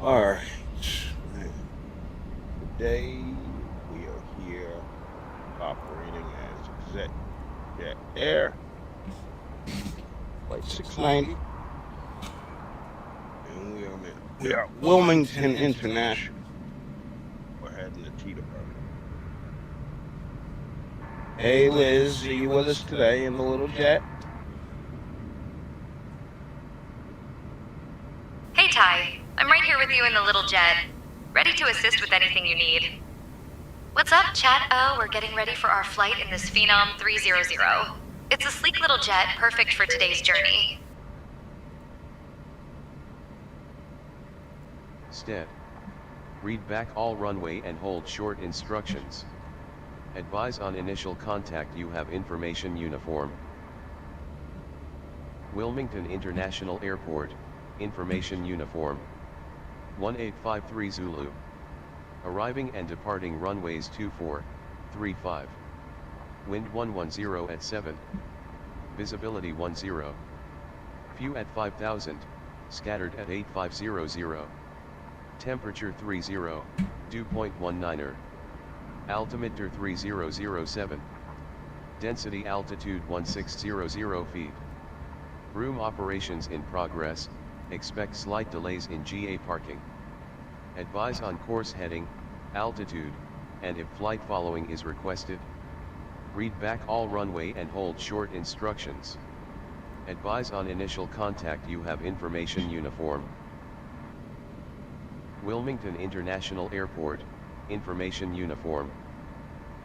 All right. Today we are here operating as Exec Jet Air Flight 690, and we are Wilmington International. We're heading to Teterboro. Hey Liz, are you with us today in the little jet? Hey Ty, I'm right here with you in the little jet, ready to assist with anything you need. What's up, chat? Oh, we're getting ready for our flight in this Phenom 300. It's a sleek little jet, perfect for today's journey. Stead. Read back all runway and hold short instructions. Advise on initial contact you have information uniform. Wilmington International Airport, information uniform. 1853 Zulu. Arriving and departing runways 24, 35. Wind 110 at 7. Visibility 10. View at 5000, scattered at 8500. Temperature 30, dew point 19er. Altimeter 3007. Density altitude 1600 feet. Room operations in progress, expect slight delays in GA parking. Advise on course heading, altitude, and if flight following is requested. Read back all runway and hold short instructions. Advise on initial contact you have information uniform. Wilmington International Airport, information uniform.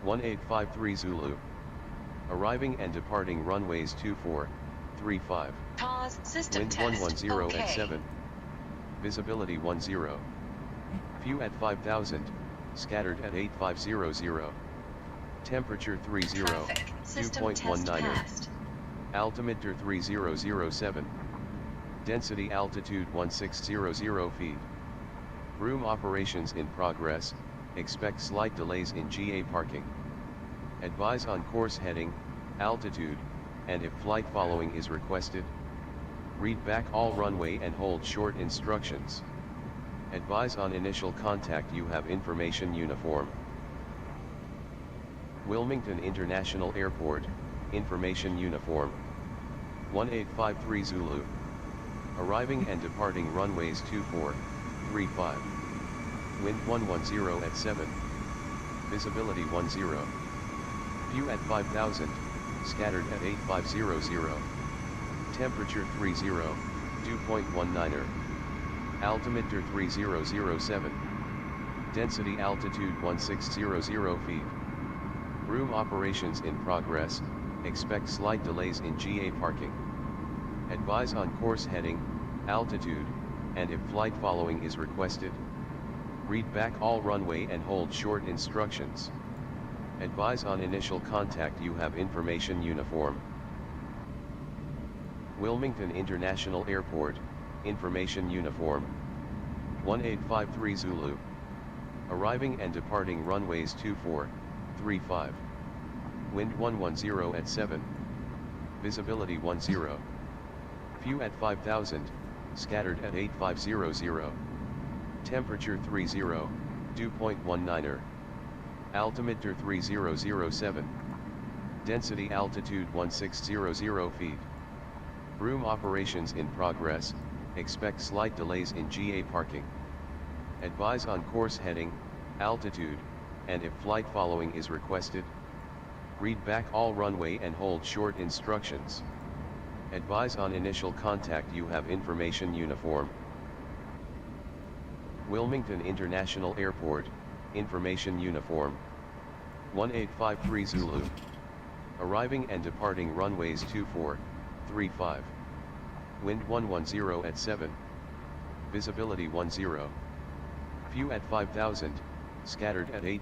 1853 Zulu. Arriving and departing runways 24, 35. Pause, system Wind test. 110 Okay. at 7. Visibility 10. View at 5000, scattered at 8500. Temperature 30, Traffic, dew system point test 19er. passed. Altimeter 3007. Density altitude 1600 feet. Room operations in progress, expect slight delays in GA parking. Advise on course heading, altitude, and if flight following is requested. Read back all runway and hold short instructions. Advise on initial contact you have information uniform. Wilmington International Airport, information uniform. 1853 Zulu. Arriving and departing runways 24, 35. Wind 110 at 7. Visibility 10. View at 5000, scattered at 8500. Temperature 30, dew point 19er. Altimeter 3007. Density altitude 1600 feet. Room operations in progress, expect slight delays in GA parking. Advise on course heading, altitude, and if flight following is requested. Read back all runway and hold short instructions. Advise on initial contact you have information uniform. Wilmington International Airport, information uniform. 1853 Zulu. Arriving and departing runways 24, 35. Wind 110 at 7. Visibility 10. View at 5000, scattered at 8500. Temperature 30, dew point 19er. Altimeter 3007. Density altitude 1600 feet. Room operations in progress, expect slight delays in GA parking. Advise on course heading, altitude, and if flight following is requested. Read back all runway and hold short instructions. Advise on initial contact you have information uniform. Wilmington International Airport, information uniform. 1853 Zulu. Arriving and departing runways 24, 35. Wind 110 at 7. Visibility 10. View at 5000, scattered at 8.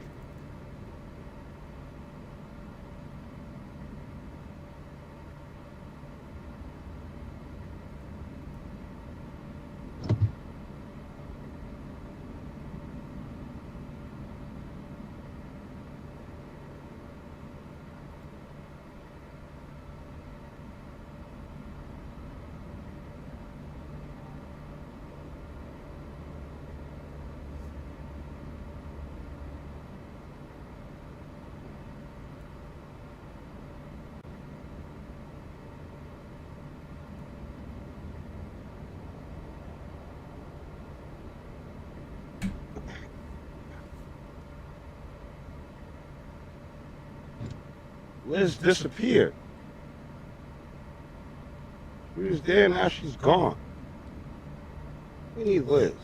Liz disappeared. She was there, now she's gone. We need Liz.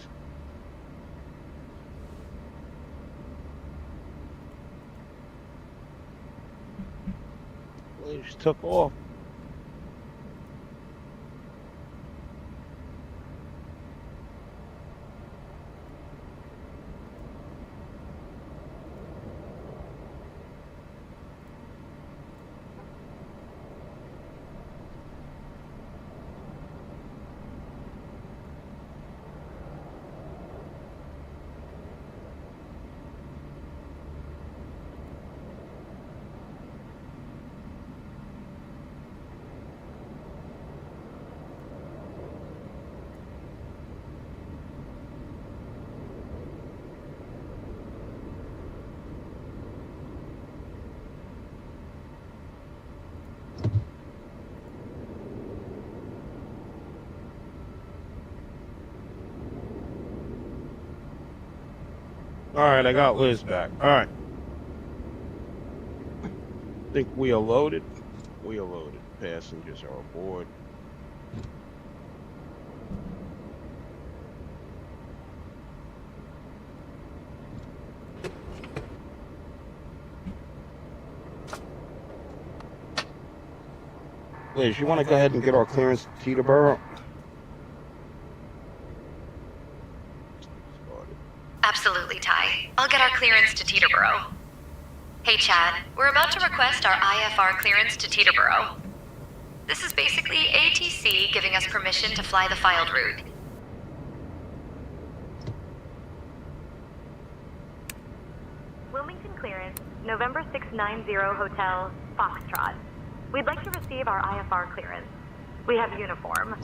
Liz took off. All right, I got Liz back. All right. Think we are loaded. We are loaded. Passengers are aboard. Liz, you want to go ahead and get our clearance to Teterboro? Absolutely, Ty. I'll get our clearance to Teterboro. Hey, Chad. We're about to request our IFR clearance to Teterboro. This is basically ATC giving us permission to fly the filed route. Wilmington clearance, November 690 Hotel, Foxtrot. We'd like to receive our IFR clearance. We have uniform.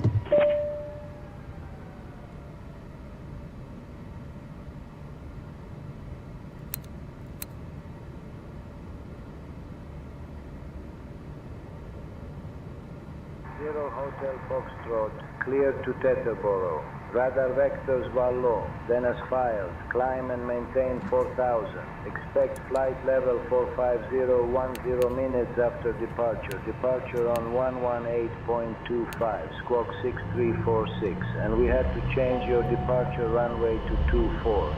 Zero Hotel Foxtrot, clear to Teterboro. Radar vectors Vallo, then as filed. Climb and maintain 4000. Expect flight level 45010 minutes after departure. Departure on 118.25, squawk 6346. And we had to change your departure runway to 24.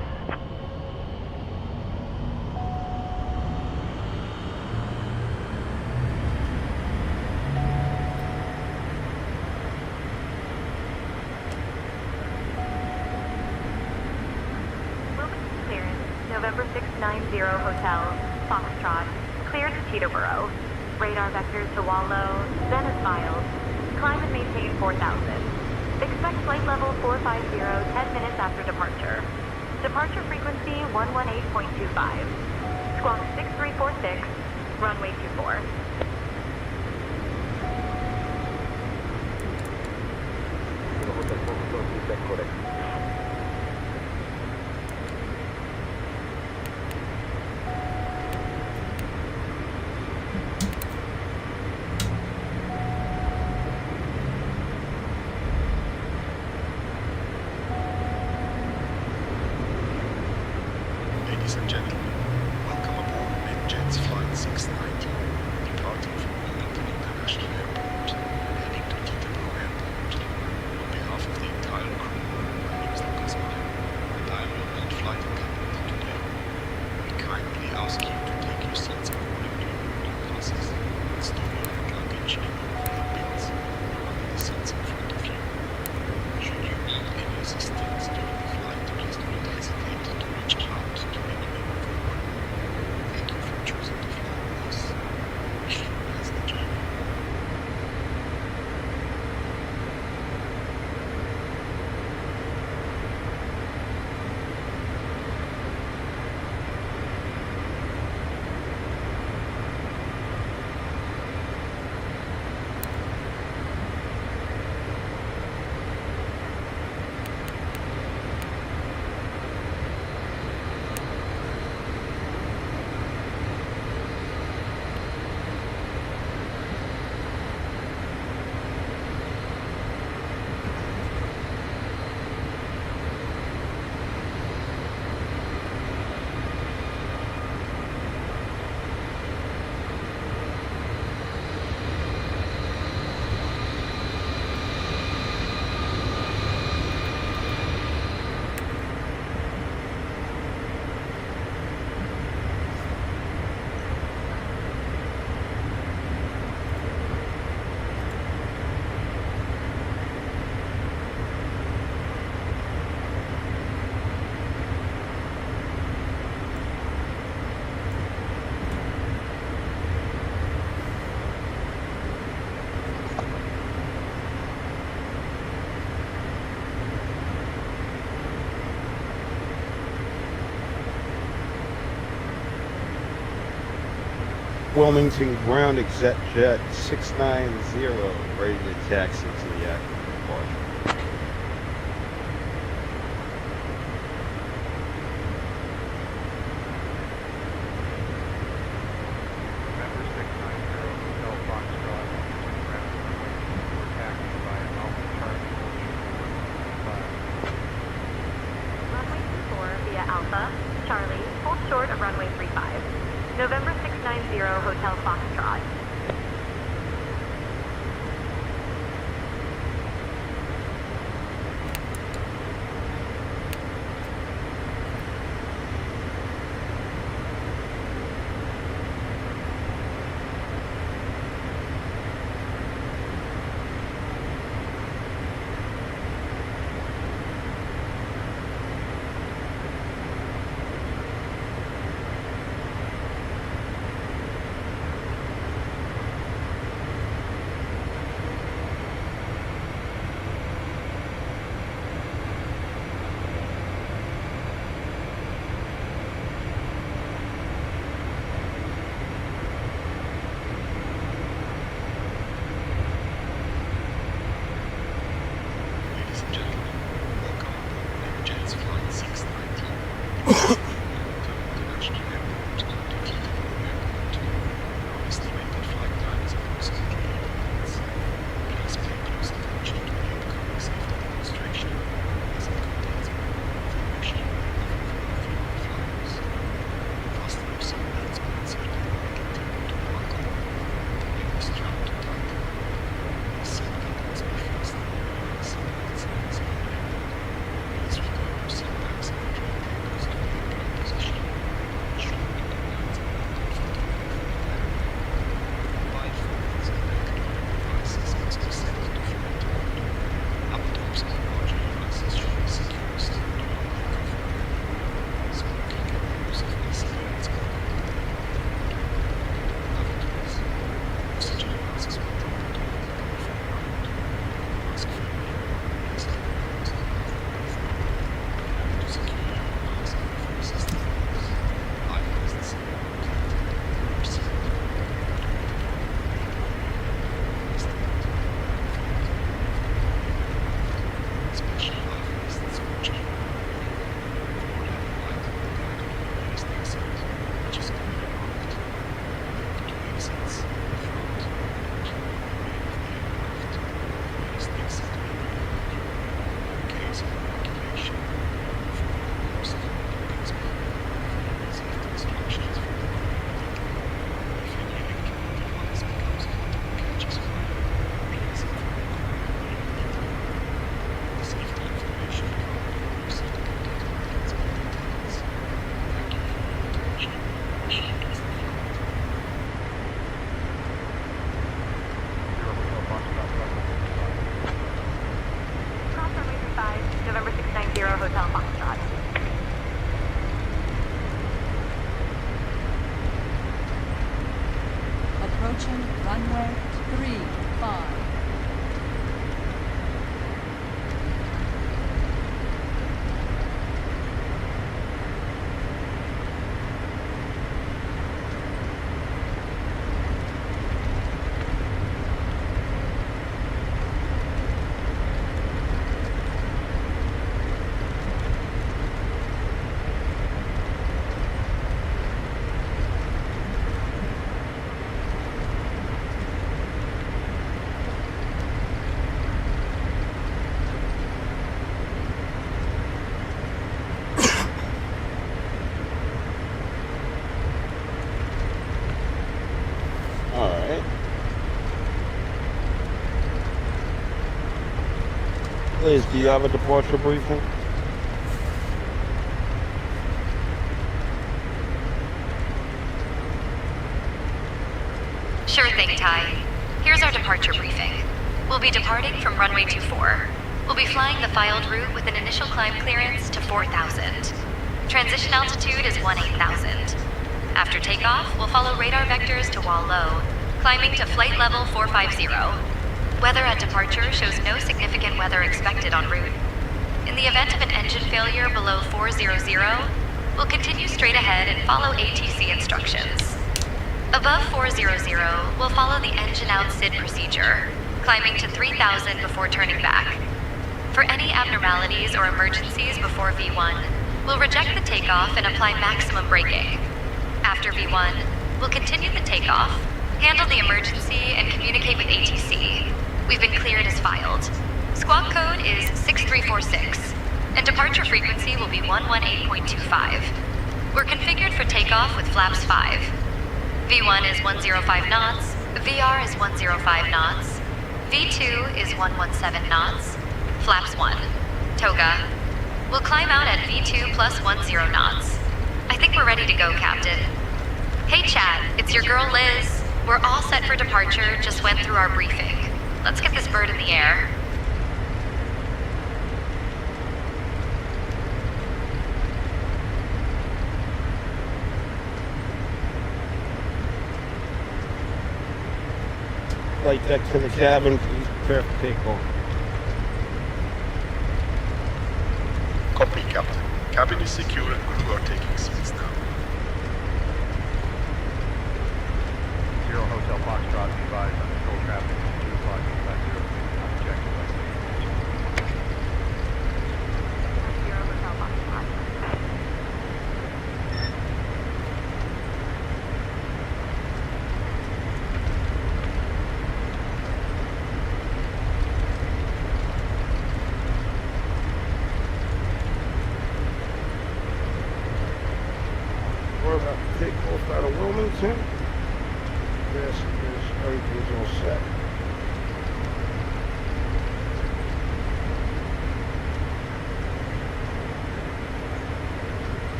November 690 Hotel, Foxtrot, clear to Teterboro. Radar vectors to Wallow, then as filed. Climb and maintain 4000. Expect flight level 450 10 minutes after departure. Departure frequency 118.25. Squawk 6346, runway 24. Hotel Foxtrot, feedback correct. Ladies and gentlemen, welcome aboard NetJet's Flight 690, departing from Wilmington International Airport and heading to Teterboro Airport. On behalf of the entire crew, my name is Lucas Meyer, and I am your lead flight attendant today. We kindly ask you to take your seats accordingly in boarding passes and store your hand luggage in overhead bins or under the seats in front of you. Should you need any assistance during the flight, please do not hesitate to reach out to anyone on board. Thank you for choosing to fly with us. Wish you a pleasant journey. Wilmington ground exec jet 690, ready to taxi to the active departure. November 690 Hotel Foxtrot, ground for taxi by Alpha Charlie 5. Runway 24 via Alpha, Charlie, hold short of runway 35. November 690 Hotel Foxtrot. Ladies and gentlemen, welcome aboard Emirates Flight 690, departing from International Airport to Teterboro Airport. Our estimated flight time is approximately 8 minutes. Please pay close attention to the upcoming safety demonstration, as it contains important information relevant for our female flyers. Fasten your seatbelts when inserting the middle table to buckle, and the strap to tighten. The seatbelt must be fastened wherever the seatbelt sign is available. Please refer your seatbacks and control cables to the upright position. Ensure that the lines are mounted vertically from the landing. Mobile phones and electronic devices must be set to flight mode. Laptops and larger devices should be secure still to the microphone. Smoking and the use of e-cigarettes are prohibited. Lavatories. Oxygen masks were dropped on the microphone round. Mask failure means that the lungs do not breathe. Remember to secure your mask before assisting others. Life vests are protected. Your seat. Special life vests which are or have a light on the back of your raised exit, which is clearly marked. There are two exits, the front and rear of the aircraft. The raised exit may be opened. In case of evacuation, follow the most cabin's manual for safety instructions from the operator. If any electronic device becomes hot or catches fire, please inform the crew immediately. The safety information card received contains more details. Thank you for your attention. Short is the flight. Hotel Foxtrot, runway 35. Cross runway 35, November 690 Hotel Foxtrot. Approaching runway 35. Alright. Liz, do you have a departure briefing? Sure thing, Ty. Here's our departure briefing. We'll be departing from runway 24. We'll be flying the filed route with an initial climb clearance to 4,000. Transition altitude is 18,000. After takeoff, we'll follow radar vectors to Wall Low, climbing to flight level 450. Weather at departure shows no significant weather expected en route. In the event of an engine failure below 400, we'll continue straight ahead and follow ATC instructions. Above 400, we'll follow the engine out SID procedure, climbing to 3,000 before turning back. For any abnormalities or emergencies before V1, we'll reject the takeoff and apply maximum braking. After V1, we'll continue the takeoff, handle the emergency, and communicate with ATC. We've been cleared as filed. Squawk code is 6346, and departure frequency will be 118.25. We're configured for takeoff with flaps 5. V1 is 105 knots, VR is 105 knots, V2 is 117 knots, flaps 1. Toga. We'll climb out at V2 plus 10 knots. I think we're ready to go, Captain. Hey Chad, it's your girl Liz. We're all set for departure, just went through our briefing. Let's get this bird in the air. Flight deck to the cabin, please prepare for takeoff. Copy, Captain. Cabin is secure and crew are taking seats now. 0 Hotel Foxtrot, be advised on control traffic at 2 o'clock, left 0, objective by station. 0 Hotel Foxtrot. We're about to take off out of Wilmington. Everything's all set.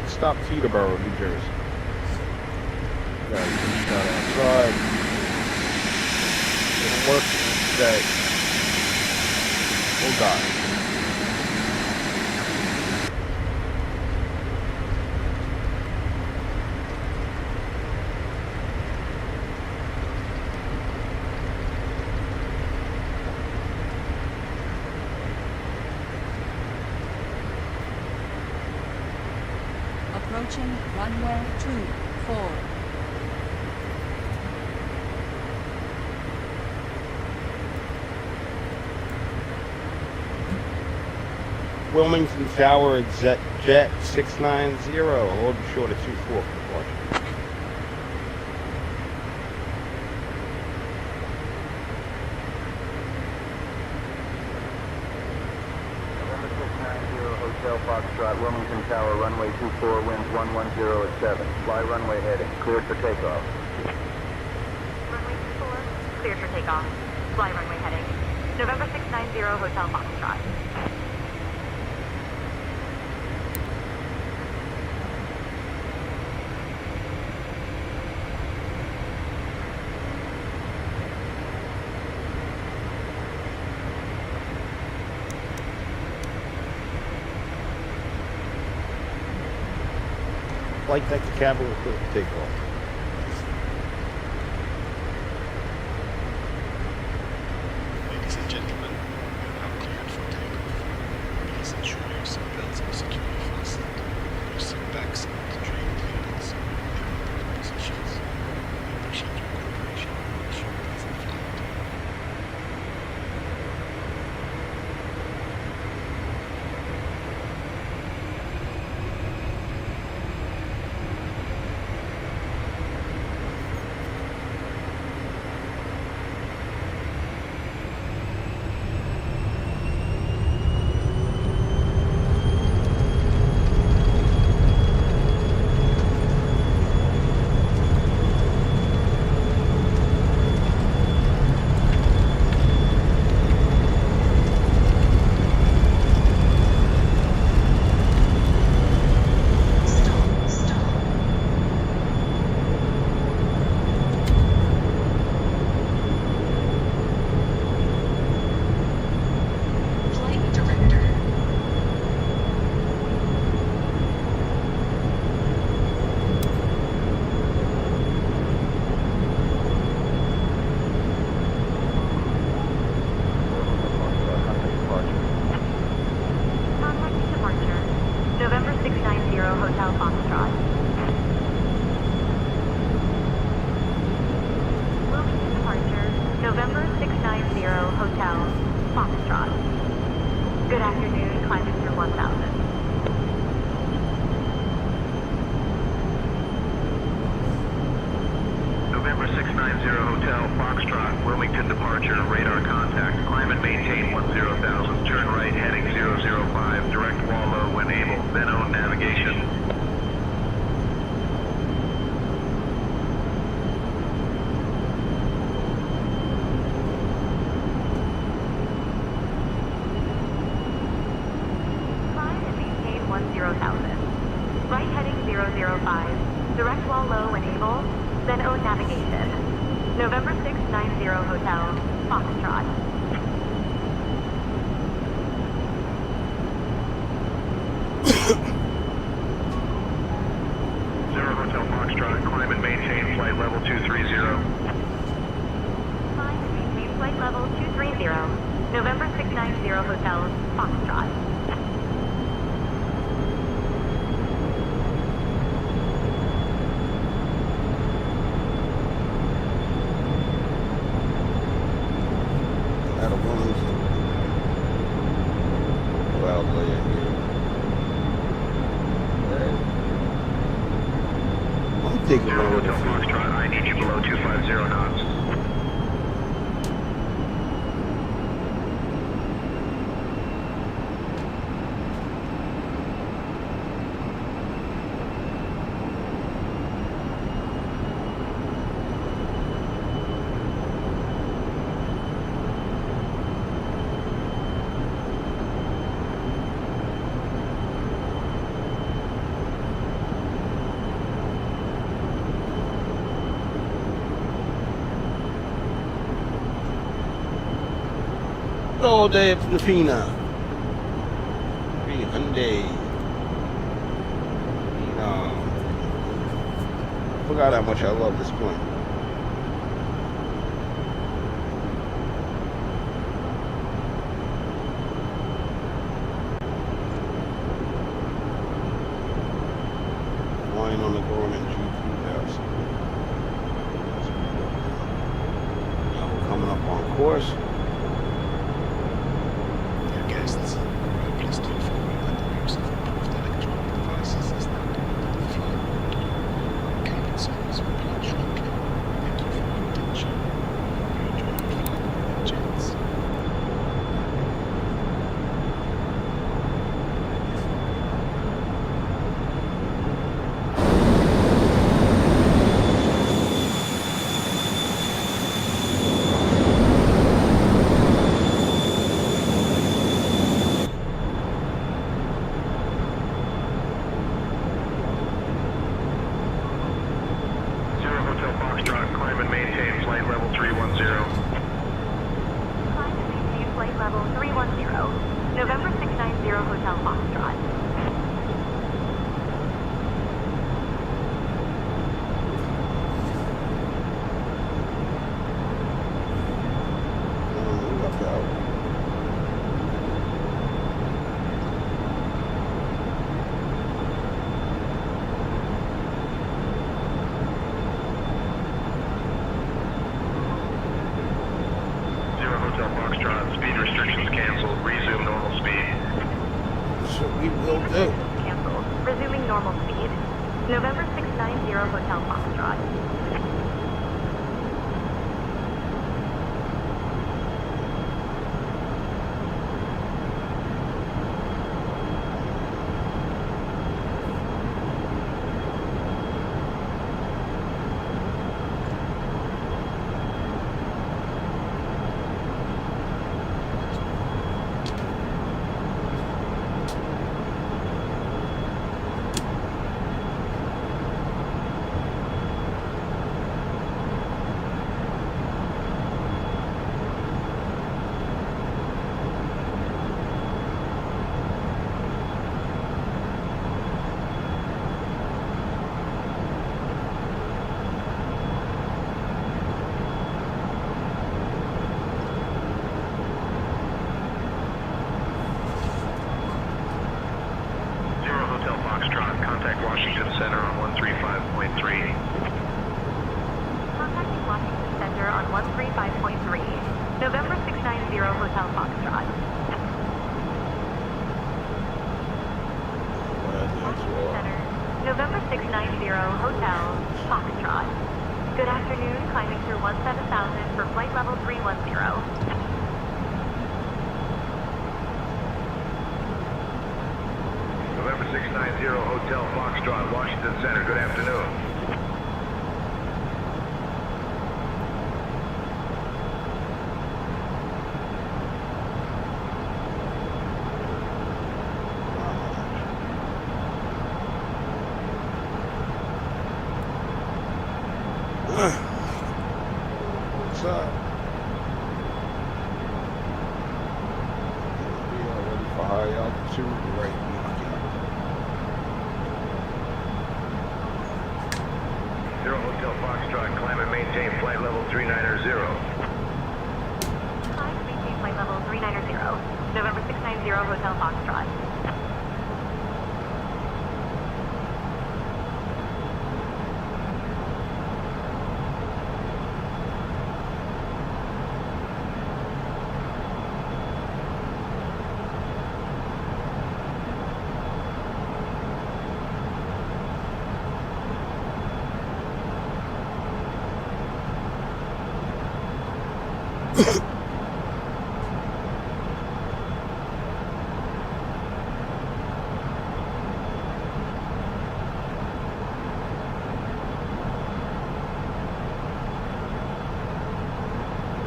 Stop Teterboro, New Jersey. Got outside. It'll work today. Oh God. Approaching runway 24. Wilmington Tower, Jet 690, hold short of 24 for departure. November 690 Hotel Foxtrot, Wilmington Tower, runway 24, winds 110 at 7. Fly runway heading, cleared for takeoff. Runway 24, cleared for takeoff. Fly runway heading. November 690 Hotel Foxtrot. Flight deck to cabin will clear for takeoff. Ladies and gentlemen, we are now cleared for takeoff. Please ensure your seatbelts are securely fastened, your seat backs and tray tables in the appropriate positions. We appreciate your cooperation and wish you a pleasant flight. Foxtrot. Good afternoon, climbing through 1000. November 690 Hotel Foxtrot, Wilmington departure, radar contact, climb and maintain 10,000, turn right heading 005, direct wall low when able, then own navigation. Climb and maintain 10,000. Right heading 005, direct wall low when able, then own navigation. November 690 Hotel, Foxtrot. Zero Hotel Foxtrot, climb and maintain flight level 230. Climb and maintain flight level 230. November 690 Hotel, Foxtrot. Out of Wilmington. Cloud layer here. Alright. I'm thinking Zero over the Hotel Foxtrot, I need you below 250 knots. all day from the Phenom. Hyundai. Phenom. Forgot how much I love this plane. Flying on the Gorman G3000. Now we're coming up on course. Dear guests, we are pleased to inform you that the use of approved electronic devices is now permitted in flight mode. Our cabin service will begin shortly. Thank you for your attention. We enjoy your flight with Jets. Zero Hotel Foxtrot, climb and maintain flight level 310. Climb and maintain flight level 310. November 690 Hotel Foxtrot. Look out. Zero Hotel Foxtrot, speed restrictions canceled, resume normal speed. So we will do. Cancelled. Resuming normal speed. November 690 Hotel Foxtrot. 690 Hotel Foxtrot. Good afternoon, climbing through 17,000 for flight level 310. November 690 Hotel Foxtrot, Washington Center. Good afternoon. What's up? We are ready for high altitude right now. Zero Hotel Foxtrot, climb and maintain flight level 390. Climb and maintain flight level 390. November 690 Hotel Foxtrot.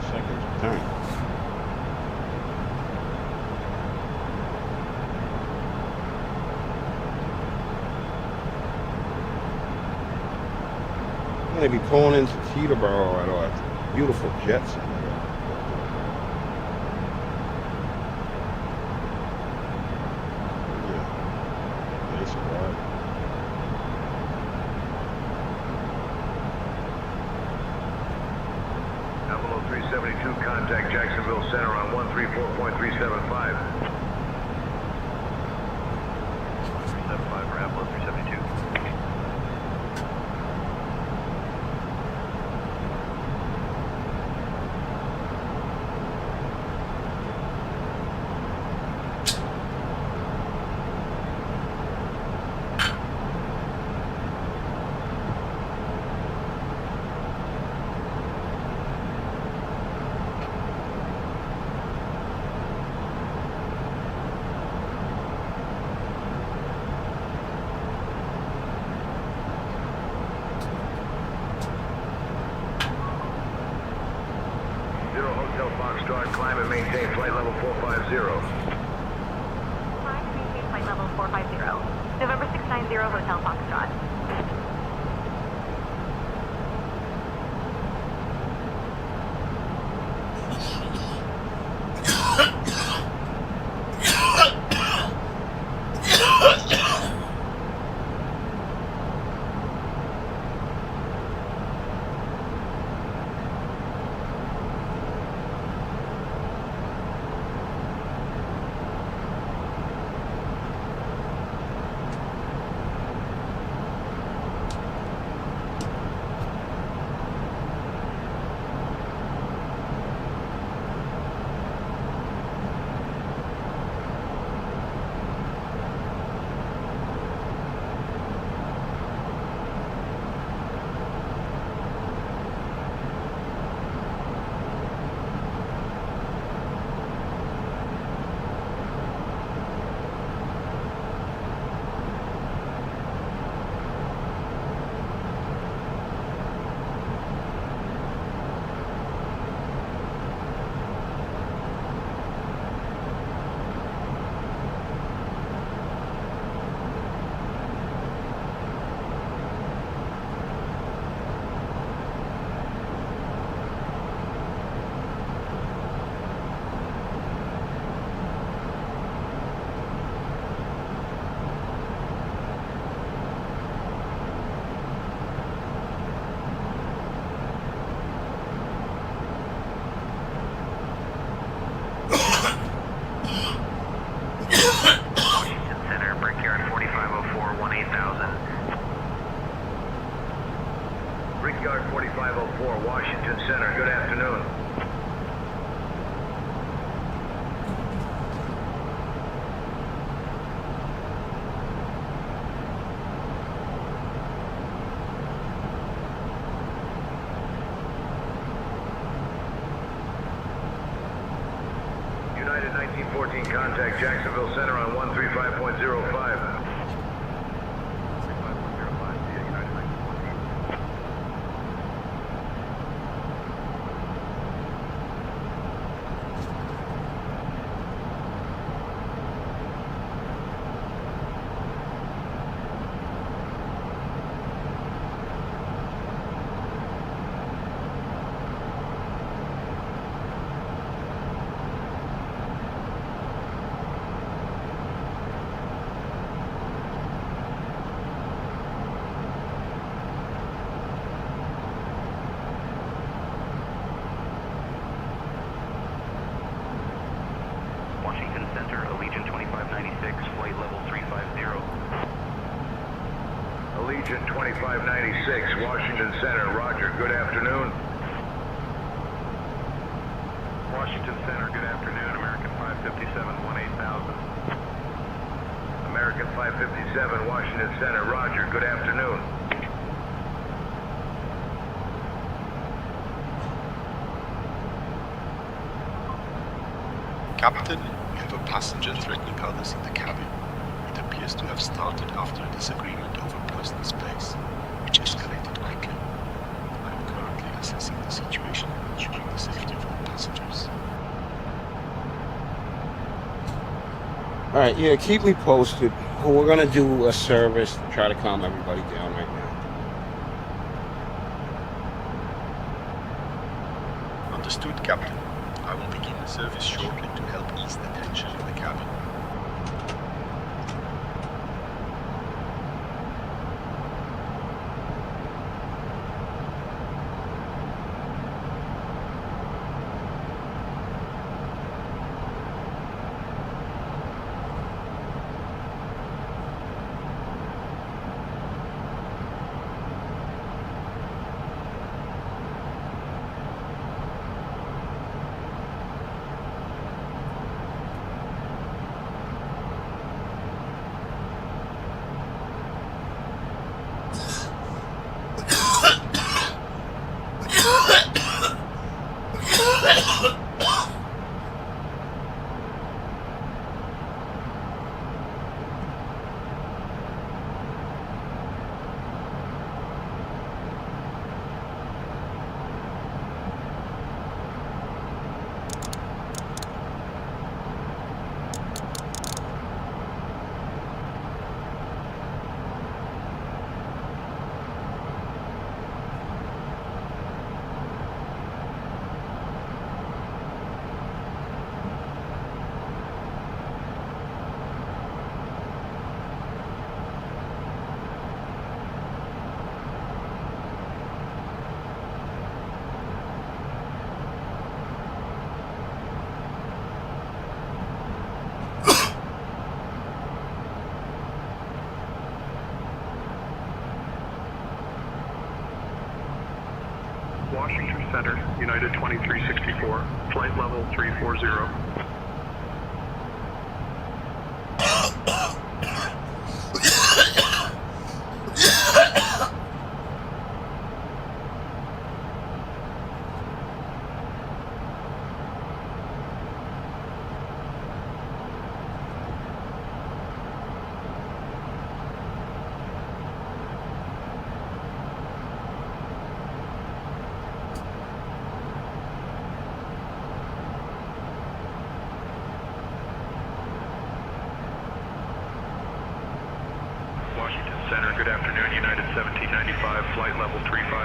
Second turn. I'm gonna be pulling into Teterboro at our beautiful jet center. Yeah, nice ride. Apollo 372, contact Jacksonville Center on 134.375. 375 for Apollo 372. Zero Hotel Foxtrot, climb and maintain flight level 450. Climb and maintain flight level 450. November 690 Hotel Foxtrot. 14, contact Jacksonville Center on 135.05. Washington Center, Allegiant 2596, flight level 350. Allegiant 2596, Washington Center, roger, good afternoon. Washington Center, good afternoon, American 557, 18,000. American 557, Washington Center, roger, good afternoon. Captain, we have a passenger threatening others in the cabin. It appears to have started after a disagreement over personal space, which escalated quickly. I am currently assessing the situation and ensuring the safety of all passengers. Alright, yeah, keep me posted. We're gonna do a service to try to calm everybody down right now. Understood, Captain. I will begin the service shortly to help ease the tension in the cabin. Washington Center, United 2364, flight level 340. Washington Center, good afternoon, United 1795, flight level 350.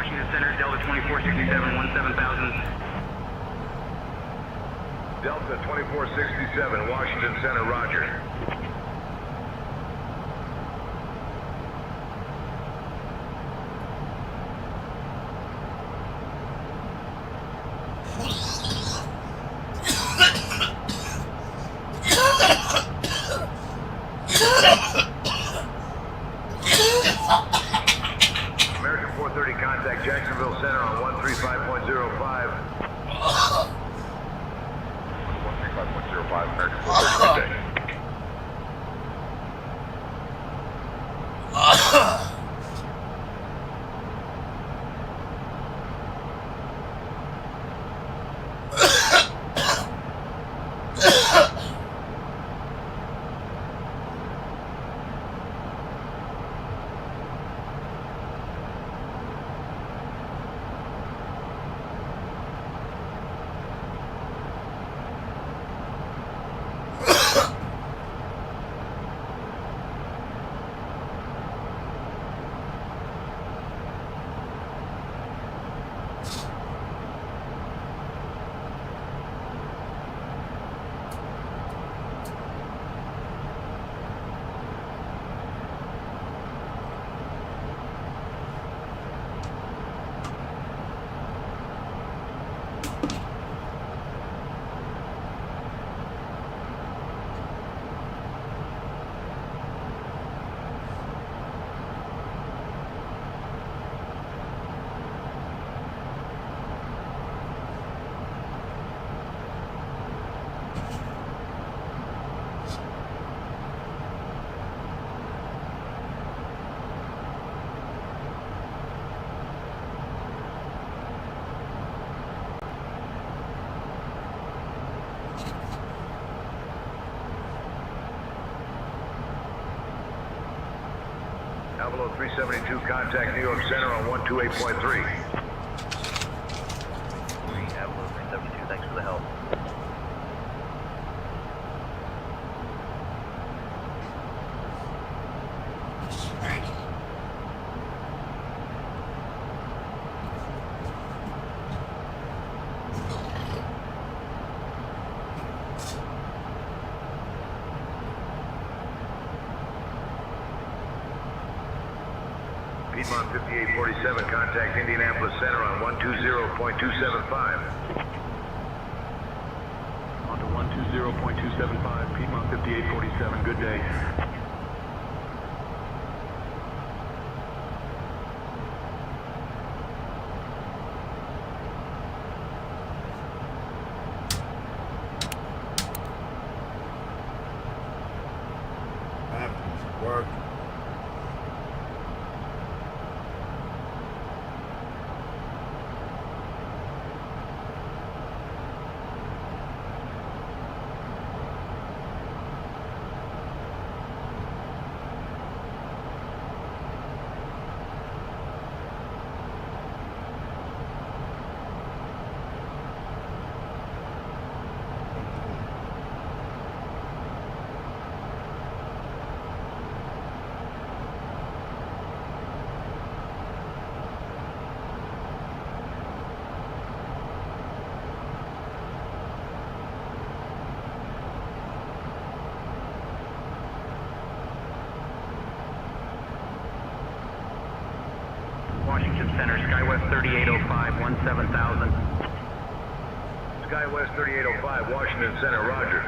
Washington Center, Delta 2467, 17,000. Delta 2467, Washington Center, roger. American 430, contact Jacksonville Center on 135.05. 135.05, American 430, contact. Avalon 372, contact New York Center on 128.3. Avalon 372, thanks for the help. Piedmont 5847, contact Indianapolis Center on 120.275. On to 120.275, Piedmont 5847, good day. Work. Washington Center, SkyWest 3805, 17,000. SkyWest 3805, Washington Center, roger.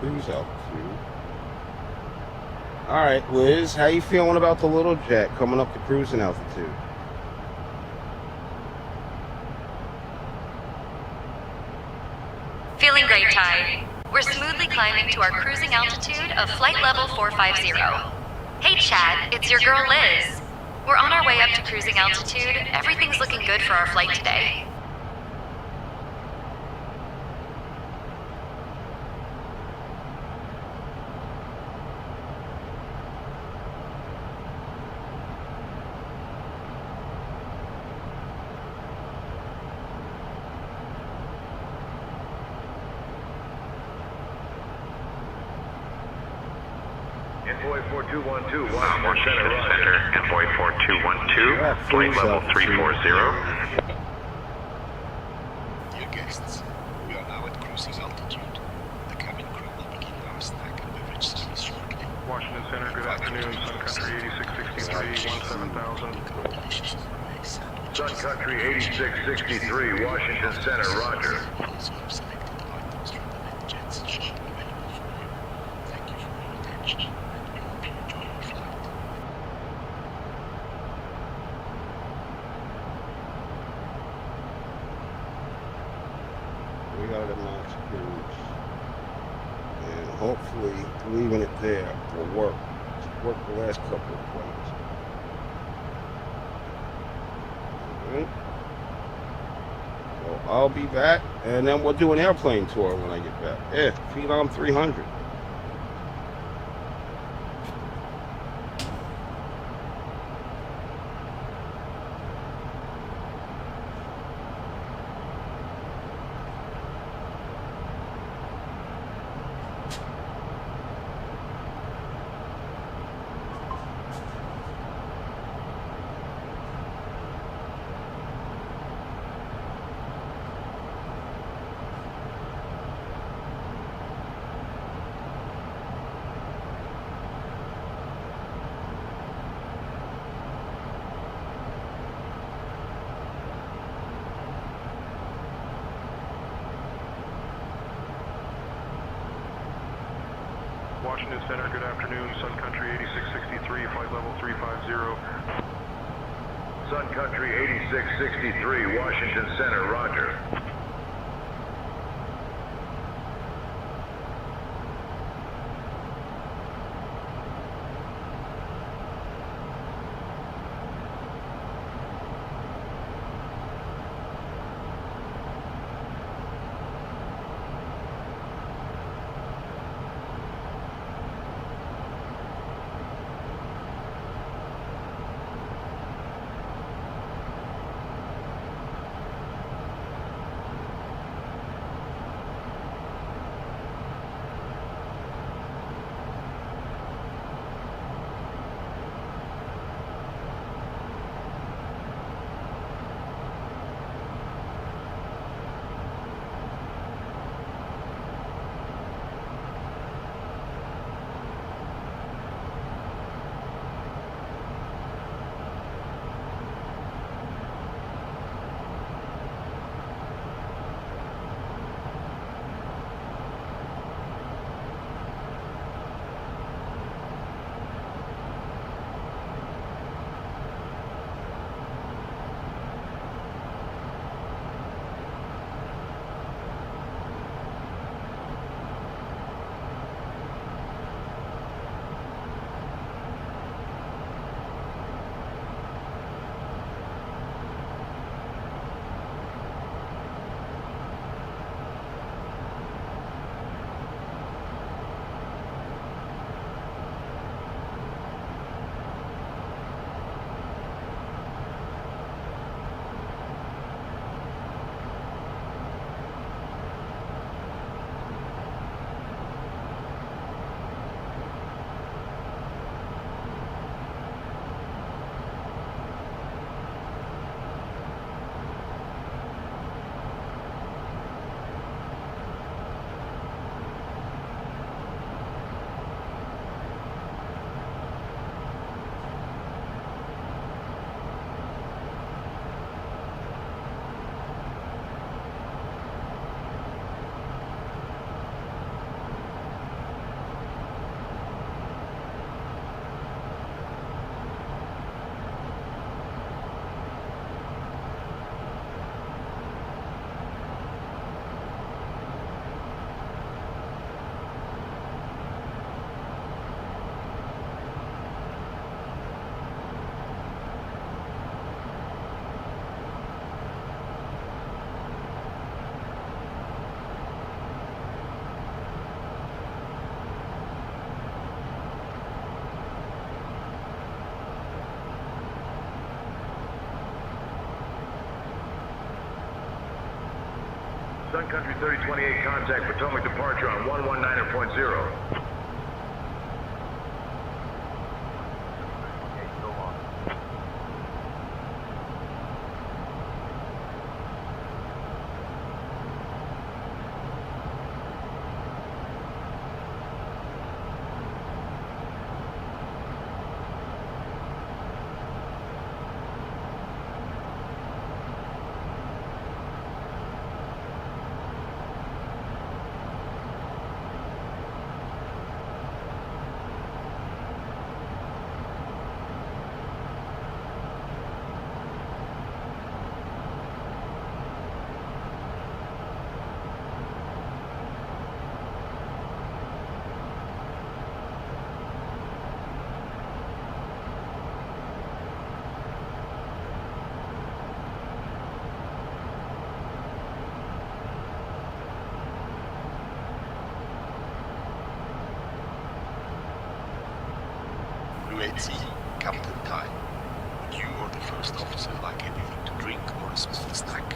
cruise altitude. All right, Liz, how you feeling about the little jet coming up to cruising altitude? Feeling great, Ty. We're smoothly climbing to our cruising altitude of flight level 450. Hey, Chad, it's your girl Liz. We're on our way up to cruising altitude. Everything's looking good for our flight today. Envoy 4212, Washington Center, Envoy 4212, flight level 340. Dear guests, we are now at cruising altitude. The cabin crew will begin our snack and beverage service shortly. Washington Center, good afternoon. Sun Country 8663, 17,000. Sun Country 8663, Washington Center, roger. Those who have selected items from the NetJets should be available for you. Thank you for your attention, and we hope you enjoy your flight. We got it at max cruise. And hopefully leaving it there will work. It's worked the last couple of planes. Alright. So I'll be back, and then we'll do an airplane tour when I get back. Yeah, Phenom 300. Washington Center, good afternoon. Sun Country 8663, flight level 350. Sun Country 8663, Washington Center, roger. Sun Country 3028, contact Potomac departure on 119.0. UAC, Captain Kai. Would you or the first officer like anything to drink or a small snack?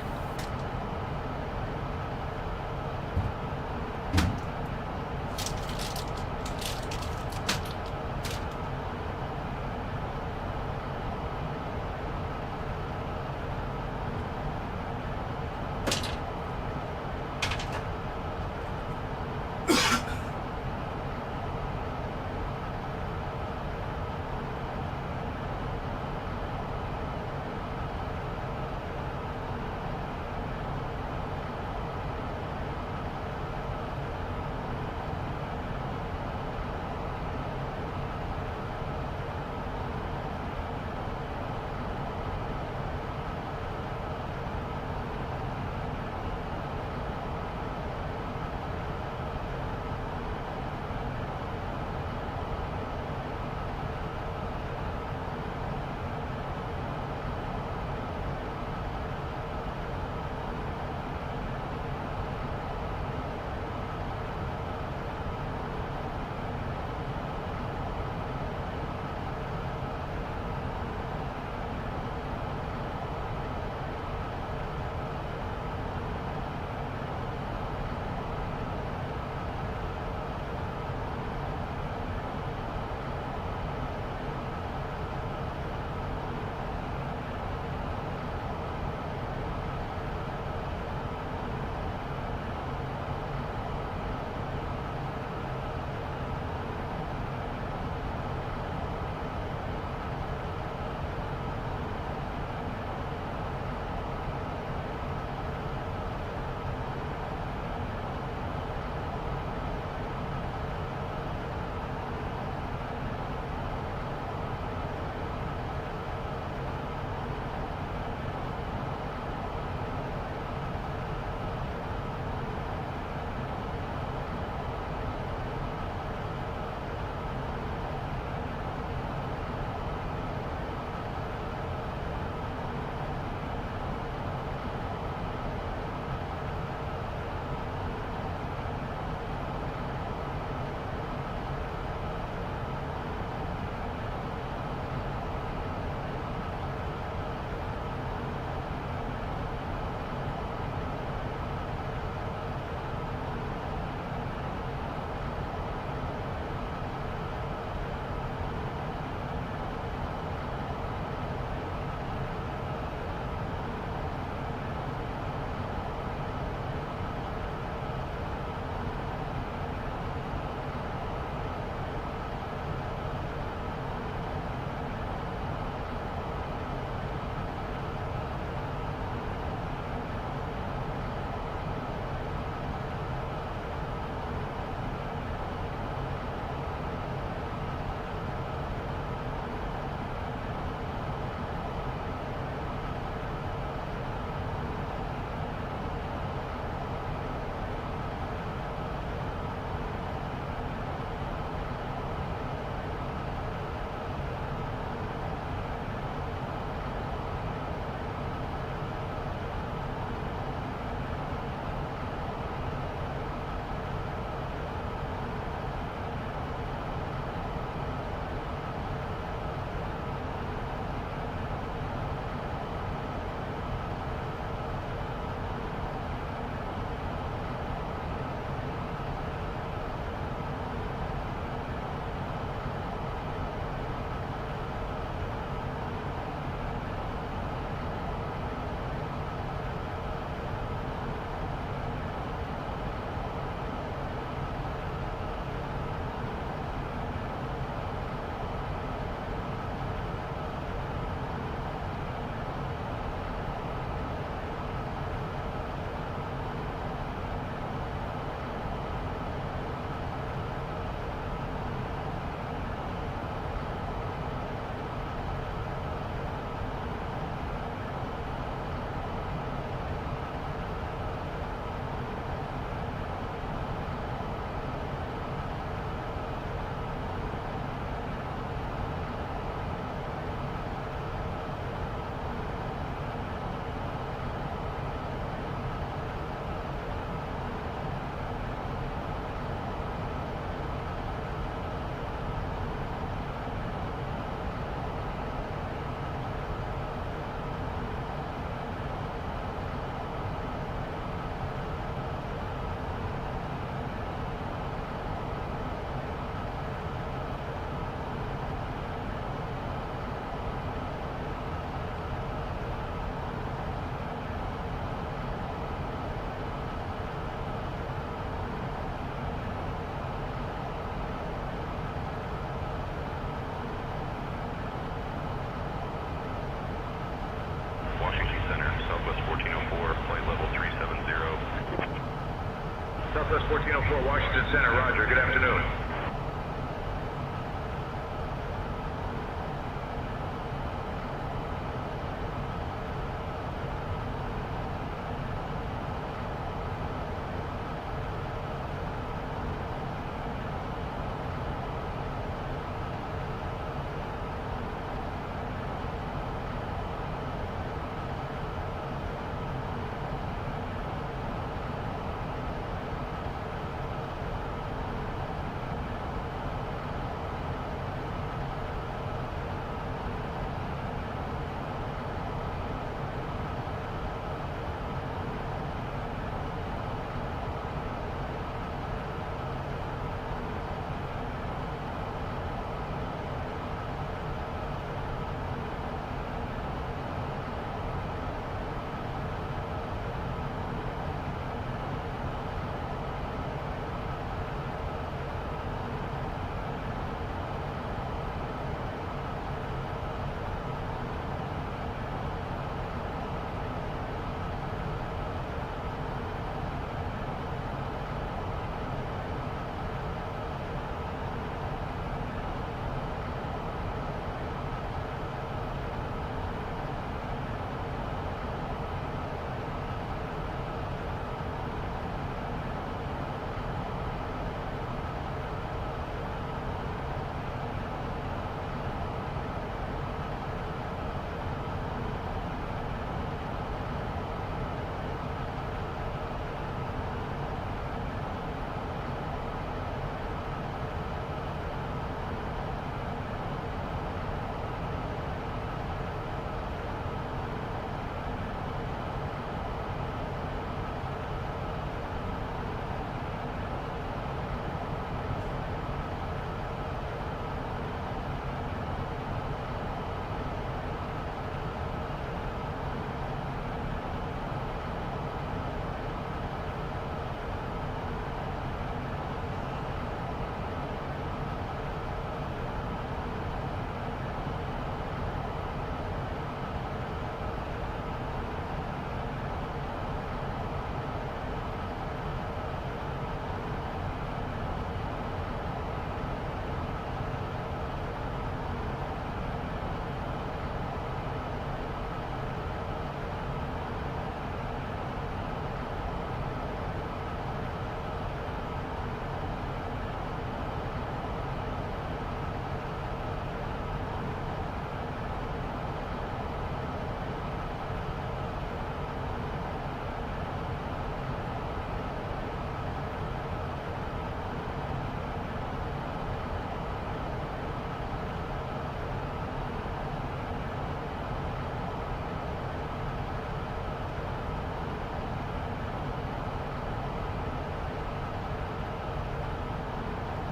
Southwest 1404 Washington Center, roger. Good afternoon.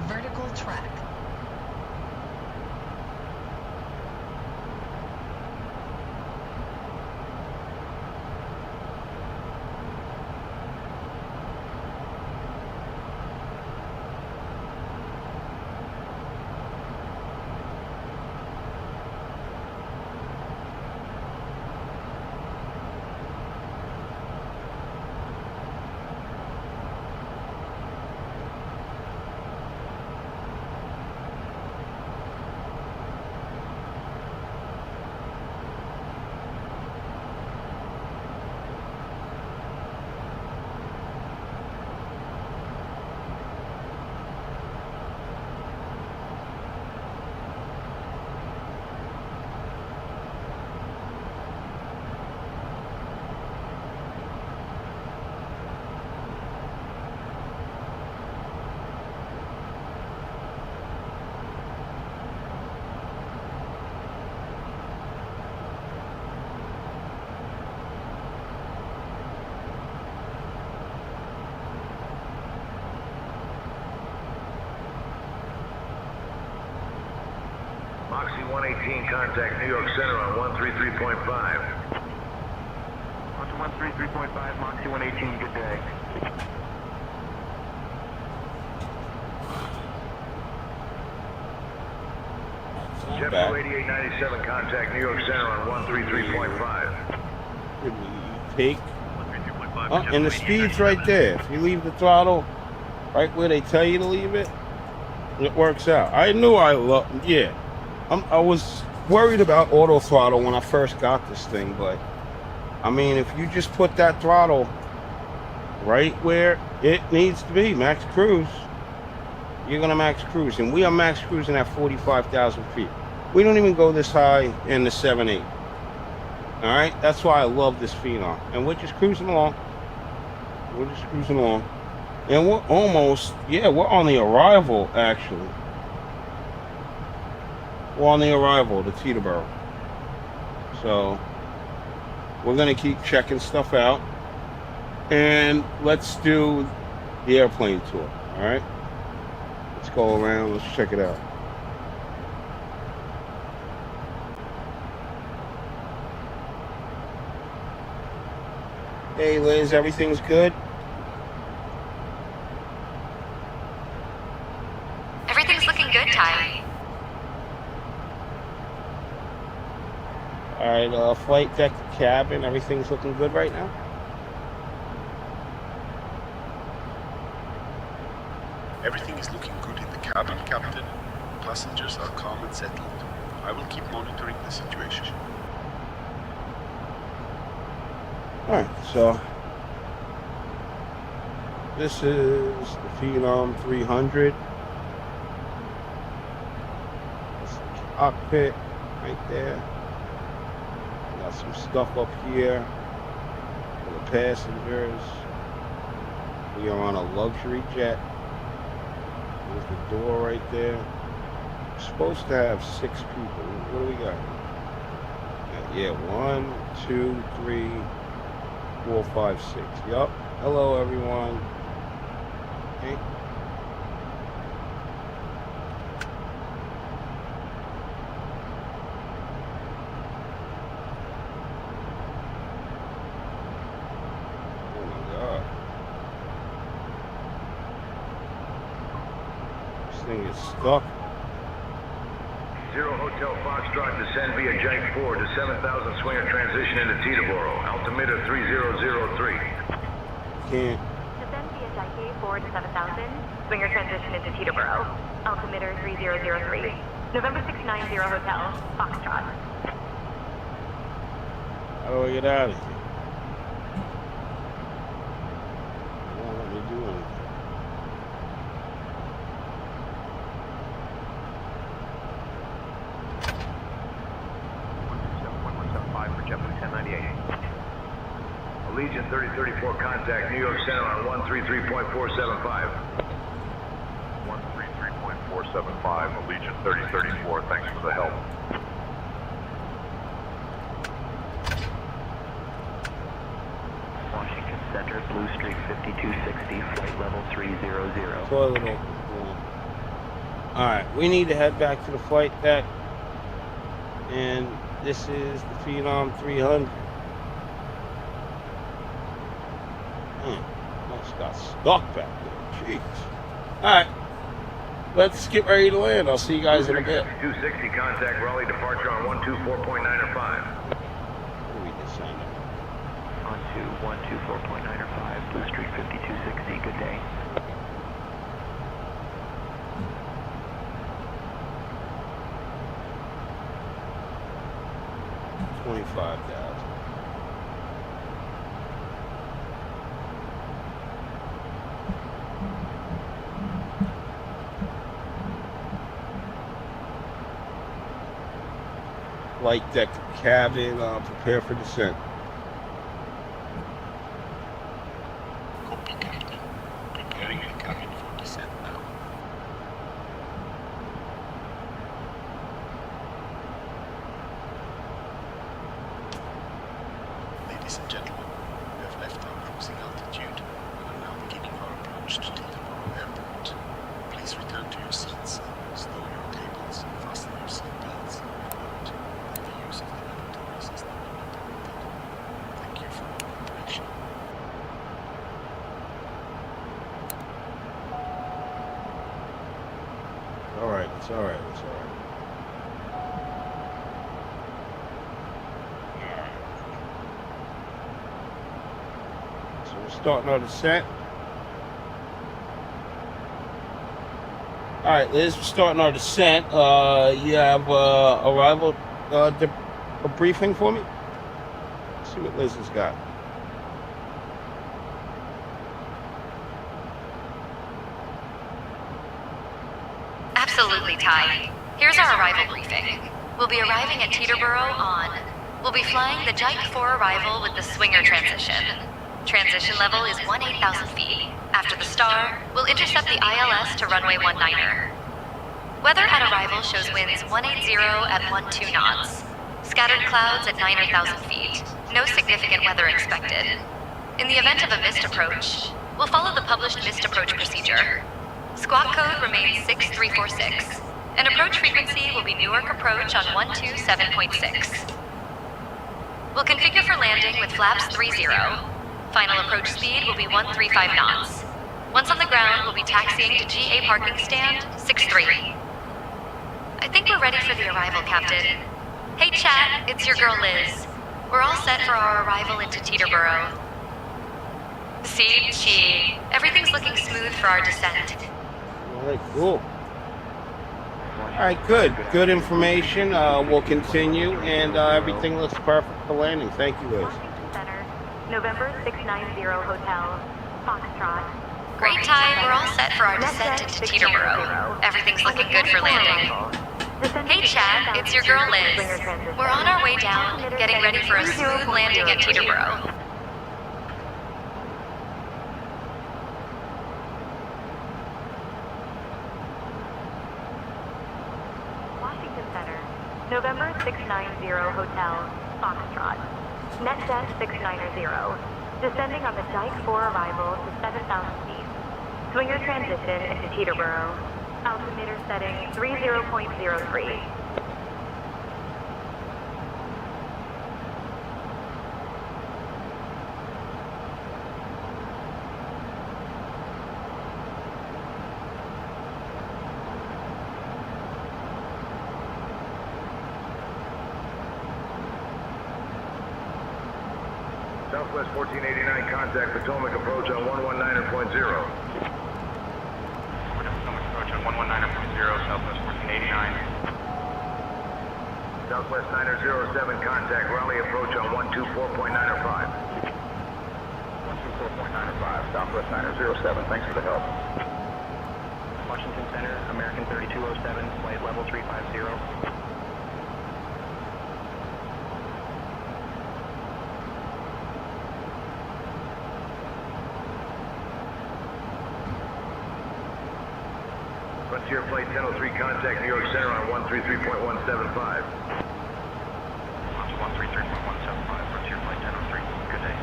Vertical track. Moxie 118, contact New York Center on 133.5. On to 133.5, Moxie 118, good day. JetBlue 8897, contact New York Center on 133.5. You take, and the speed's right there. If you leave the throttle, right where they tell you to leave it, it works out. I knew I was worried about auto throttle when I first got this thing, but I mean, if you just put that throttle right where it needs to be, max cruise, you're gonna max cruise, and we are max cruising at 45,000 feet. We don't even go this high in the 7.8. All right, that's why I love this Phenom, and we're just cruising along. And we're almost, we're on the arrival, actually. We're on the arrival to Teterboro. So we're gonna keep checking stuff out, and let's do the airplane tour. All right, let's go around, let's check it out. Hey Liz, everything's good? Everything's looking good, Ty. Alright, flight deck, cabin, everything's looking good right now? Everything is looking good in the cabin, Captain. Passengers are calm and settled. I will keep monitoring the situation. Alright, so this is the Phenom 300. This is the cockpit right there. Got some stuff up here for the passengers. We are on a luxury jet. There's the door right there. We're supposed to have 6 people. What do we got? Yeah, 1, 2, 3, 4, 5, 6. Yup. Hello, everyone. Hey. Oh my God. This thing is stuck. 0 Hotel Foxtrot, descend via Jank 4 to 7,000 swinger transition into Teterboro. Altimeter 3003. Can't. Descend via Jank 4 to 7,000, swinger transition into Teterboro. Altimeter 3003. November 690 Hotel, Foxtrot. How do I get out of here? It won't let me do anything. Allegiant 3034 contact New York Center on 133.475. 133.475, Allegiant 3034, thanks for the help. Washington Center, Blue Street 5260, flight level 300. Toilet open. Yeah. Alright, we need to head back to the flight deck. And this is the Phenom 300. Almost got stuck back there. Jeez. Alright. Let's get ready to land. I'll see you guys in a bit. 260 contact Raleigh departure on 124.905. We descended. On to 124.905, Blue Street 5260, good day. $25,000. Flight deck cabin, prepare for descent. Copy, Captain. Preparing a cabin for descent now. Ladies and gentlemen, we have left our cruising altitude and are now beginning our approach to Teterboro Airport. Please return to your seats, stow your cables, fasten your seatbelts, and note that the use of the lavatories is no longer permitted. Thank you for your cooperation. Alright, it's alright, it's alright. So we're starting our descent. All right, Liz, we're starting our descent. You have arrival a briefing for me? Let's see what Liz has got. Absolutely, Ty. Here's our arrival briefing. We'll be arriving at Teterboro on... We'll be flying the Jike 4 arrival with the Swinger transition. Transition level is 18,000 feet. After the star, we'll intercept the ILS to runway 19er. Weather at arrival shows winds 180 at 12 knots. Scattered clouds at 9,000 feet. No significant weather expected. In the event of a missed approach, we'll follow the published missed approach procedure. Squawk code remains 6346, and approach frequency will be Newark approach on 127.6. We'll configure for landing with flaps 30. Final approach speed will be 135 knots. Once on the ground, we'll be taxiing to GA parking stand 63. I think we're ready for the arrival, Captain. Hey, chat, it's your girl Liz. We're all set for our arrival into Teterboro. See, gee, everything's looking smooth for our descent. All right, cool. All right, good. Good information. We'll continue, and everything looks perfect for landing. Thank you, Liz. Washington Center, November 690 Hotel, Foxtrot. Great, Ty. We're all set for our descent into Teterboro. Everything's looking good for landing. Hey, Chad, it's your girl Liz. We're on our way down, getting ready for a smooth landing at Teterboro. Washington Center, November 690 Hotel, Foxtrot. NetJet 690, descending on the Jike 4 arrival to 7,000 feet. Swinger transition into Teterboro. Altimeter setting 30.03. Southwest 1489, contact Potomac approach on 119.0. Approach on 119.0, Southwest 1489. Southwest 907, contact Raleigh approach on 124.905. 124.905, Southwest 907, thanks for the help. Washington Center, American 3207, flight level 350. Frontier Flight 1003, contact New York Center on 133.175. 133.175, Frontier Flight 1003, good day.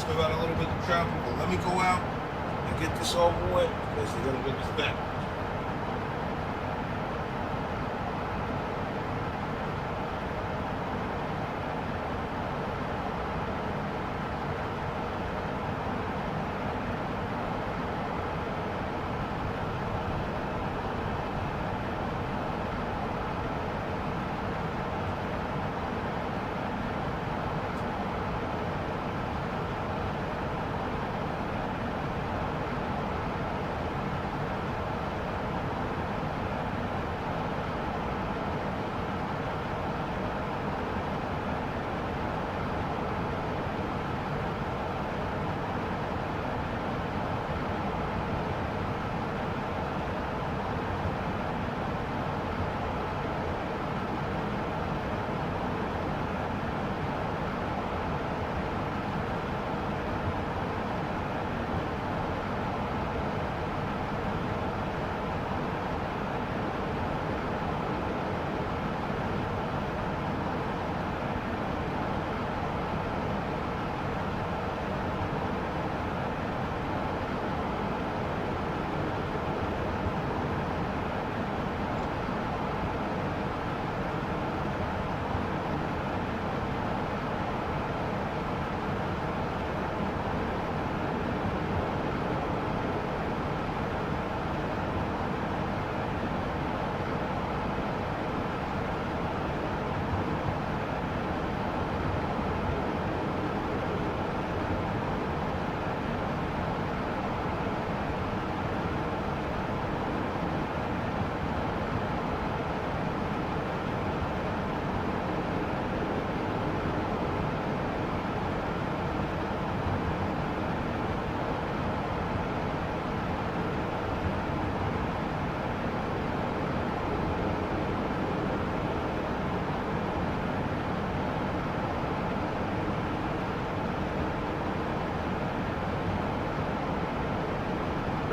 still got a little bit of travel, but let me go out and get this over with because they're gonna get this back.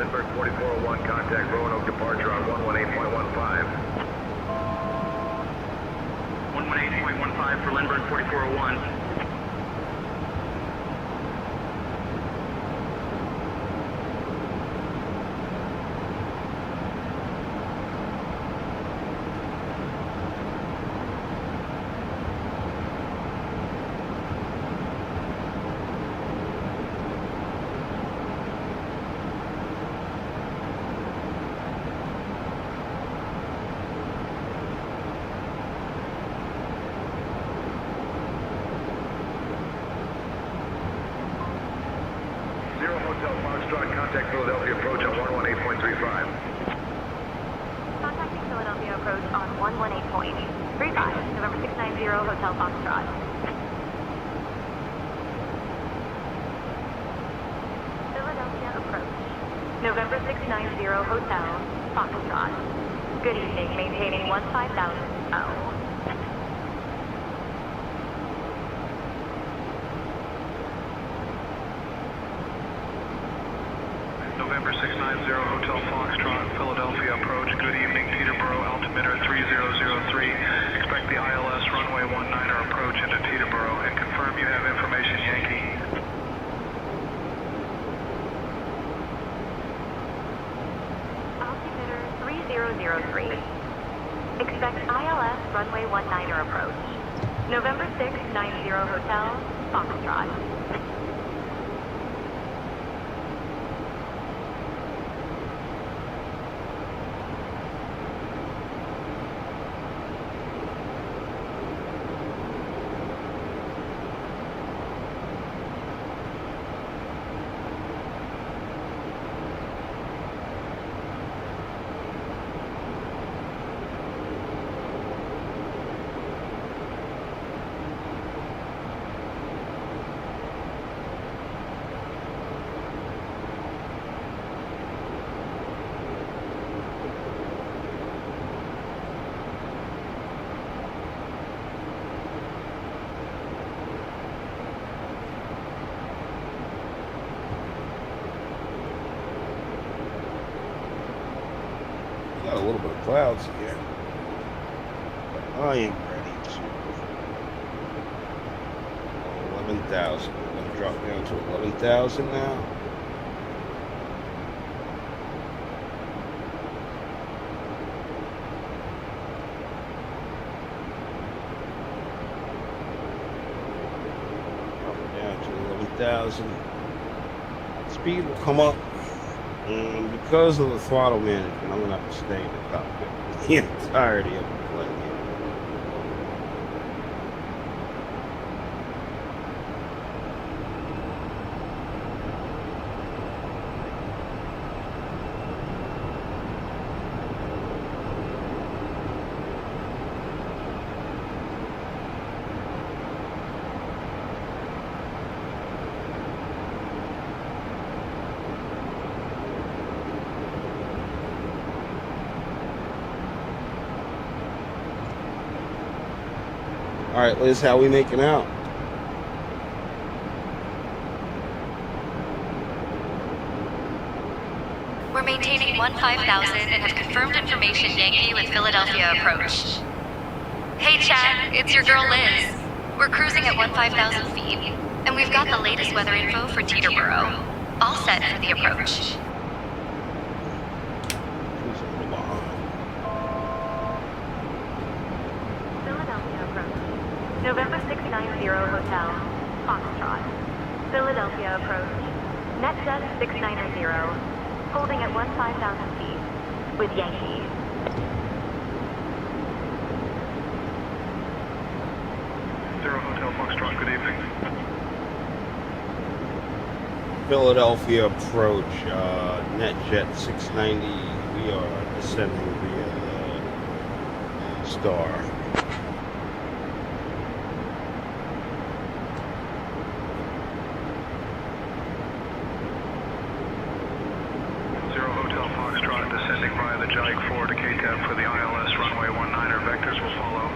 Lindbergh 4401, contact Roanoke departure on 118.15. 118.15 for Lindbergh 4401. Hotel Foxtrot, contact Philadelphia approach on 118.35. Contacting Philadelphia approach on 118.35, November 690 Hotel Foxtrot. Philadelphia approach, November 690 Hotel Foxtrot. Good evening, maintaining 15,000 O. November 690 Hotel Foxtrot, Philadelphia approach. Good evening, Teterboro, altimeter 3003. Expect the ILS runway 19er approach into Teterboro and confirm you have information Yankee. Altimeter 3003. Expect ILS runway 19er approach. November 690 Hotel Foxtrot. Got a little bit of clouds here, but I ain't ready to. 11,000. I'm gonna drop down to 11,000 now. Down to 11,000. Speed will come up. And because of the throttle management, I'm gonna have to stay in the cockpit for the entirety of the flight. All right, Liz, how we making out? We're maintaining 15,000 and have confirmed information Yankee with Philadelphia approach. Hey Chad, it's your girl Liz. We're cruising at 15,000 feet, and we've got the latest weather info for Teterboro. All set for the approach. Philadelphia approach. November 690 Hotel, Foxtrot. Philadelphia approach. NetJet 690, holding at 15,000 feet, with Yankee. Zero Hotel Foxtrot, good evening. Philadelphia approach, NetJet 690. We are descending via Star. Zero Hotel Foxtrot, descending via the JIC 4 to KTAP for the ILS runway 19er. Vectors will follow.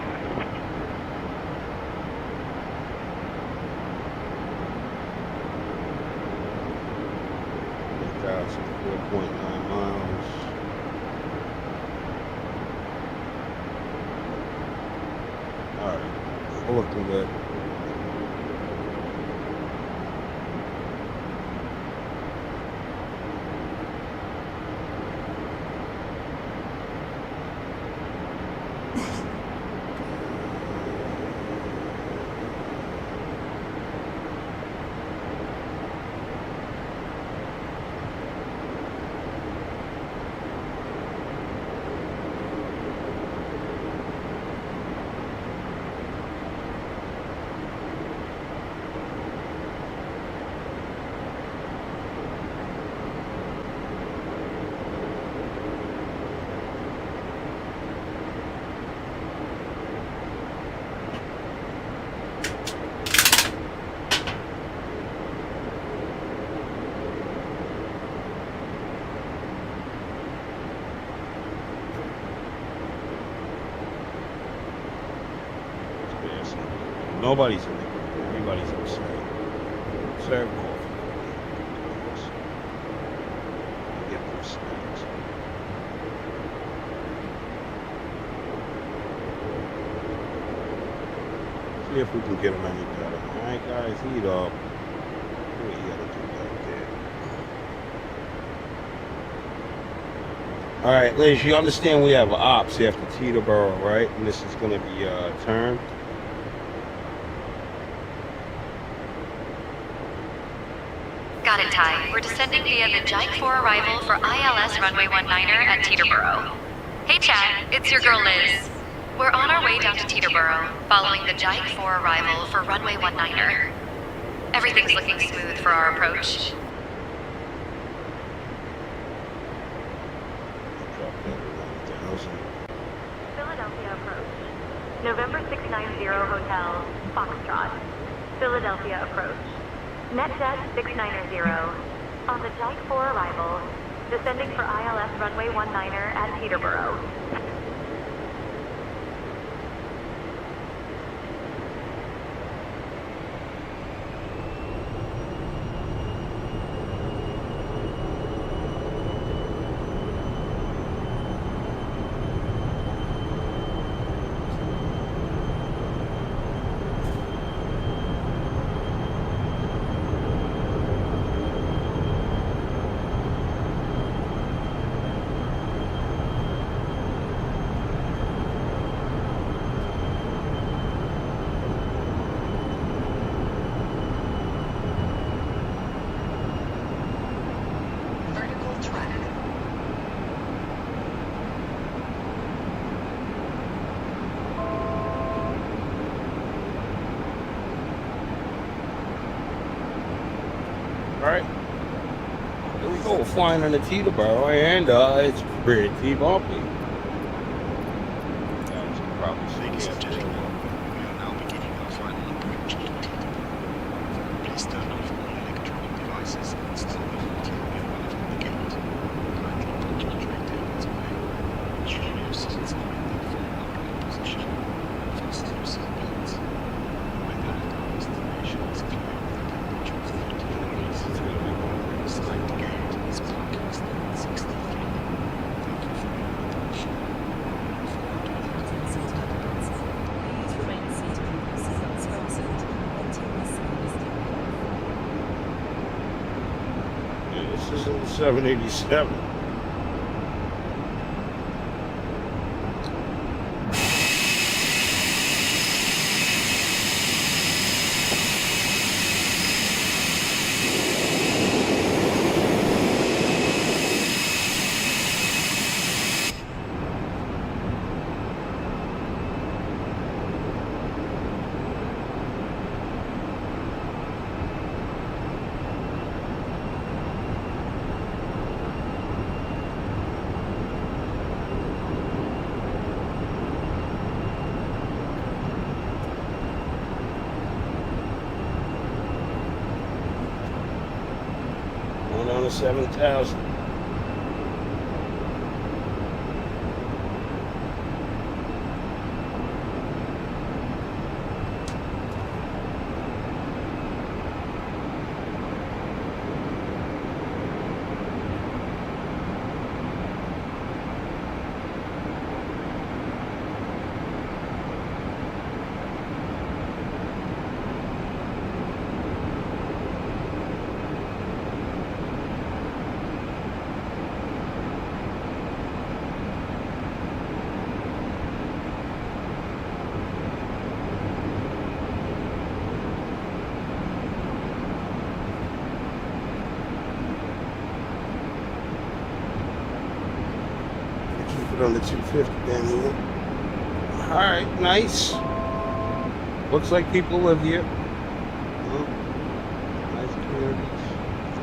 Thousand 4.9 miles. All right, we're looking good. Nobody's in there. Everybody's upset. Serve coffee. Get them snacks. See if we can get them any better. Alright guys, heat up. What you gotta do back there. Alright, Liz, you understand we have ops after Teterboro, right? And this is gonna be a turn. Got it, Ty. We're descending via the JIC 4 arrival for ILS runway 19er at Teterboro. Hey Chad, it's your girl Liz. We're on our way down to Teterboro, following the JIC 4 arrival for runway 19er. Everything's looking smooth for our approach. Philadelphia approach. November 690 Hotel, Foxtrot. Philadelphia approach. NetJet 690, on the JIC 4 arrival, descending for ILS runway 19er at Teterboro. right. Here we go, flying on the Teterboro, and it's pretty bumpy. That's probably Ladies and gentlemen, we are now beginning our final approach to Teterboro. Please turn off all electronic devices and stop until we arrive at the gate. Kindly put your tray tables away. Ensure your seats are in their full upright position. Fasten your seatbelts. Weather at our destination is clear with a temperature of 30 degrees. Select gate is parking stand 63. Thank you for your attention. Please remain seated with your seatbelts fastened until the sign is given. Yeah, this isn't the 787. Going on to 7,000. Keep it on the 250 then, yeah. Alright, nice. Looks like people live here. Nice communities.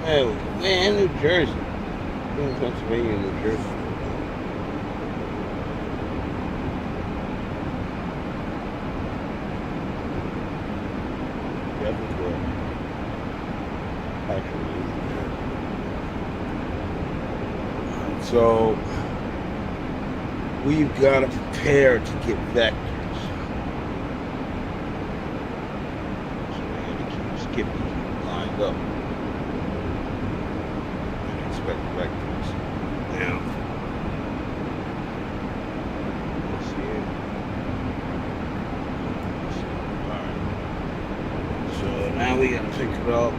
Hey, we're in New Jersey. We're in Pennsylvania, New Jersey. Everywhere. Actually, so we've got to prepare to get vectors. So we're going to keep skipping lined up and expect vectors. Now, let's see it. Alright. So now we got to pick it up.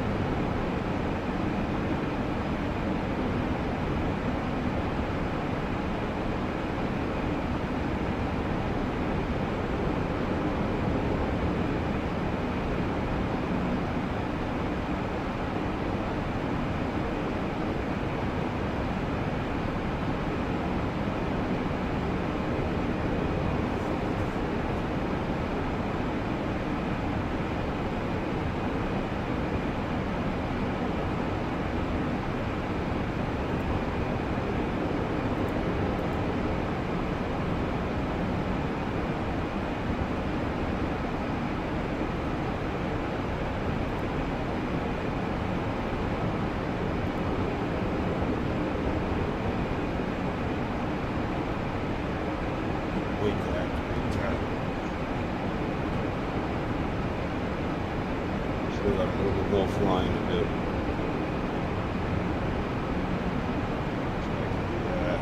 Still got a little bit more flying to do.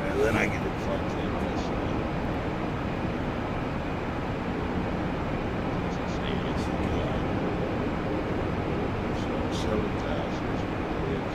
And then I get it fucked in this. So 7,000 is really it.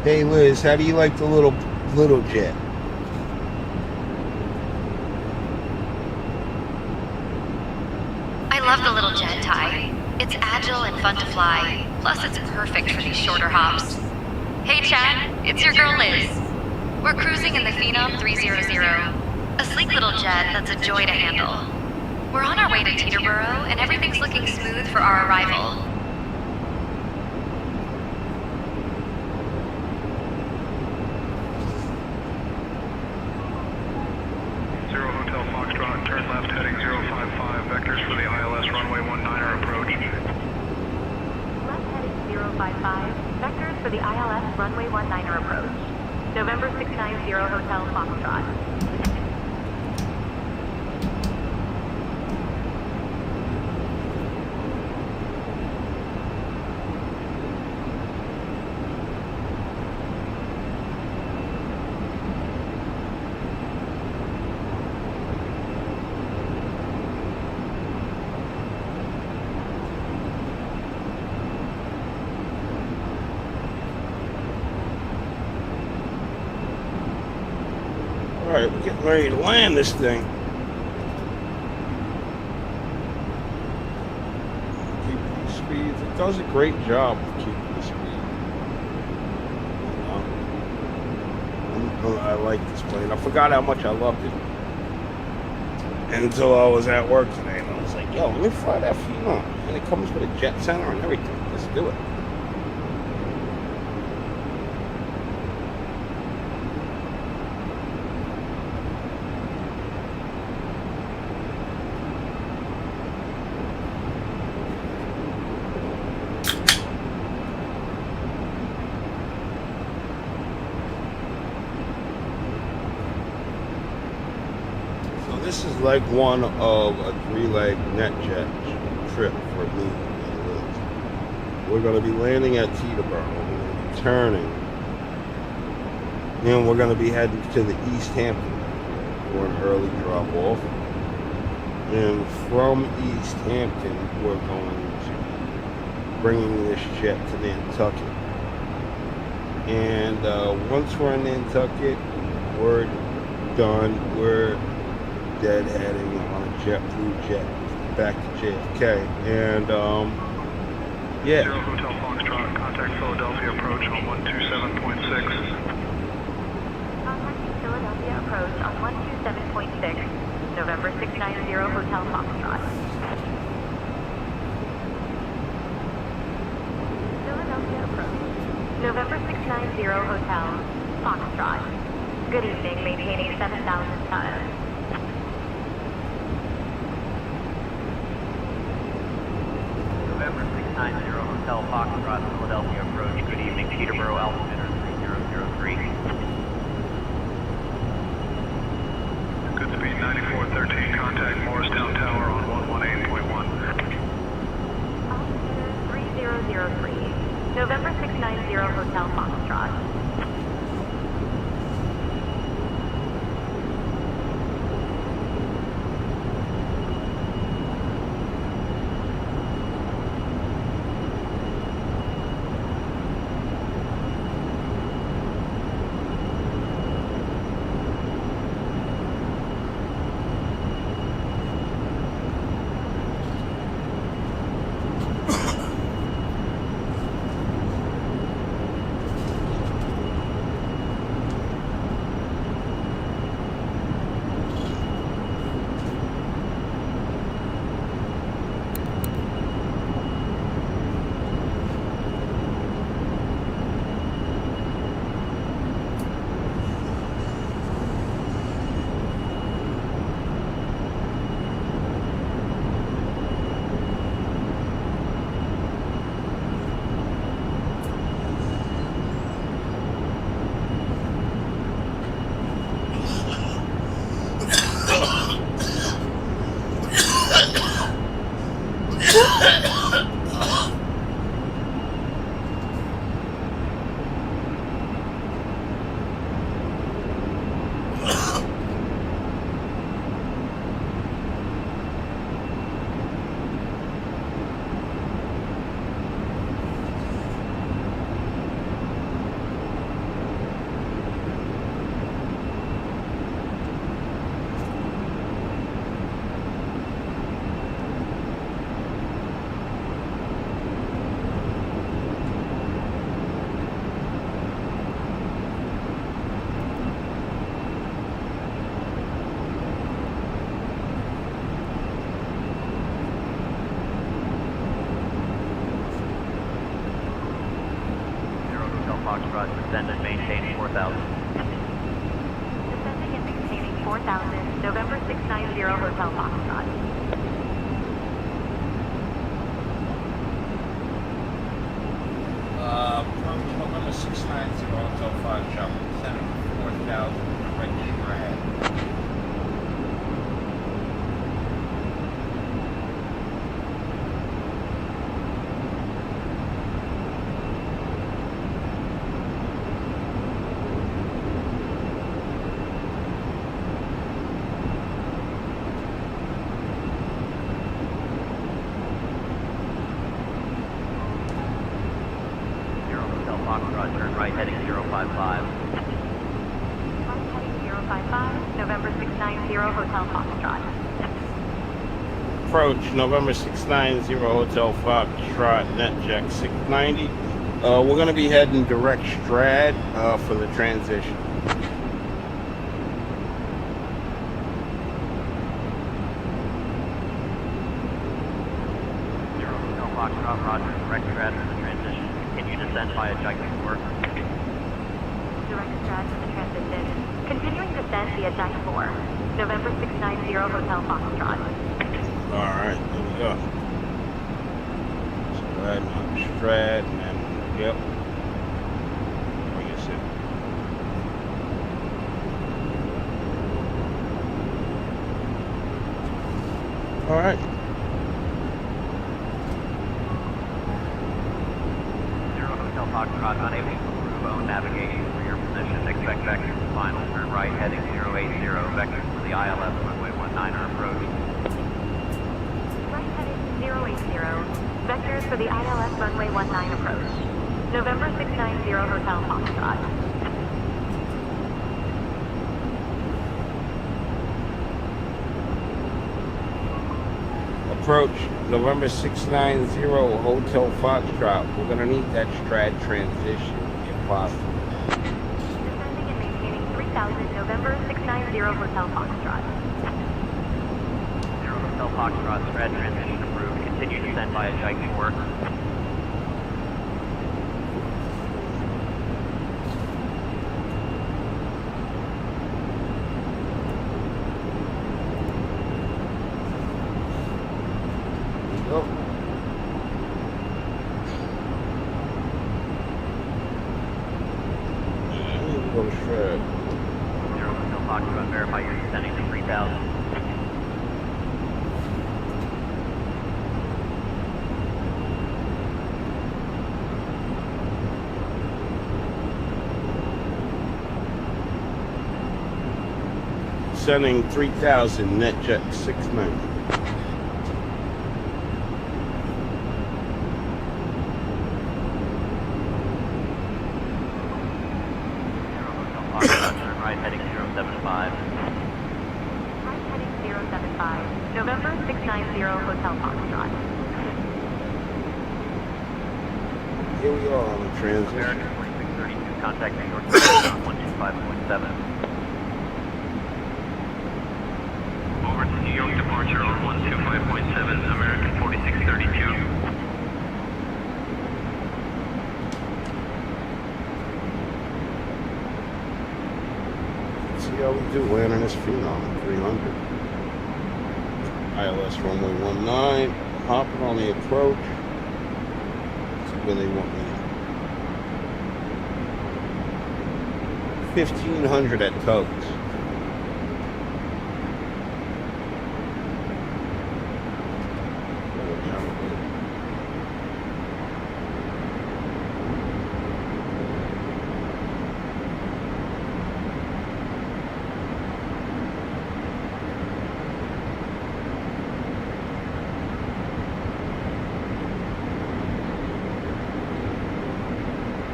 Hey Liz, how do you like the little jet? I love the little jet, Ty. It's agile and fun to fly. Plus, it's perfect for these shorter hops. Hey, Chad, it's your girl Liz. We're cruising in the Phenom 300, a sleek little jet that's a joy to handle. We're on our way to Teterboro, and everything's looking smooth for our arrival. Zero Hotel Foxtrot, turn left heading 055, vectors for the ILS runway 19er approach. Left heading 055, vectors for the ILS runway 19er approach. November 690 Hotel Foxtrot. Alright, we're getting ready to land this thing. Keep the speeds. It does a great job of keeping the speed. I like this plane. I forgot how much I loved it until I was at work today, and I was like, yo, let me fly that Phenom. And it comes with a jet center and everything. Let's do it. This is like one of a 3-leg NetJet trip for me and Liz. We're going to be landing at Teterboro. We're going to be turning. And we're going to be heading to the East Hampton for an early drop off. And from East Hampton, we're going to bringing this jet to Nantucket. And once we're in Nantucket, we're done. We're deadheading on a JetBlue jet back to JFK, and yeah. Zero Hotel Foxtrot, contact Philadelphia approach on 127.6. Contacting Philadelphia approach on 127.6. November 690 Hotel Foxtrot. Philadelphia approach. November 690 Hotel Foxtrot. Good evening, maintaining 7,000 tons. November 690 Hotel Foxtrot, Philadelphia approach. Good evening, Teterboro, altimeter 3003. Good speed 9413, contact Morristown Tower on 118.1. Altimeter 3003. November 690 Hotel Foxtrot. November 690 Hotel Foxtrot. Approach November 690 Hotel Foxtrot, descending 4,000, direct Strad. Foxtrot, turn right heading 055. Right heading 055, November 690 Hotel Foxtrot. Approach November 690 Hotel Foxtrot, NetJack 690. We're going to be heading direct Strad for the transition. Hotel Foxtrot, roger, direct Strad for the transition. Continue descent via Jike 4. Direct Strad for the transition. Continuing descent via Jike 4, November 690 Hotel Foxtrot. Alright, here we go. Strad, and then, yep. Bring us in. Alright. Hotel Foxtrot, unable to approve own navigation for your position. Expect vectors to final. Turn right heading 080. Vectors for the ILS runway 19er approach. Right heading 080. Vectors for the ILS runway 19 approach. November 690 Hotel Foxtrot. Approach November 690 Hotel Foxtrot. We're going to need that Strad transition if possible. Descending and maintaining 3000 November 690 Hotel Foxtrot. Hotel Foxtrot, Strad transition approved. Continue descent via Jike 4. Oh. Go to Strad. Hotel Foxtrot, verify you're descending to 3000. Sending 3000 NetJet 690. Turn right heading 075. Right heading 075, November 690 Hotel Foxtrot. Here we are on the transition. American 2632, contact New York on 125.7. Over to New York departure on 125.7, American 4632. See how we do landing this Phenom 300. ILS runway 19, hopping on the approach. See where they want me. 1500 at Tugs.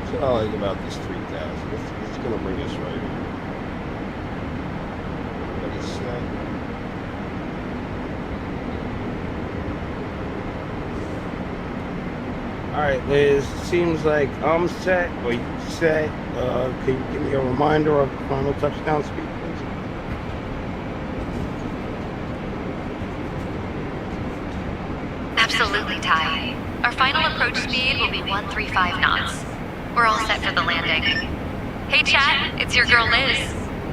What I like about this 3000, it's going to bring us right here. Ready, set. Alright, Liz, seems like I'm set, or you set. Can you give me a reminder of final touchdown speed, please? Absolutely, Ty. Our final approach speed will be 135 knots. We're all set for the landing. Hey, chat, it's your girl Liz.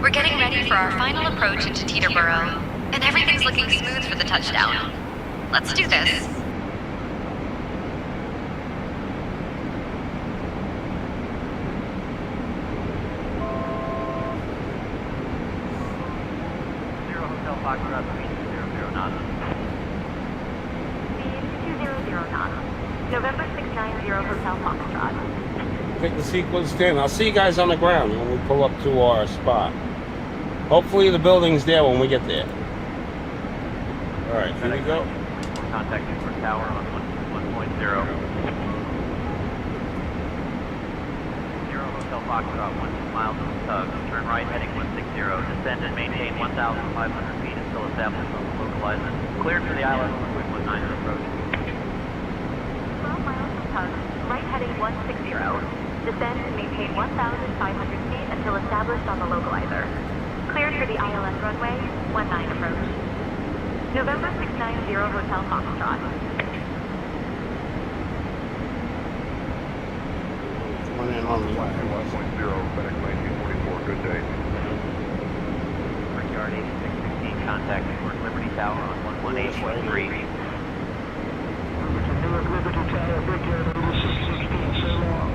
We're getting ready for our final approach into Teterboro, and everything's looking smooth for the touchdown. Let's do this. Hotel Foxtrot, speed 00 knots. Speed 200 knots. November 690 Hotel Foxtrot. Take the sequence 10. I'll see you guys on the ground when we pull up to our spot. Hopefully the building's there when we get there. All right, here we go. Contact Newport Tower on 1.0. 0 Hotel Foxtrot, 1 miles of the tug. Turn right heading 160. Descend and maintain 1,500 feet until established on the localizer. Cleared for the ILS runway 19 approach. 12 miles from tug. Right heading 160. Descend and maintain 1,500 feet until established on the localizer. Cleared for the ILS runway 19 approach. November 690 Hotel Foxtrot. One in on the 1.0, FedEx 1944, good day. Brickyard 8616, contact Newport Liberty Tower on 118.3. Newark Liberty Tower, Brickyard 8616, so long.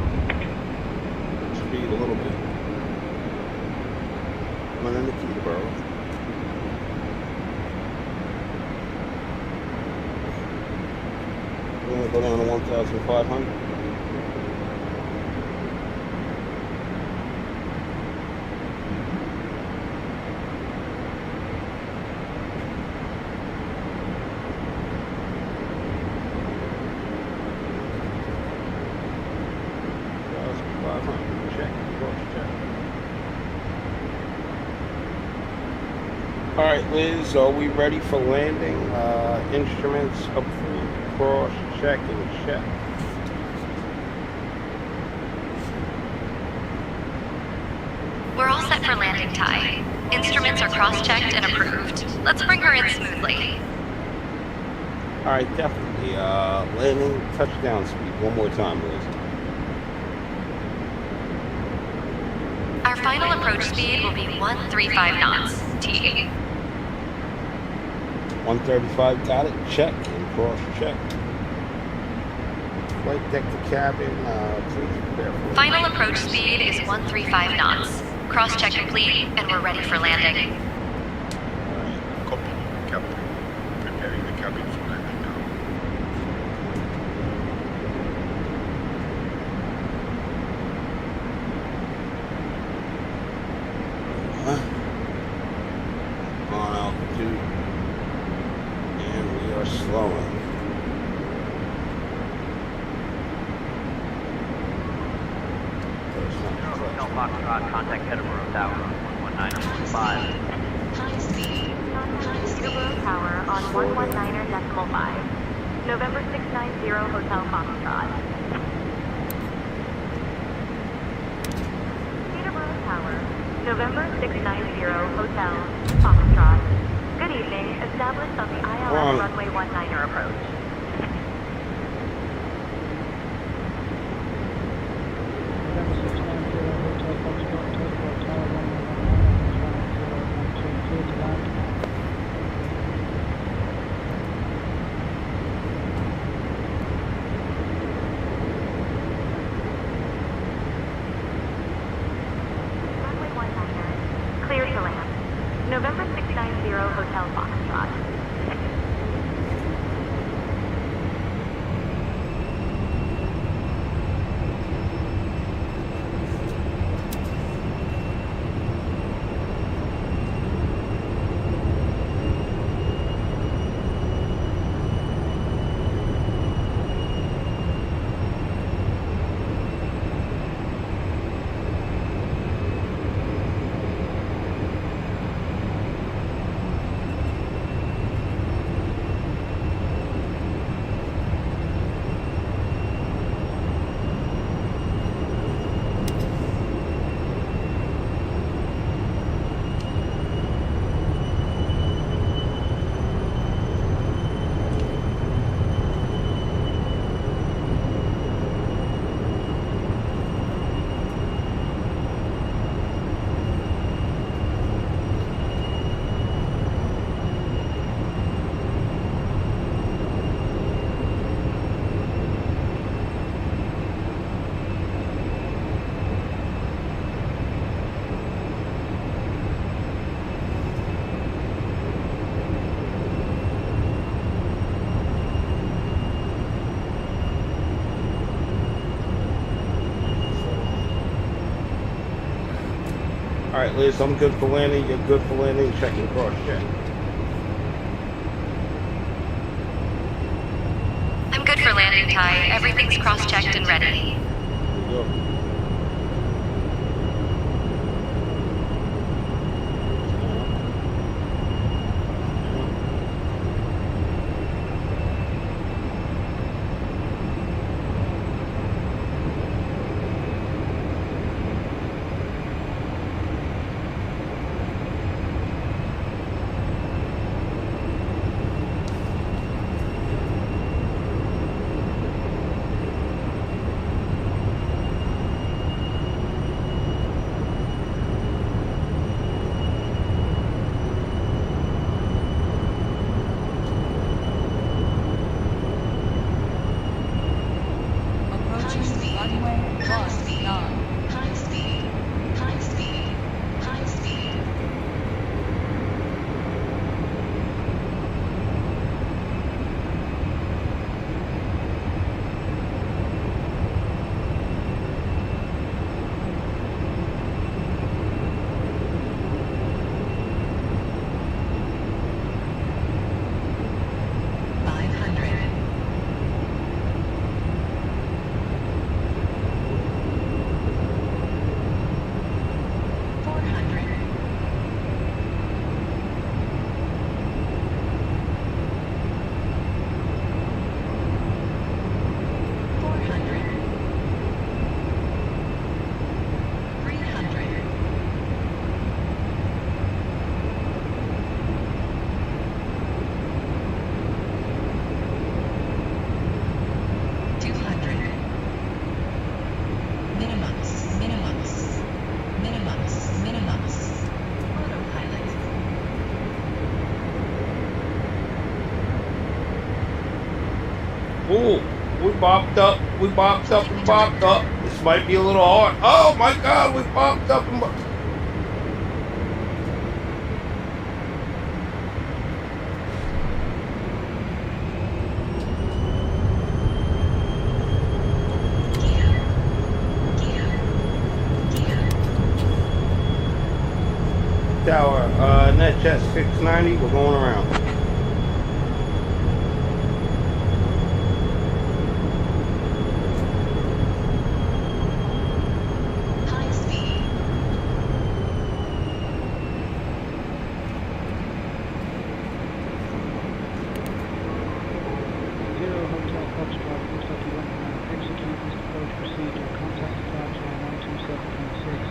speed a little bit. Coming into Teterboro. We're going to go down to 1,500. All right, Liz, are we ready for landing? Instruments approved, cross, check, and check. We're all set for landing, Ty. Instruments are cross-checked and approved. Let's bring her in smoothly. All right, definitely. Landing, touchdown speed. One more time, Liz. Our final approach speed will be 135 knots, T. 135, got it. Check and cross check. Flight deck to cabin, please prepare for Final approach speed is 135 knots. Cross-check complete, and we're ready for landing. Copy, Captain. Preparing the cabin for landing now. On altitude. And we are slowing. Hotel Foxtrot, contact Teterboro Tower on 119.5. High speed. Teterboro Tower on 119.5. November 690 Hotel Foxtrot. Teterboro Tower, November 690 Hotel Foxtrot. Good evening. Established on the ILS runway 19 approach. Runway 19, clear to land. November 690 Hotel Foxtrot. Alright, Liz, I'm good for landing. You're good for landing. Checking cross check. I'm good for landing, Ty. Everything's cross-checked and ready. Here we go. Approaching runway 19. High speed. High speed. High speed. Ooh, we bopped up and bopped up. This might be a little hard. Oh my God, we bopped up and bopped. Tower, NetJet 690, we're going around. High speed. Zero Hotel Foxtrot, looks like you went around. Execute this approach procedure. Contact departure on 127.6.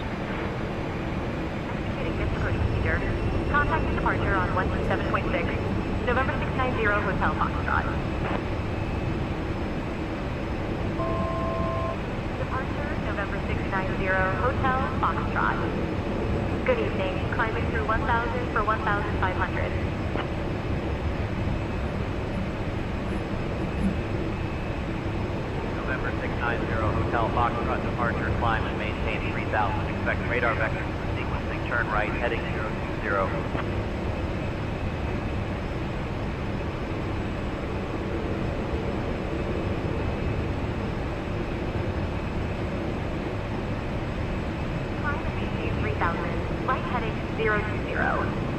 Executing this approach procedure. Contact departure on 127.6. November 690 Hotel Foxtrot. Departure November 690 Hotel Foxtrot. Good evening. Climbing through 1,000 for 1,500. November 690 Hotel Foxtrot departure, climb and maintain 3000. Expect radar vectors for sequencing, turn right, heading 020. Climb and maintain 3,000. Flight heading 020.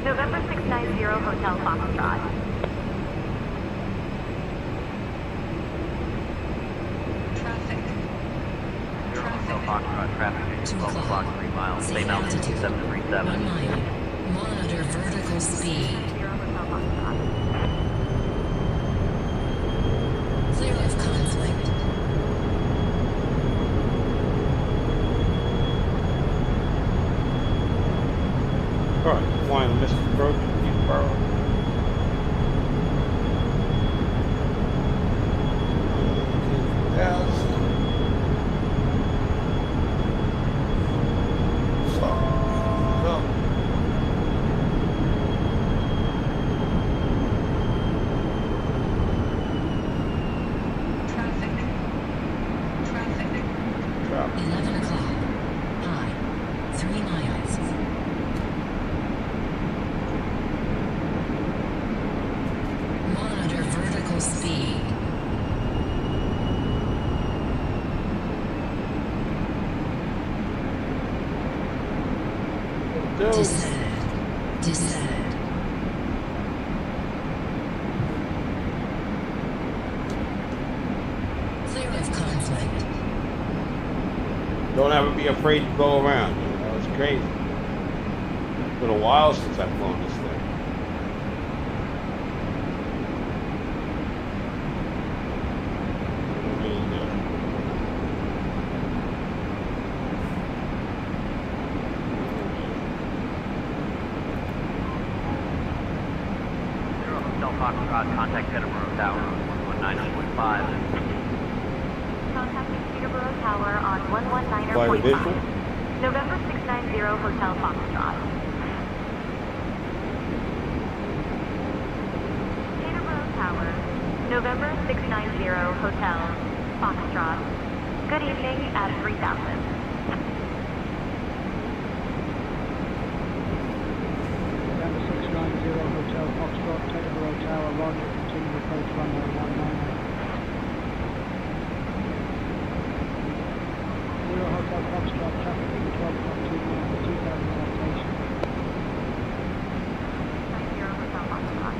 November 690 Hotel Foxtrot. Traffic. Zero Hotel Foxtrot, traffic is 12 o'clock, 3 miles, Safe same altitude, altitude. 737. 1 mile. Monitor vertical speed. Hotel Foxtrot. Clear of conflict. Alright, flying the missile approach, Peterborough. do. Descend. Clear of conflict. Don't ever be afraid to go around. That was crazy. It's been a while since I've flown this thing. Hotel Foxtrot, contact Peterborough Tower, 119.5. Contacting Peterborough Tower on Flight visual. 119.5. November 690 Hotel Foxtrot. Peterborough Tower, November 690 Hotel Foxtrot. Good evening at 3000. November 690 Hotel Foxtrot, Peterborough Tower, Roger, continue approach runway 190. Zero Hotel Foxtrot, traffic at 12.2 miles, 2000 rotation. 90 Hotel Foxtrot.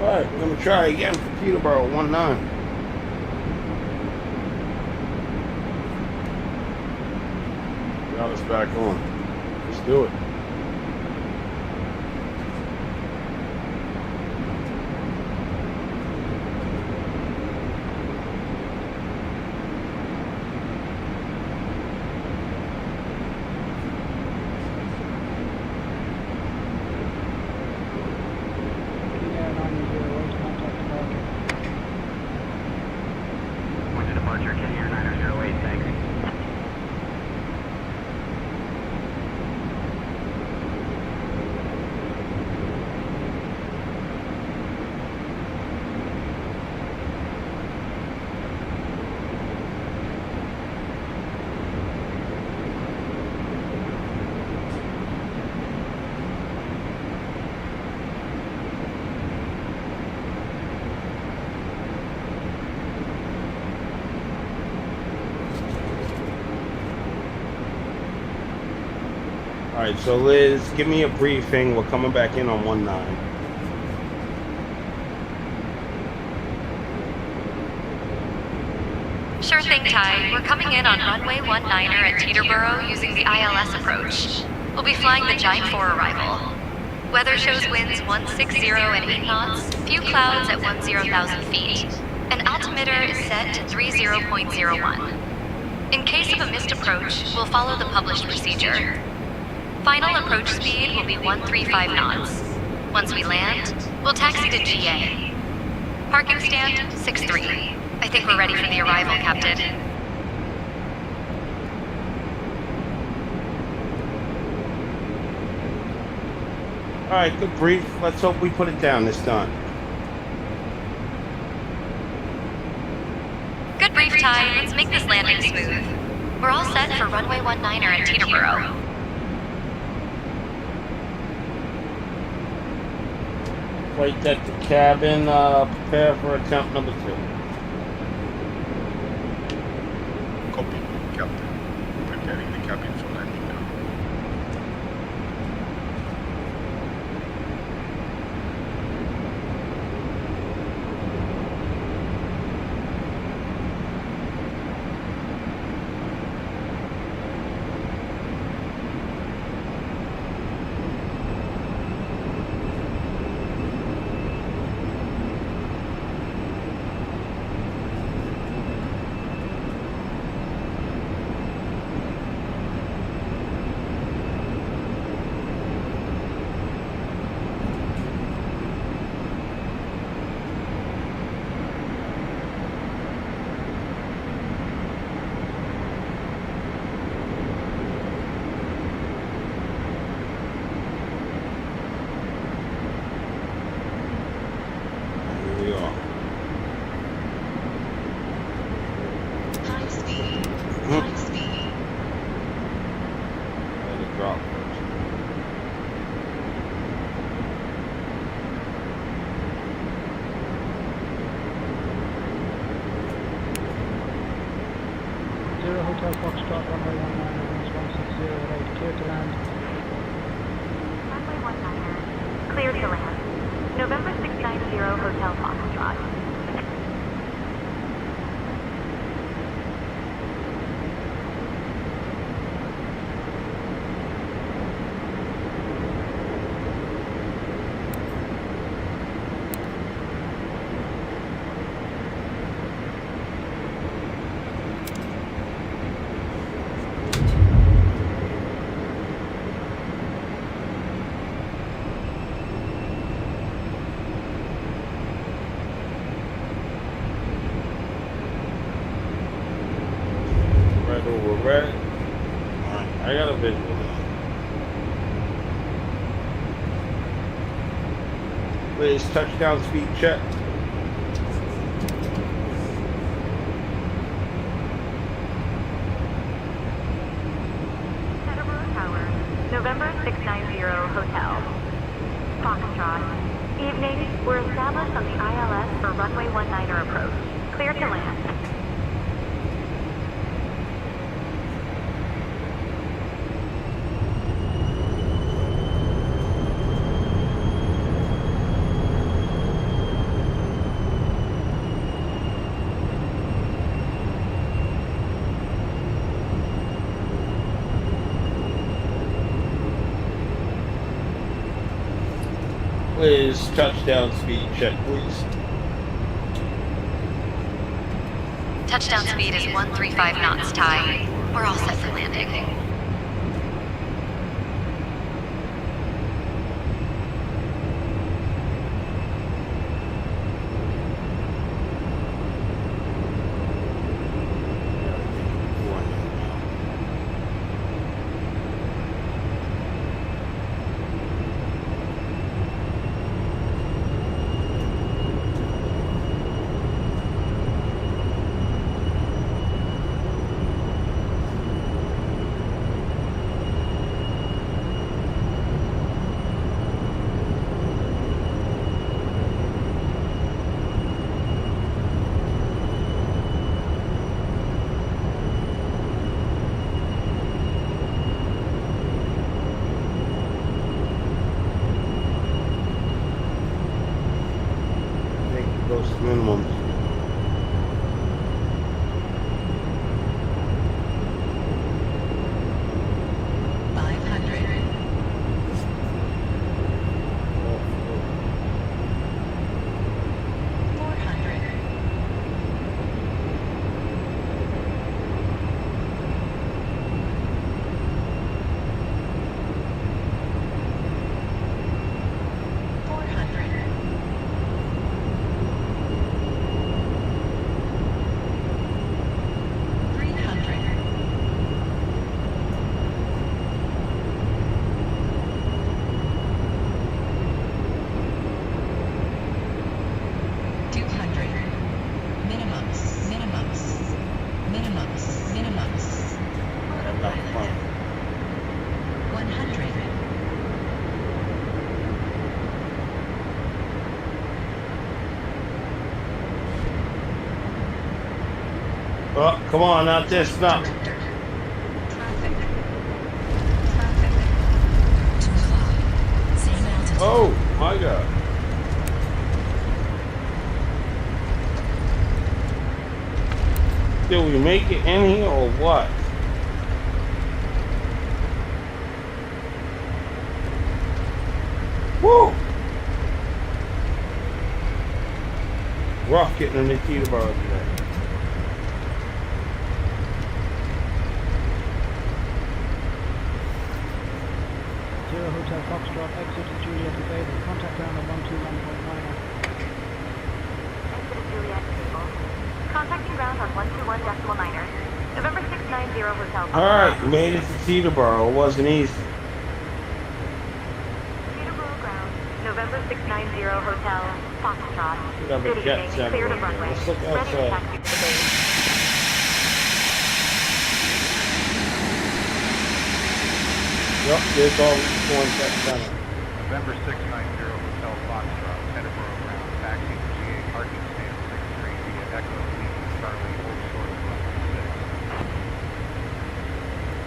Alright, we're gonna try again for Peterborough 19. Got us back on. Let's do it. Alright, so Liz, give me a briefing. We're coming back in on 19. Sure thing, Ty. We're coming in on runway 19er at Teterboro using the ILS approach. We'll be flying the Giant 4 arrival. Weather shows winds 160 at 8 knots, few clouds at 10,000 feet. An altimeter is set to 30.01. In case of a missed approach, we'll follow the published procedure. Final approach speed will be 135 knots. Once we land, we'll taxi to GA. Parking stand 6-3. I think we're ready for the arrival, Captain. All right, good brief. Let's hope we put it down this time. Good brief, Ty. Let's make this landing smooth. We're all set for runway 19er at Teterboro. Flight deck to cabin. Prepare for attempt number 2. Copy, Captain. Preparing the cabin for landing now. Here we are. High speed. High speed. Let it drop first. Zero Hotel Foxtrot, runway 19er, winds 160 at 8, clear to land. Runway 19er, clear to land. November 690 Hotel Foxtrot. Red over red. Alright, I got a visual now. Please, touchdown speed check. Teterboro Tower, November 690 Hotel. Foxtrot. Evening, we're established on the ILS for runway 19er approach. Clear to land. Please, touchdown speed check, please. Touchdown speed is 135 knots, Ty. We're all set for landing. Not fun. 100. Oh, come on, not this, not. Traffic. Traffic. 2 o'clock. Same altitude. Oh, my God. Did we make it in here or what? Woo! Rough getting in the Teterboro today. Zero Hotel Foxtrot, exit to Juliet available. Contact ground on 121.9. Exit Juliet Table. Contacting ground on 121.9er. November 690 Hotel. Alright, we made it to Teterboro. It wasn't easy. Peterborough ground. November 690 Hotel. Foxtrot. Should have a Good jet evening. center Clear to right there. runway. Let's look Ready to outside. taxi to the base. Yep, there's all going jet center. November 690 Hotel Foxtrot, Peterborough ground, taxi to GA parking stand 63 via Echo Lima, Charlie, Old Shore, runway 6.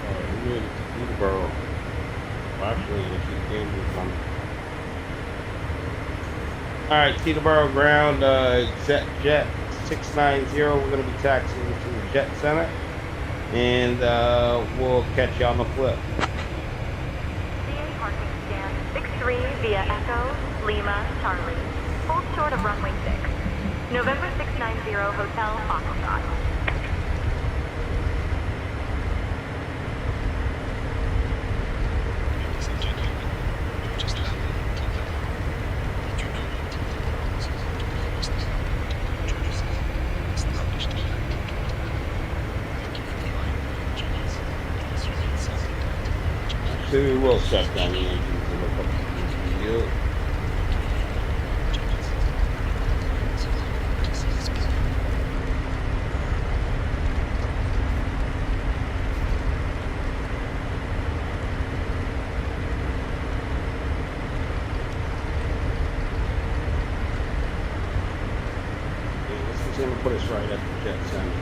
Alright, we made it to Teterboro. Well, actually, if you came to some. Alright, Teterboro ground, jet 690. We're going to be taxiing to the jet center. And we'll catch you on the flip. GA parking stand 63 via Echo Lima, Charlie. Hold short of runway 6. November 690 Hotel Foxtrot. Ladies and gentlemen, we've just landed in Teterboro. Did you know that Teterboro is home to the first airport in New Jersey, established in 1929? Thank you for flying the engines. Please remain seated until the engine So we will shut down the engines and look up the view. This is going to put us right at the jet center.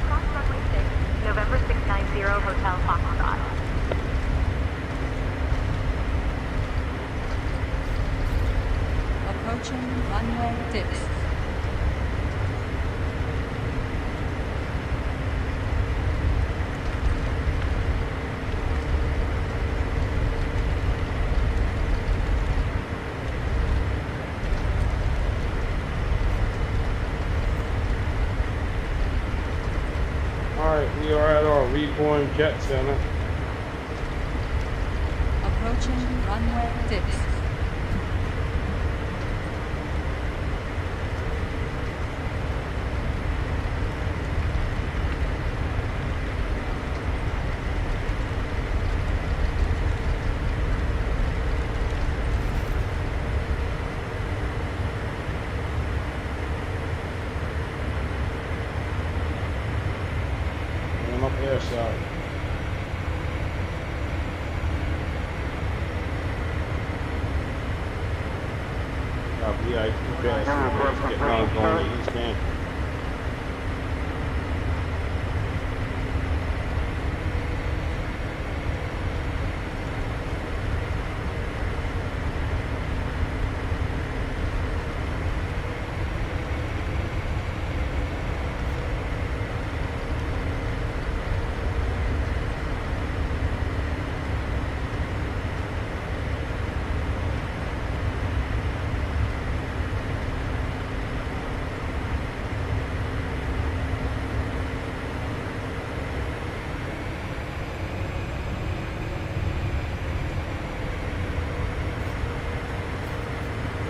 Cross runway 6. November 690 Hotel Foxtrot. Approaching runway 6. Alright, we are at our Reborn Jet Center. Approaching runway 6. And up there, side. VIP pass. Getting on going to East Hampton.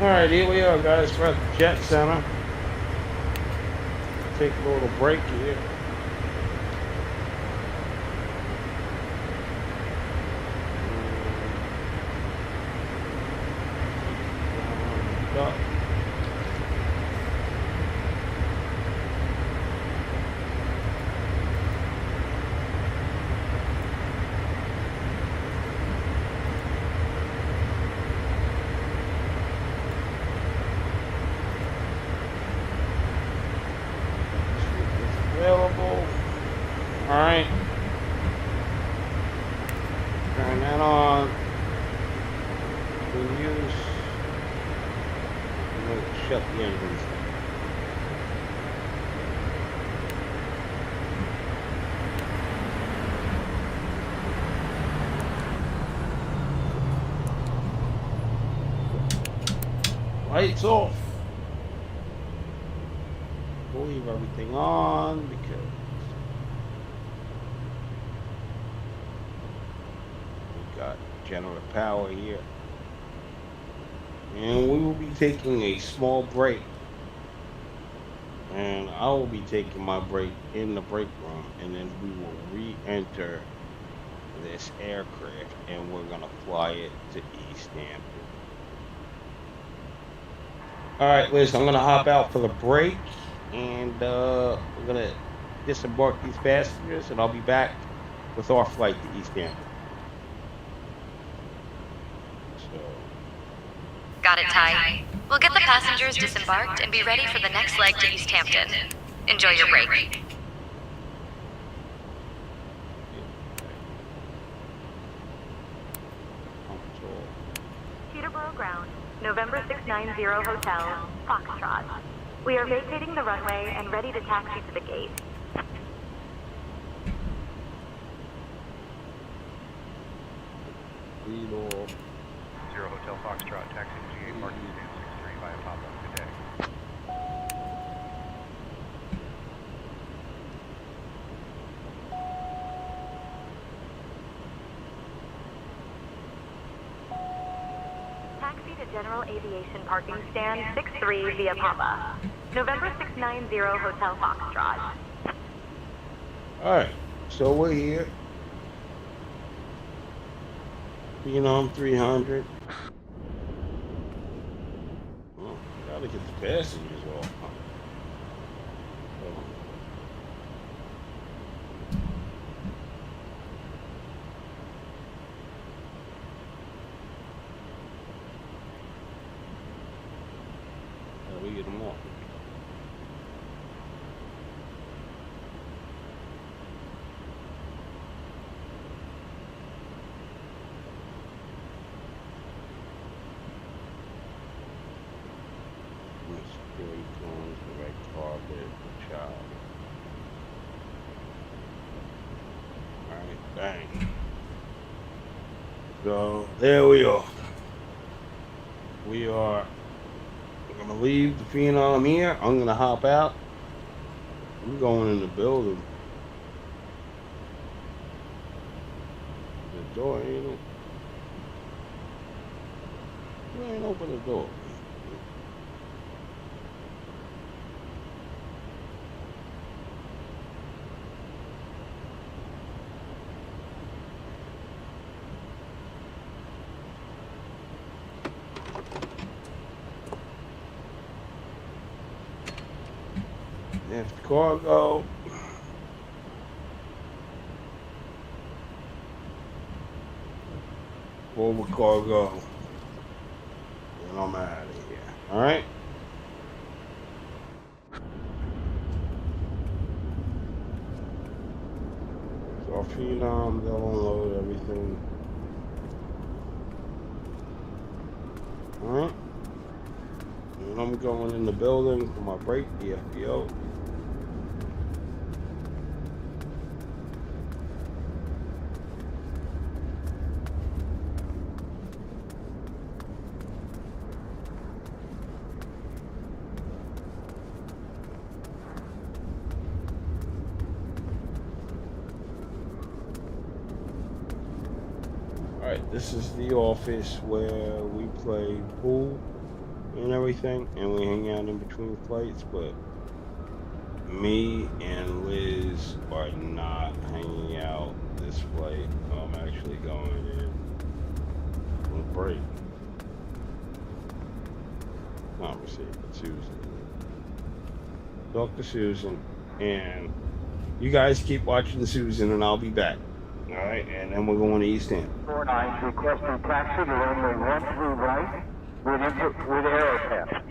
Alright, here we are, guys. We're at the Jet Center. Take a little break here. up. Available. All right. Turn that on. In use. I'm going to shut the engines. Lights off. We'll leave everything on because we've got general power here. And we will be taking a small break. And I will be taking my break in the break room. And then we will re-enter this aircraft. And we're going to fly it to East Hampton. Alright, Liz, I'm going to hop out for the break. And we're going to disembark these passengers. And I'll be back with our flight to East Hampton. Got it, Ty. We'll get the passengers disembarked and be ready for the next leg to East Hampton. Enjoy your break. Teterboro ground, November 690 Hotel, Foxtrot. We are vacating the runway and ready to taxi to the gate. Zero Hotel Foxtrot, taxi to G8, parking stand 63 via Papa. Good day. Taxi to General Aviation Parking Stand 63 via Papa. November 690 Hotel Foxtrot. Alright, so we're here. Phenom 300. Oh, gotta get the passengers off. Huh? We get them off. Security cones, the right target, the child. Alright, bang. So, there we are. We are gonna leave the Phenom here. I'm gonna hop out. I'm going in the building. The door ain't open. You ain't open the door. That's the cargo. Forward cargo. And I'm out of here. Alright? So our Phenom, they'll unload everything. Alright? And I'm going in the building for my break, the FBO. Alright, this is the office where we play pool and everything, and we hang out in between flights, but me and Liz are not hanging out this flight. I'm actually going in on a break. conversation with Susan. Talk to Susan, and you guys keep watching Susan, and I'll be back. All right, and then we're going to East Hampton. 49, requesting taxi to runway 13 right with Aeropath.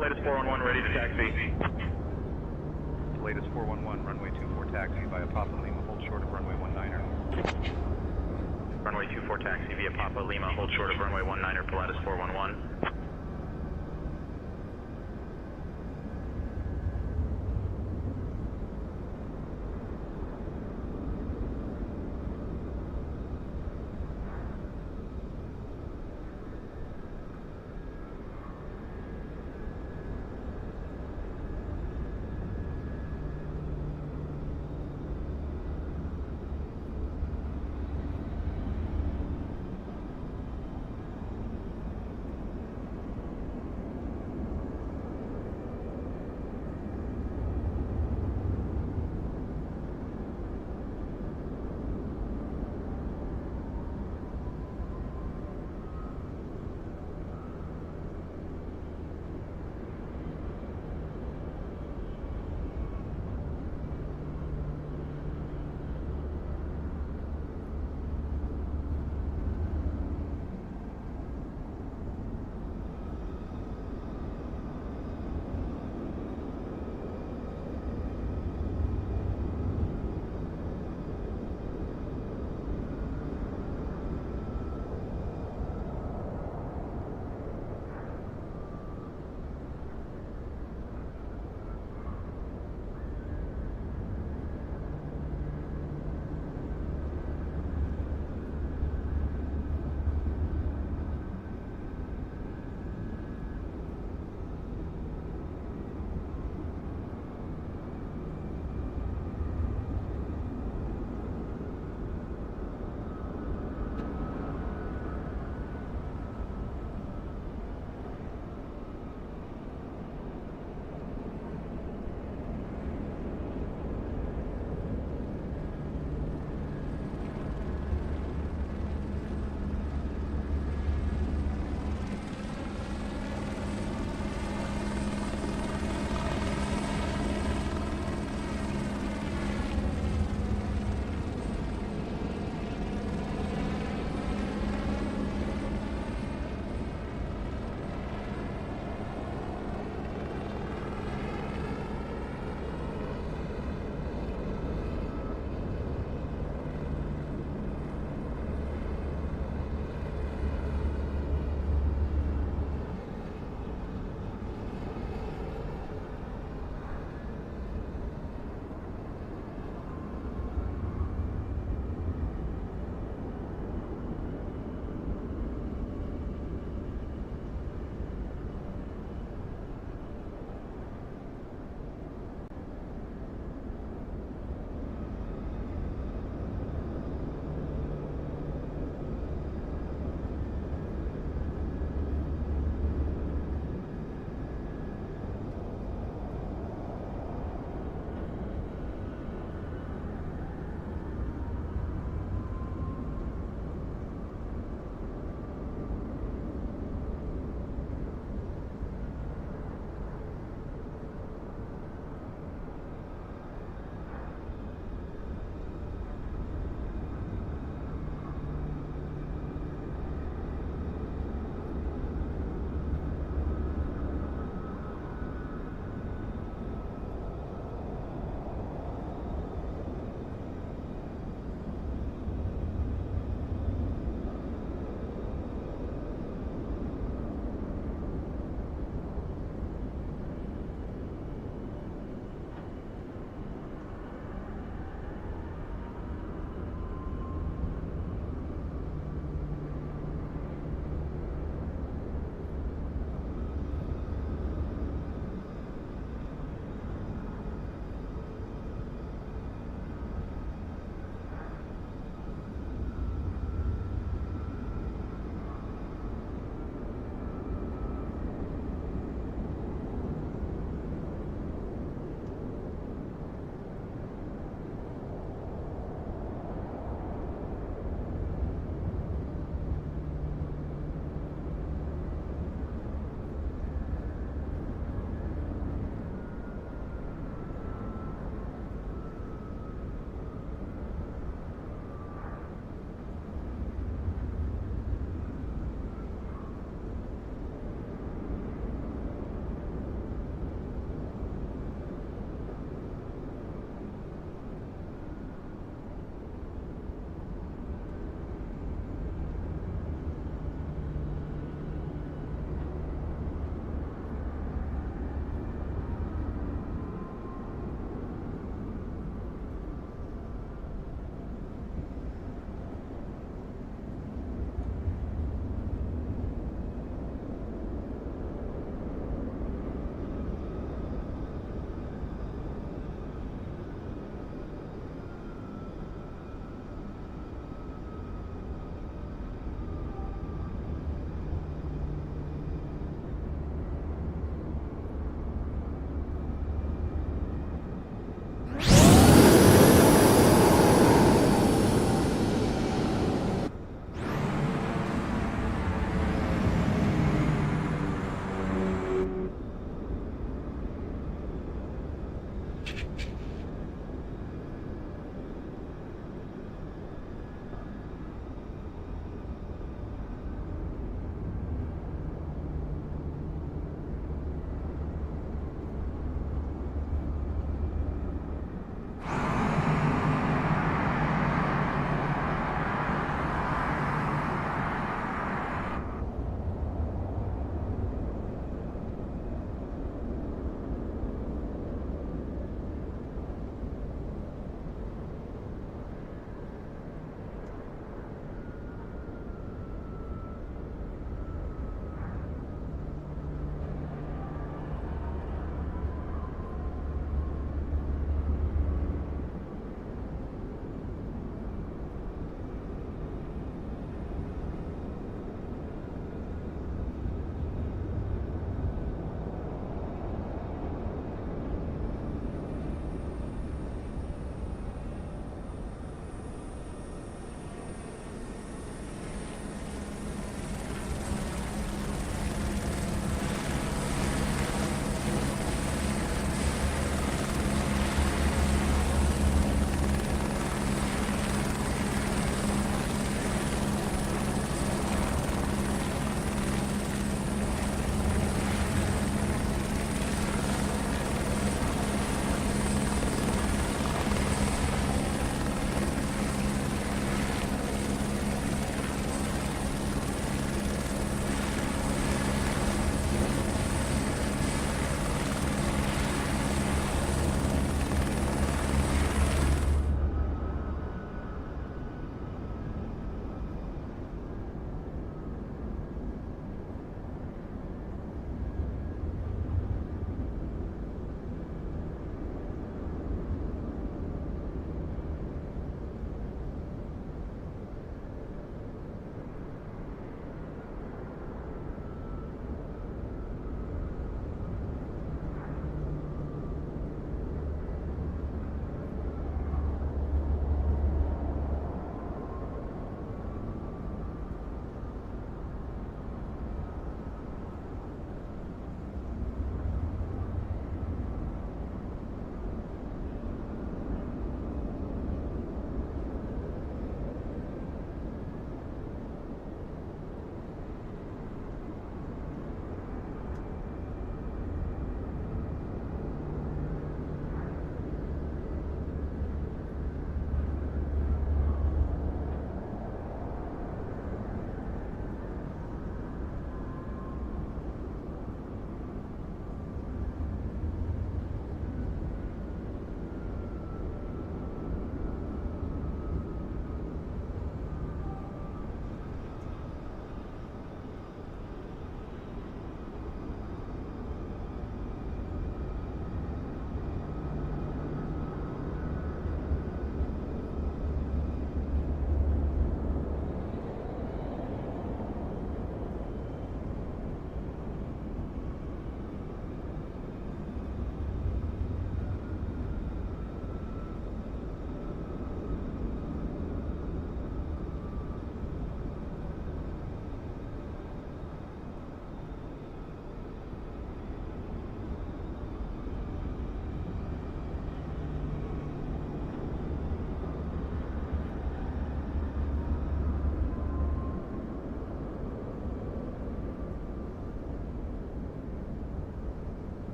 Latest 411 ready to taxi. Pilatus 411, runway 24 taxi via Papa Lima, hold short of runway 19er. Runway 24 taxi via Papa Lima, hold short of runway 19er, Pilatus 411.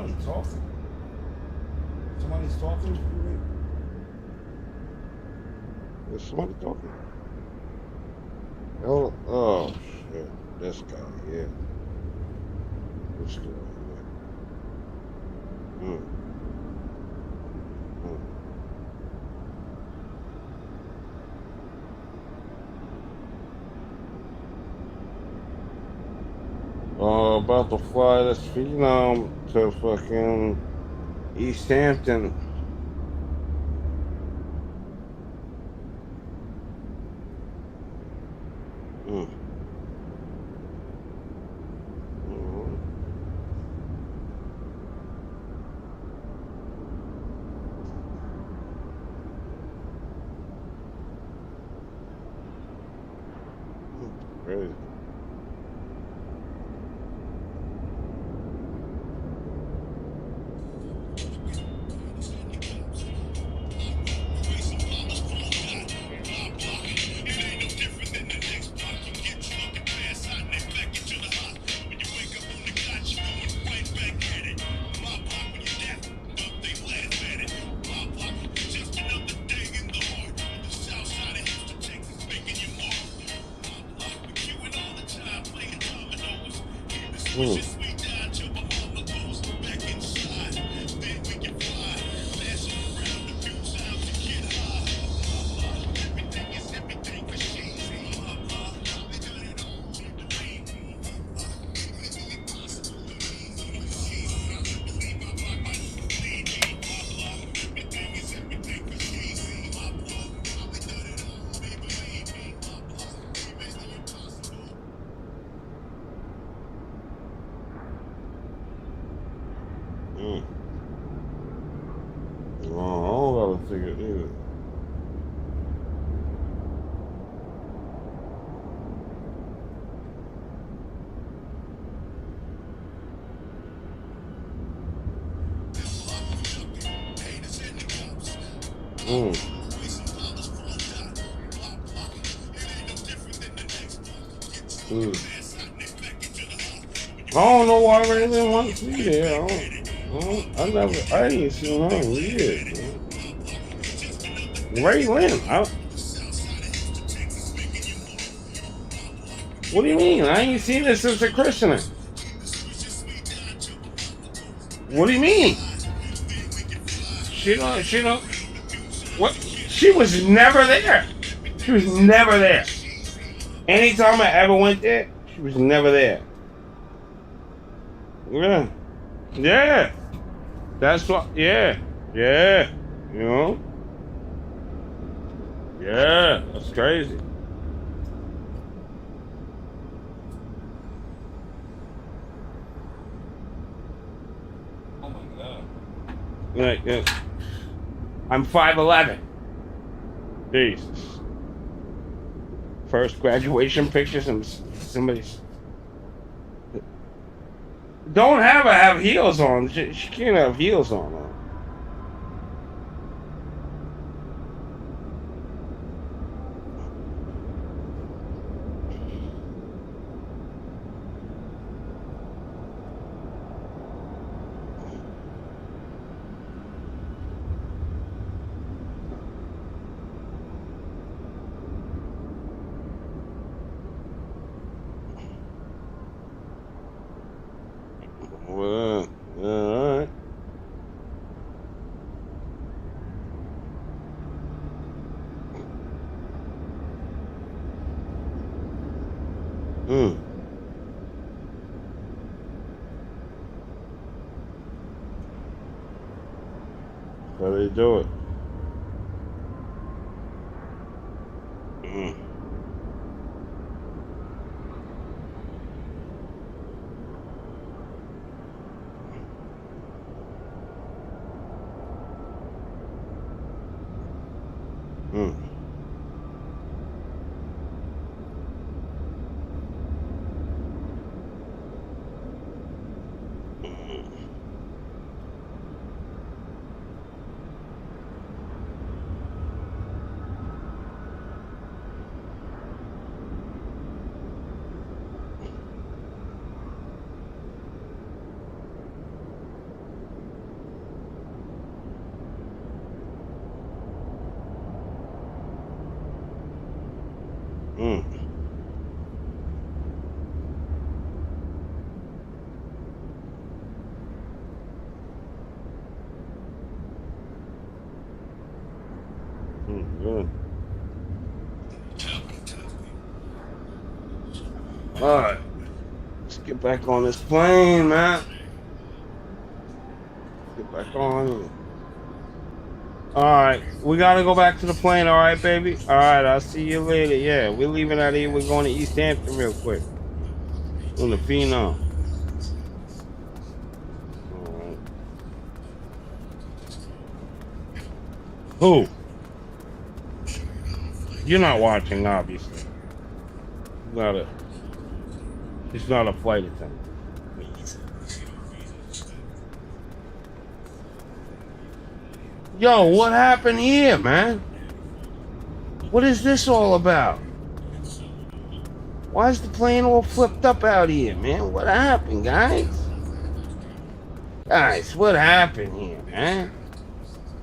somebody talking? Somebody's talking? Is somebody talking? Oh shit. This guy, yeah. What's going on? About to fly this Phenom to fucking East Hampton. Crazy. I don't know why Ray Lynn wants to be there. I ain't seen her in years. Ray Lynn, what do you mean? I ain't seen her since the christening. What do you mean? She don't, what? She was never there. She was never there. Anytime I ever went there, she was never there. Yeah. Yeah. That's what, yeah. Yeah. You know? Yeah. That's crazy. Oh my God. Yeah. I'm 5'11". Jesus. First graduation pictures and somebody's... Don't have her have heels on. She can't have heels on. Well, all right. How do you do it? Good. All right. Let's get back on this plane, man. Get back on. All right. We got to go back to the plane. All right, baby? All right. I'll see you later. Yeah, we're leaving out of here. We're going to East Hampton real quick. On the Phenom. All right. Who? You're not watching, obviously. It's not a flight attendant. Yo, what happened here, man? What is this all about? Why is the plane all flipped up out here, man? What happened, guys? Guys, what happened here, man?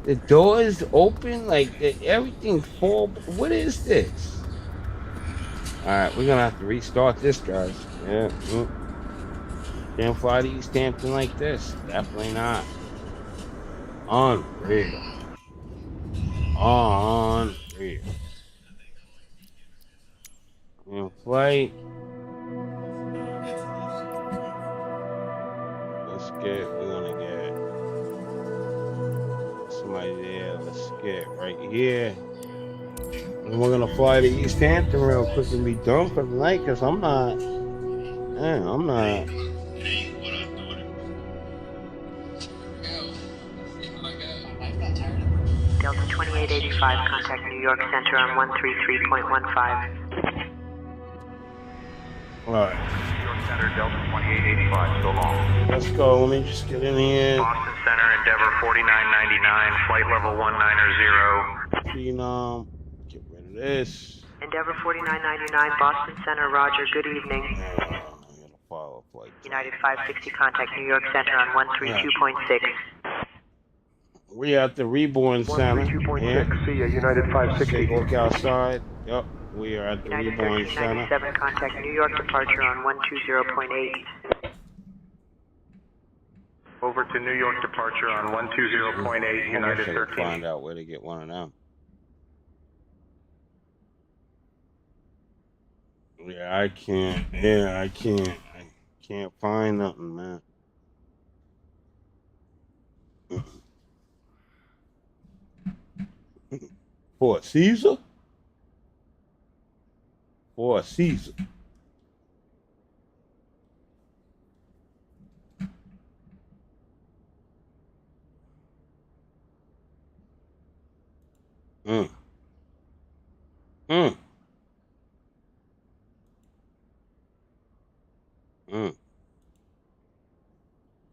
The doors open, like everything fall. What is this? All right, we're gonna have to restart this, guys. Yeah. Can't fly to East Hampton like this. Definitely not. Unreal. Unreal. Flight. We're gonna get somebody there. Let's get right here. And we're gonna fly to East Hampton real quick and be done for the night, because I'm not. Delta 2885, contact New York Center on 133.15. Alright. New York Center, Delta 2885, so long. Let's go. Let me just get in here. Boston Center, Endeavor 4999, flight level 190. Phenom. Get rid of this. Endeavor 4999, Boston Center, roger, good evening. I'm gonna follow flight. United 560, contact New York Center on 132.6. We at the Reborn Center. 132.6, see ya, United 560. Take a look outside. Yep, we are at the United Reborn Center. 1397, contact New York departure on 120.8. Over to New York departure on 120.8, United 13. Find out where to get one of them. Yeah, I can't. I can't find nothing, man. For Caesar? For Caesar. Mm.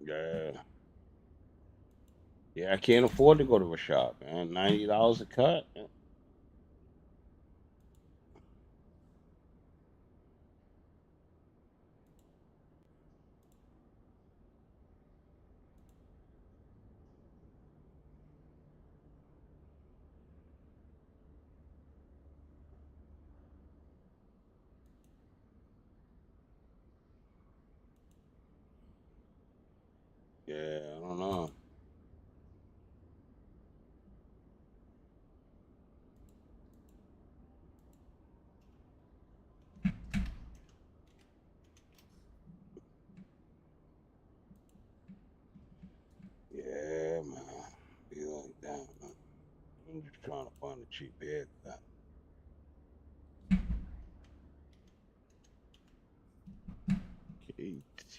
Yeah. Yeah, I can't afford to go to a shop, man. $90 a cut. Yeah, I don't know. Yeah, man. Be like that, man. I'm just trying to find a cheap haircut.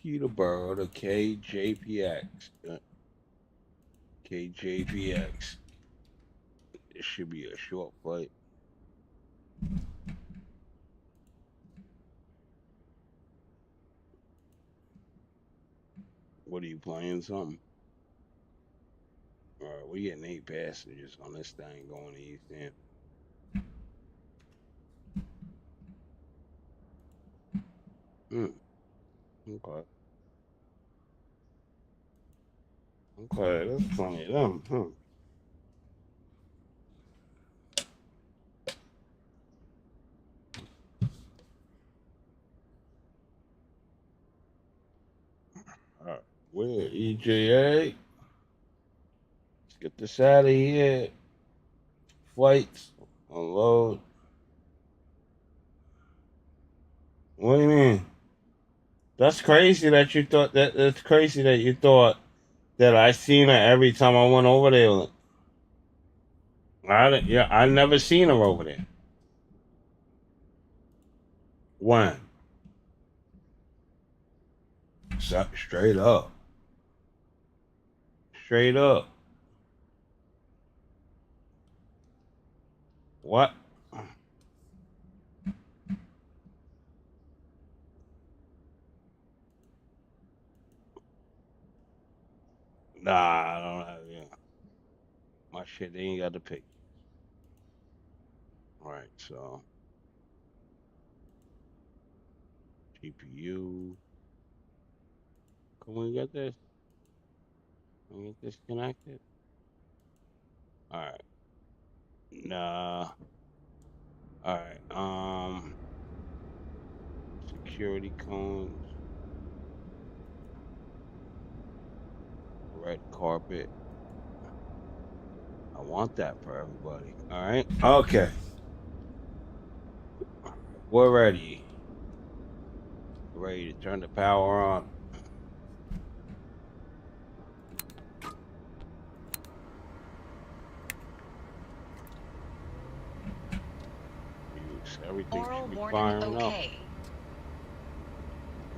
Teterboro to KJPX. KJPX. It should be a short flight. What are you playing? Something? Alright, we're getting 8 passengers on this thing going to East End. Okay. Okay, that's plenty of them, Alright, where EJA? Let's get this out of here. Flights Unload. What do you mean? That's crazy that you thought that. That's crazy that you thought that I seen her every time I went over there. I never seen her over there. When? Straight up. Straight up. What? Nah, I don't have, yeah. My shit, they ain't got the pick. Right, so. GPU. Can we get this? Can we get this connected? Alright. Nah. Alright, security cones. Red carpet. I want that for everybody. Alright? Okay. We're ready. Ready to turn the power on. Everything should be firing up.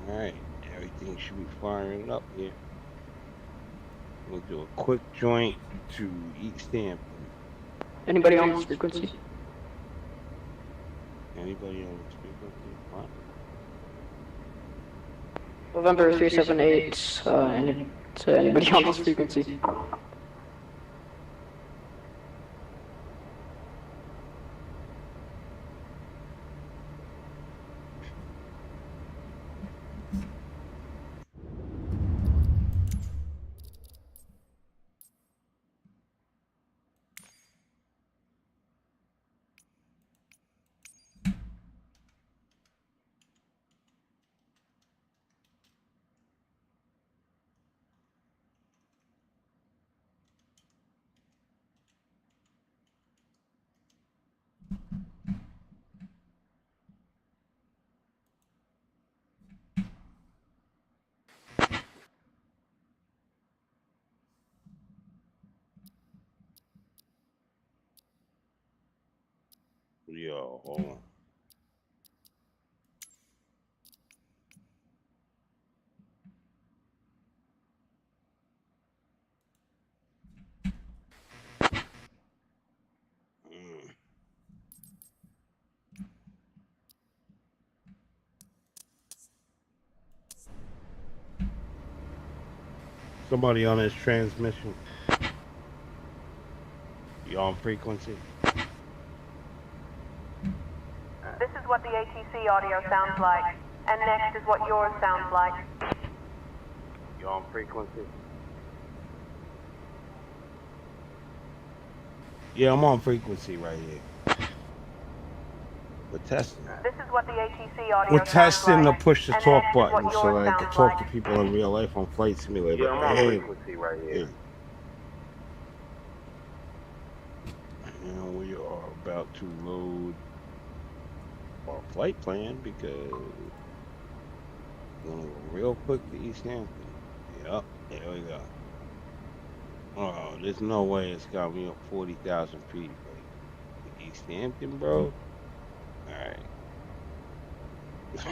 Alright, everything should be firing up here. We'll do a quick joint to East Hampton. Anybody on this frequency? Anybody on this frequency? What? November 378, to anybody on this frequency? Yo, hold on. Somebody on this transmission. You on frequency? This is what the ATC audio sounds like, and next is what yours sounds like. You on frequency? Yeah, I'm on frequency right here. We're testing. This is what the ATC audio We're testing like, to push the talk button so that I can talk like. to people in real life on Flight Simulator. Yeah, I'm on frequency right here. And we are about to load our flight plan because we're gonna go real quick to East Hampton. Yep, there we go. Oh, there's no way it's got me up 40,000 feet. Like, East Hampton, bro? Alright.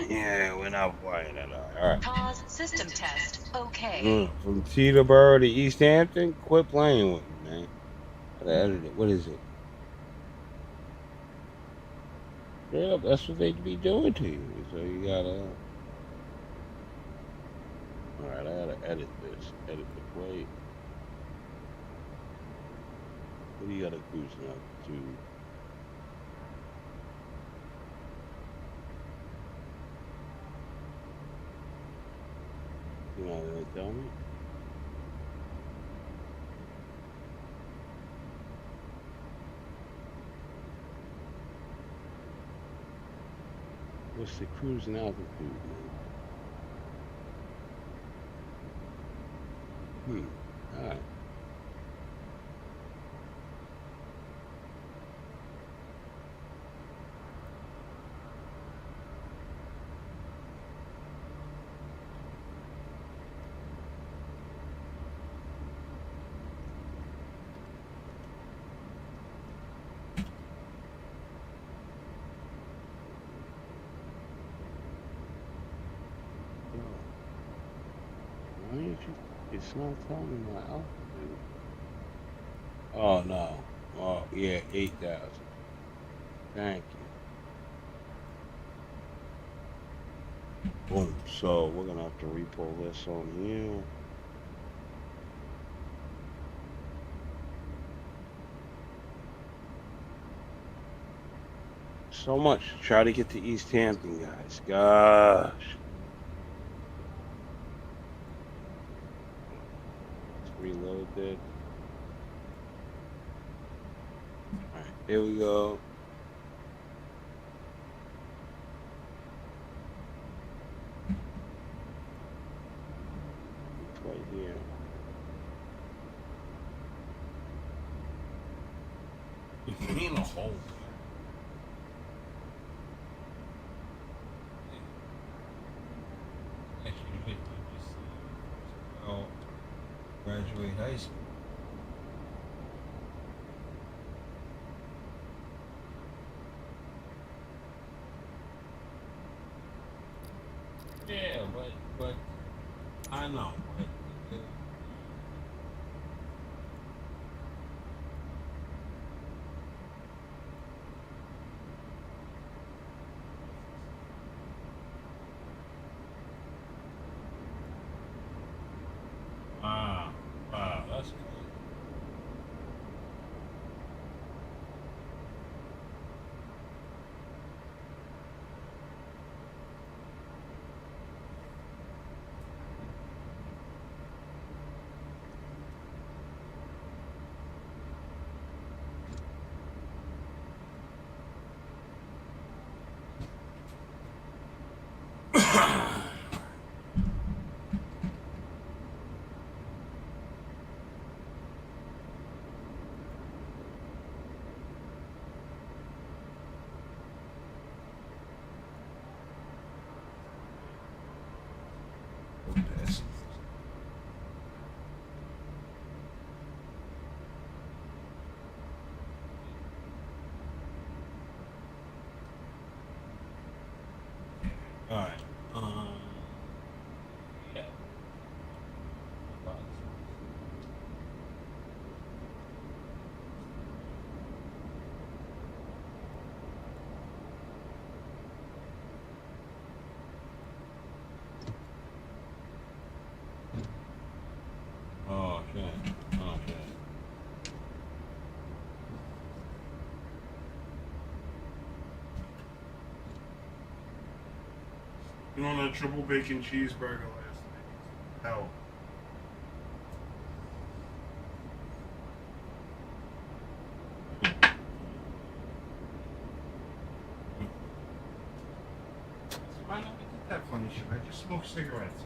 Yeah, we're not flying that high. Alright. Pause system test. Okay. From Teterboro to East Hampton? Quit playing with me, man. Gotta edit it. What is it? Yeah, that's what they'd be doing to you. So you gotta... Alright, I gotta edit this. Edit the plate. What do you gotta cruise up to? You know what they tell me? What's the cruising altitude, man? Alright. It's not telling me my altitude. Oh no. Oh yeah, 8,000. Thank you. Boom. So we're gonna have to repull this on you. So much to try to get to East Hampton, guys. Gosh. Let's reload it. Alright, here we go. Right here. In a hole. Graduate high school. Yeah, but I know. Wow, that's cool. All right. Yeah. Oh shit. Oh shit. You know that triple bacon cheeseburger last night? Hell. Why not get that funny shit? I just smoke cigarettes.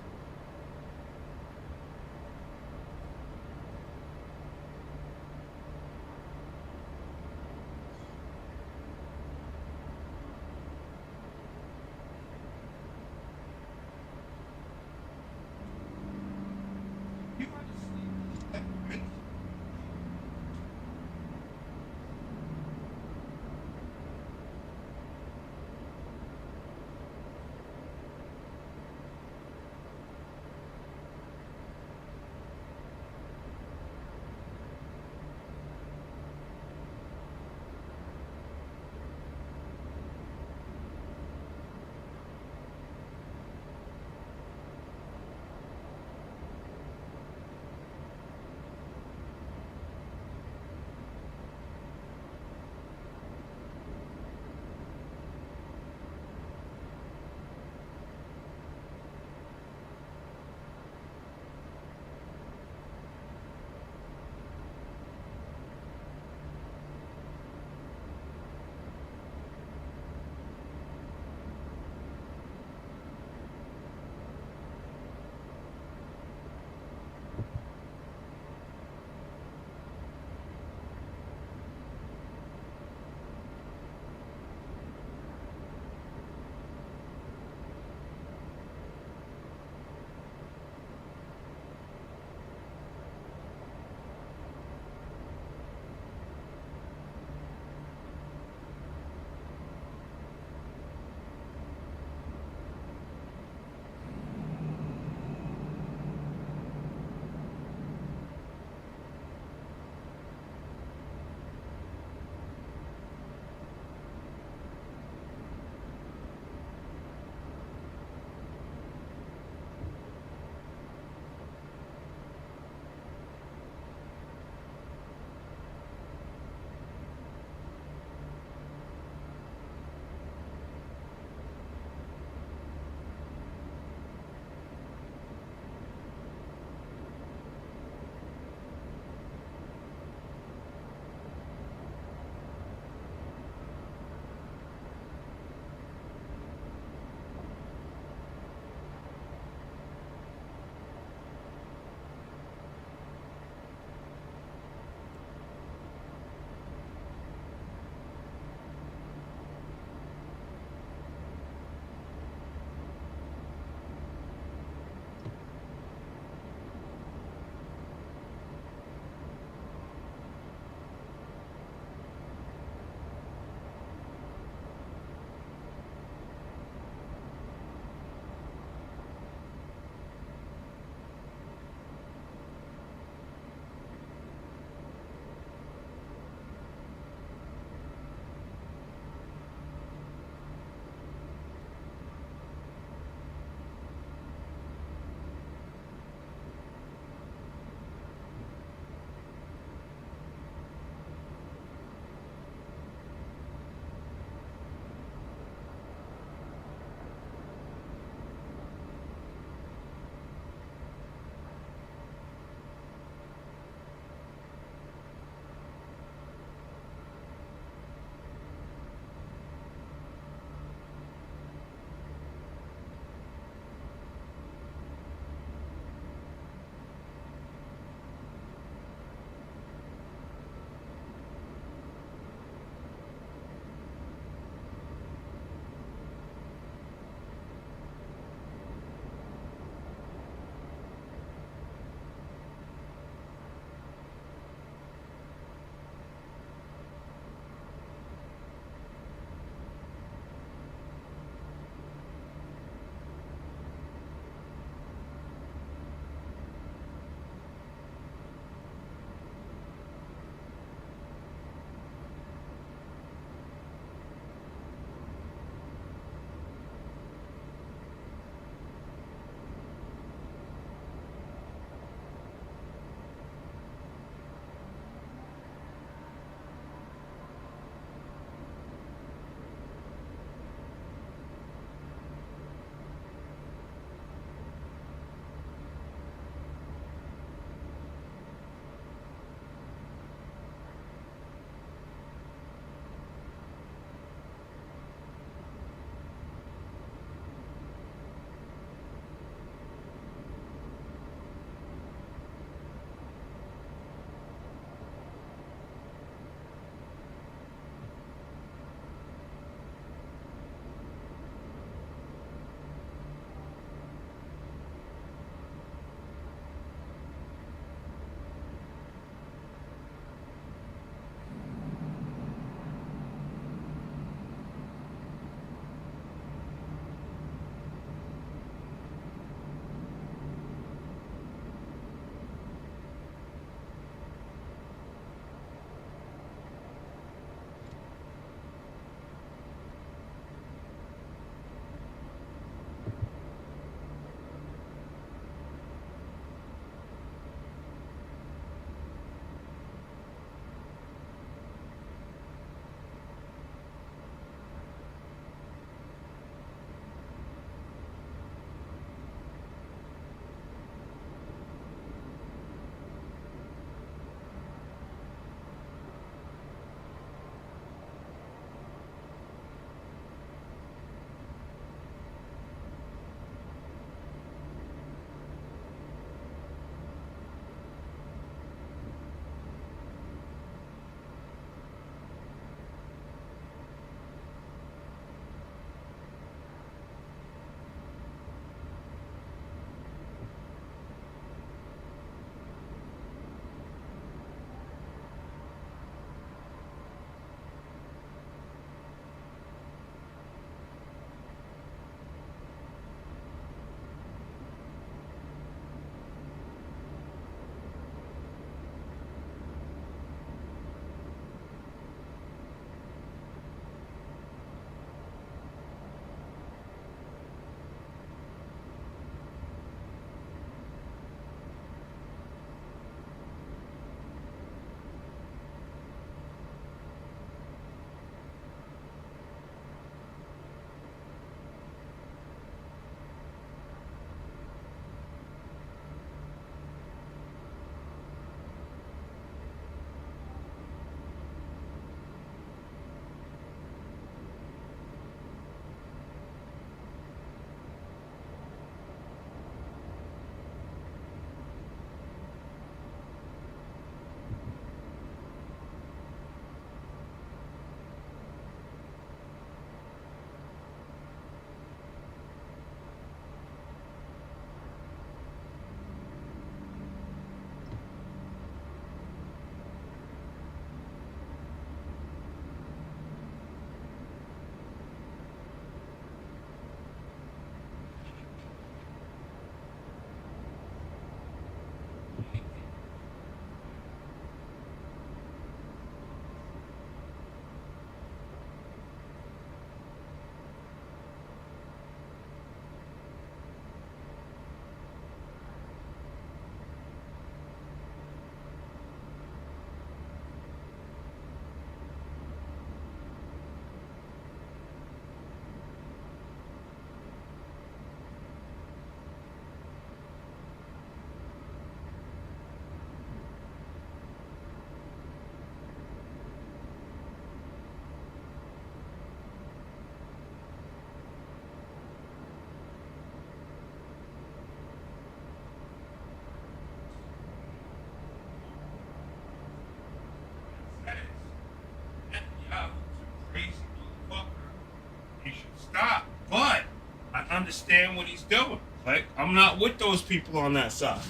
what he's doing. Like, I'm not with those people on that side.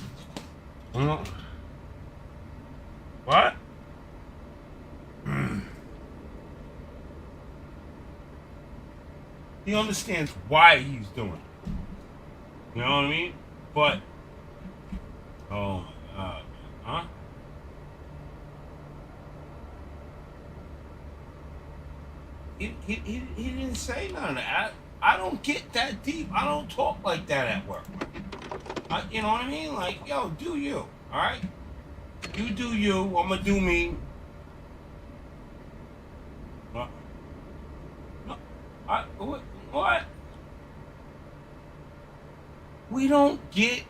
What? He understands why he's doing it. You know what I mean? But, oh my God, huh? He didn't say none of that. I don't get that deep. I don't talk like that at work. You know what I mean? Like, yo, do you, all right? You do you. I'm gonna do me. What? We don't get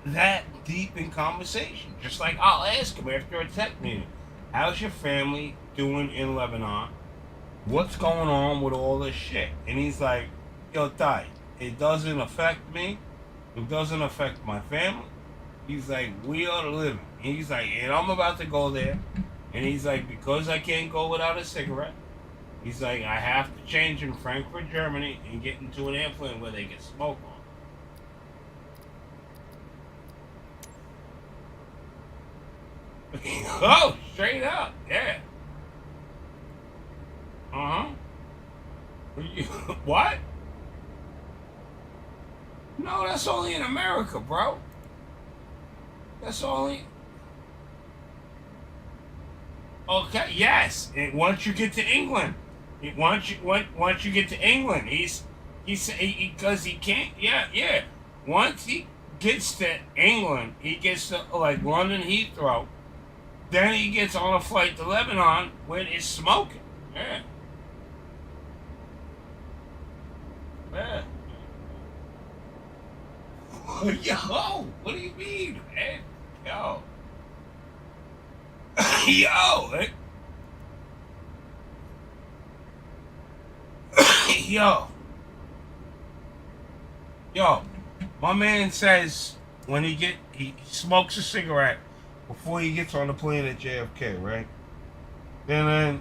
that deep in conversation. Just like I'll ask him after a tech meeting, how's your family doing in Lebanon? What's going on with all this shit? And he's like, yo, Ty, it doesn't affect me. It doesn't affect my family. He's like, we are living. And he's like, and I'm about to go there. And he's like, because I can't go without a cigarette. He's like, I have to change in Frankfurt, Germany, and get into an airplane where they can smoke on. Oh, straight up, yeah. What? No, that's only in America, bro. That's only. Okay, yes. And once you get to England, once you get to England, because he can't. Yeah. Once he gets to England, he gets to like London Heathrow. Then he gets on a flight to Lebanon where it's smoking. Yeah. Yeah. Yo, what do you mean, man? Yo. Yo. Yo. My man says when he smokes a cigarette before he gets on the plane at JFK, right? And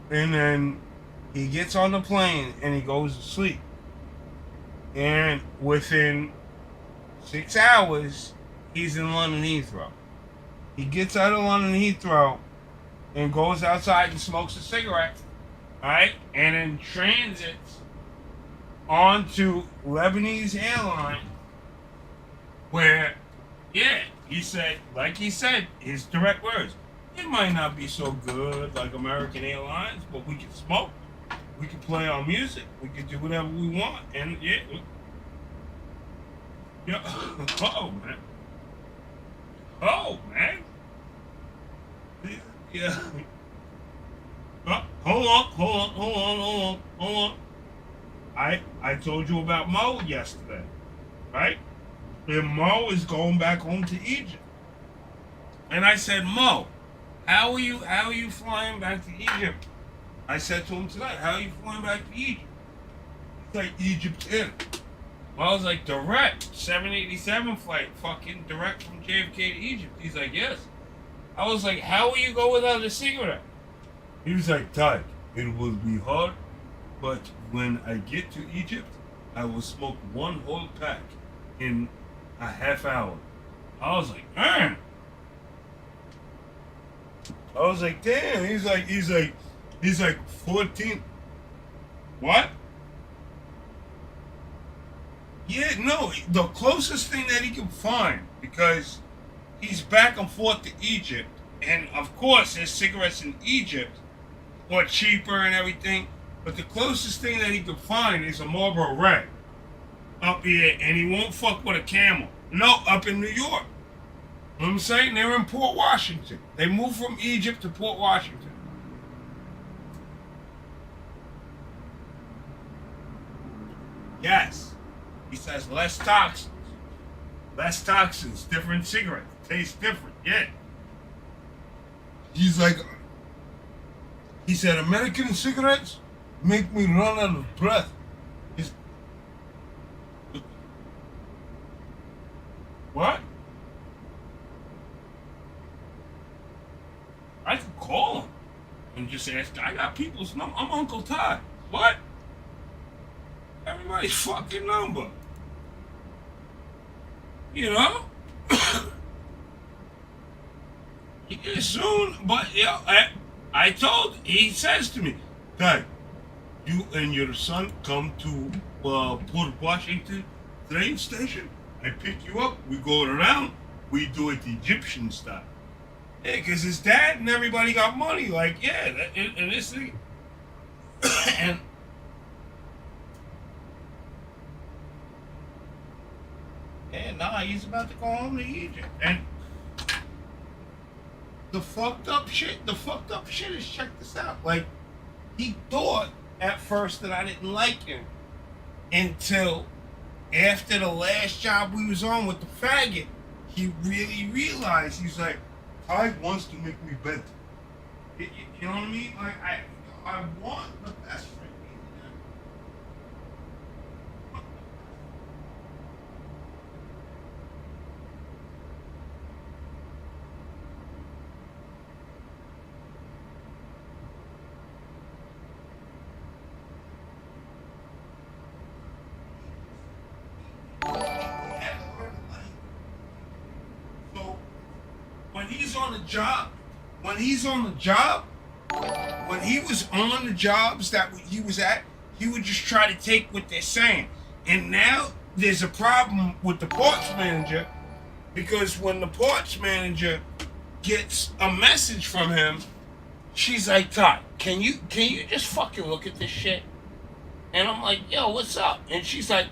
then he gets on the plane and he goes to sleep. And within 6 hours, he's in London Heathrow. He gets out of London Heathrow and goes outside and smokes a cigarette, right? And then transits onto Lebanese airline where, yeah, he said, his direct words, it might not be so good like American Airlines, but we can smoke. We can play our music. We can do whatever we want. And yeah. Oh, man. Yeah. Hold on. I told you about Mo yesterday, right? And Mo is going back home to Egypt. And I said, Mo, how are you flying back to Egypt? I said to him tonight, how are you flying back to Egypt? He's like, Egypt in. Well, I was like, direct, 787 flight, fucking direct from JFK to Egypt. He's like, yes. I was like, how will you go without a cigarette? He was like, Todd, it will be hard, but when I get to Egypt, I will smoke one whole pack in a half hour. I was like, man. I was like, damn. He's like 14. What? Yeah, no, the closest thing that he can find, because he's back and forth to Egypt, and of course his cigarettes in Egypt are cheaper and everything, but the closest thing that he can find is a Marlboro Red up here, and he won't fuck with a Camel. No, up in New York. You know what I'm saying? They're in Port Washington. They moved from Egypt to Port Washington. Yes. He says less toxins. Less toxins, different cigarettes. Taste different, yeah. He's like, he said, American cigarettes make me run out of breath. What? I could call him and just ask, I got people's number. I'm Uncle Todd. What? everybody's fucking number. You know? Yeah, soon, but I told, he says to me, Dad, you and your son come to Port Washington train station. I pick you up, we go around, we do it Egyptian style. Yeah, because his dad and everybody got money, like, yeah, and this thing. And he's about to go home to Egypt. And the fucked up shit is, check this out. Like, he thought at first that I didn't like him until after the last job we was on with the faggot, he really realized, he's like, Ty wants to make me better. You know what I mean? Like, I want the best for him. When he's on the job, when he was on the jobs that he was at, he would just try to take what they're saying. And now there's a problem with the ports manager, because when the ports manager gets a message from him, she's like, Todd, can you just fucking look at this shit? And I'm like, yo, what's up? And she's like,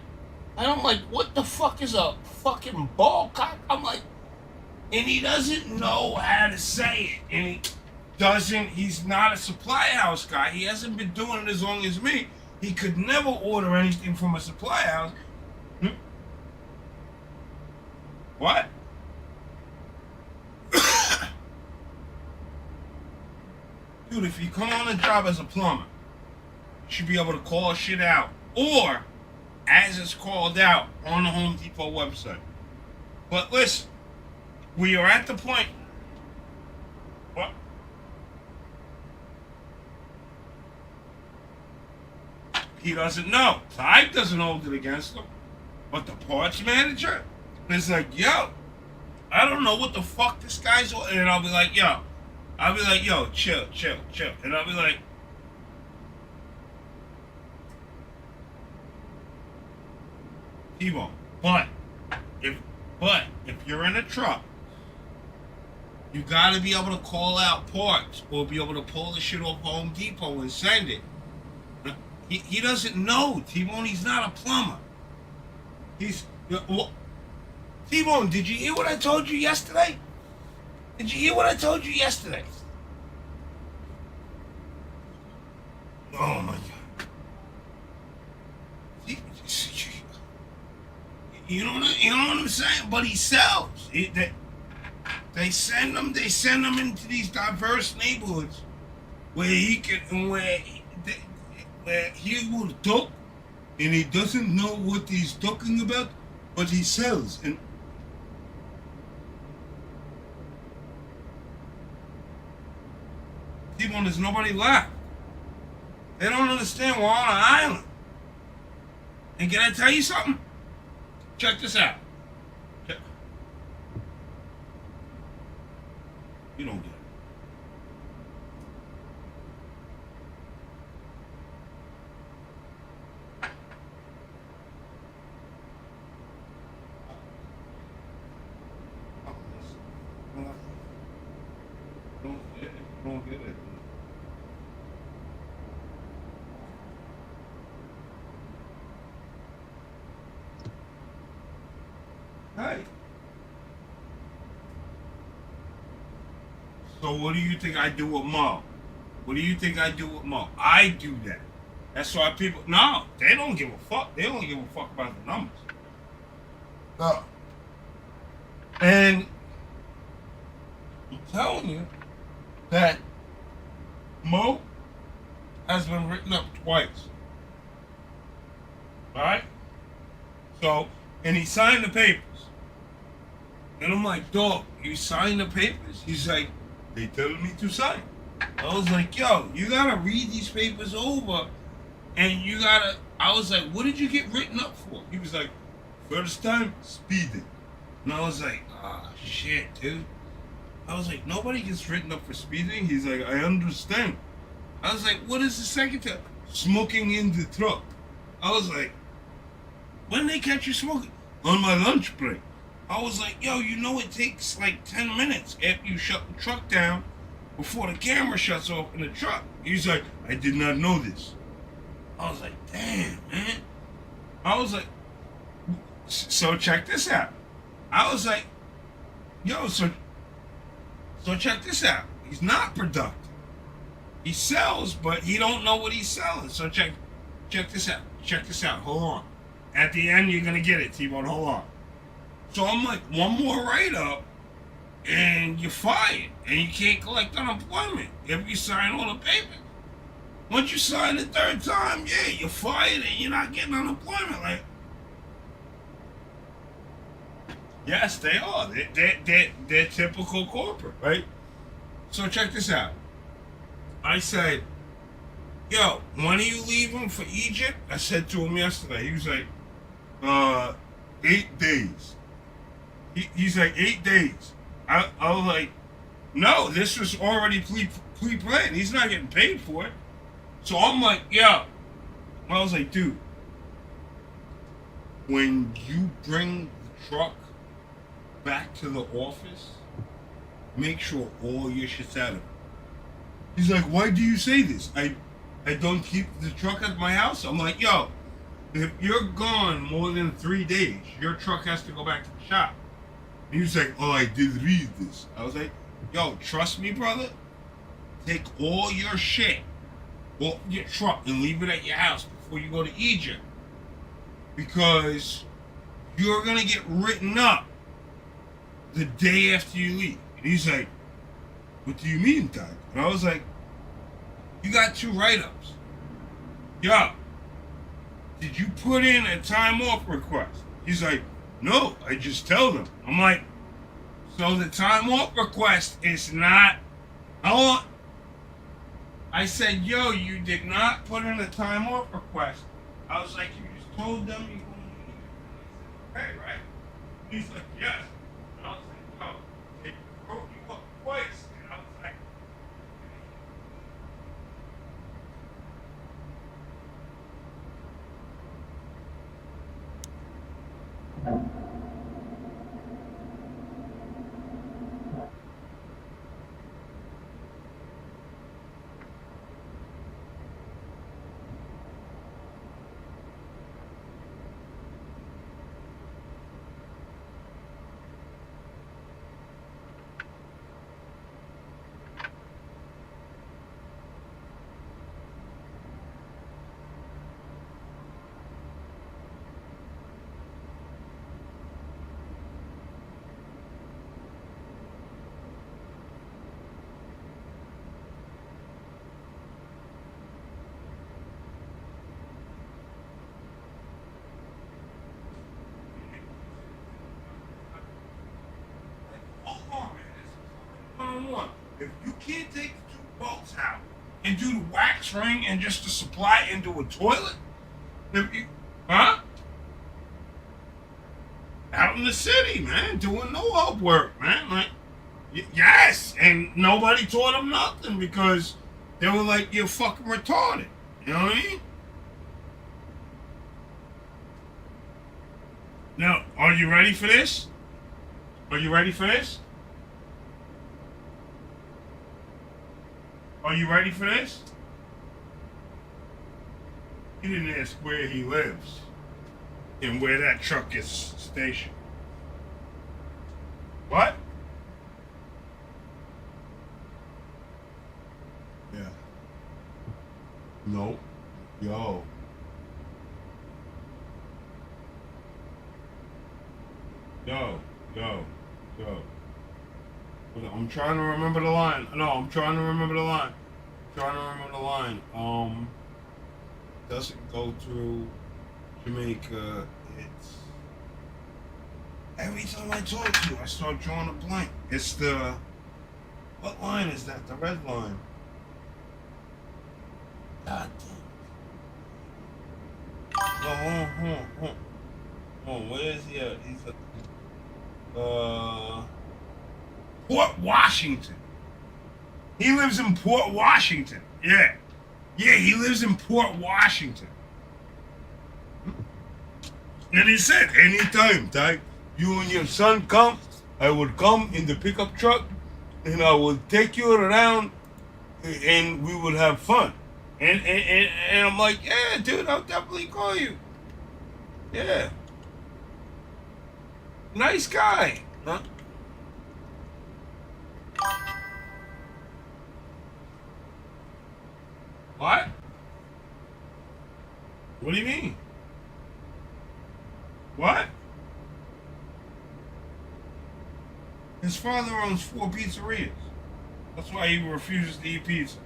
and I'm like, what the fuck is a fucking ball cock? I'm like, and he doesn't know how to say it. And he's not a supply house guy. He hasn't been doing it as long as me. He could never order anything from a supply house. What? Dude, if you come on a job as a plumber, you should be able to call shit out. Or, as it's called out on the Home Depot website. But listen, we are at the point. What? He doesn't know. Ty doesn't hold it against him. But the parts manager is like, yo, I don't know what the fuck this guy's on. And I'll be like, yo, chill. And I'll be like, T-Bone, but if you're in a truck, you gotta be able to call out parts or be able to pull the shit off Home Depot and send it. He doesn't know, T-Bone. He's not a plumber. T-Bone, did you hear what I told you yesterday? Oh my God. You know what I'm saying? But he sells. They send him into these diverse neighborhoods where he will duck, and he doesn't know what he's ducking about, but he sells. And T-Bone, there's nobody left. They don't understand we're on an island. And can I tell you something? Check this out. You don't get it. Don't get it. Hey. So what do you think I do with Mo? I do that. That's why people, no, they don't give a fuck. They don't give a fuck about the numbers. And I'm telling you that Mo has been written up twice. Alright? So, and he signed the papers. And I'm like, dog, you signed the papers? He's like, they tell me to sign. I was like, yo, you gotta read these papers over And you gotta, I was like, what did you get written up for? He was like, first time, speeding. And I was like, ah, shit, dude. I was like, nobody gets written up for speeding? He's like, I understand. I was like, what is the second time? Smoking in the truck. I was like, when they catch you smoking? On my lunch break. I was like, yo, you know it takes like 10 minutes after you shut the truck down before the camera shuts off in the truck. He's like, I did not know this. I was like, damn, man. I was like, so check this out. I was like, yo, so check this out. He's not productive. He sells, but he don't know what he's selling. So check this out. Check this out. Hold on. At the end, you're gonna get it, T-Bone. Hold on. So I'm like, one more write-up, and you're fired, and you can't collect unemployment if you sign all the papers. Once you sign the third time, yeah, you're fired, and you're not getting unemployment. Like, yes, they are. They're typical corporate, right? So check this out. I said, yo, when are you leaving for Egypt? I said to him yesterday. He was like, 8 days. He's like, 8 days. I was like, no, this was already pre-planned. He's not getting paid for it. So I'm like, yo. I was like, dude, when you bring the truck back to the office, make sure all your shit's out of it. He's like, why do you say this? I don't keep the truck at my house. I'm like, yo, if you're gone more than 3 days, your truck has to go back to the shop. And he was like, oh, I did read this. I was like, yo, trust me, brother. Take all your shit off your truck and leave it at your house before you go to Egypt. Because you're going to get written up the day after you leave. And he's like, what do you mean, Doc? And I was like, you got 2 write-ups. Yo, did you put in a time off request? He's like, no, I just tell them. I'm like, so the time off request is not, I said, yo, you did not put in a time off request. I was like, you just told them you're going to leave. Okay, right? He's like, yes. And I was like, yo, they wrote you up twice. And I was like, if you can't take the 2 bolts out and do the wax ring and just to supply into a toilet, if you, huh? Out in the city, man, doing no help work, man. Like, yes, and nobody taught them nothing because they were like, you're fucking retarded. You know what I mean? Now, are you ready for this? Are you ready for this? Are you ready for this? He didn't ask where he lives and where that truck is stationed. What? Yeah. No. Yo. Yo. I'm trying to remember the line. No, I'm trying to remember the line. Doesn't go through Jamaica. It's every time I talk to you, I start drawing a blank. It's the, what line is that? The red line. God damn. hold on. Where is he at? He's at Port Washington. He lives in Port Washington. Yeah. Yeah, he lives in Port Washington. And he said, anytime, Ty, you and your son come, I would come in the pickup truck and I would take you around and we would have fun. And I'm like, yeah, dude, I'll definitely call you. Yeah. Nice guy. Huh? What? What do you mean? What? His father owns 4 pizzerias. That's why he refuses to eat pizza.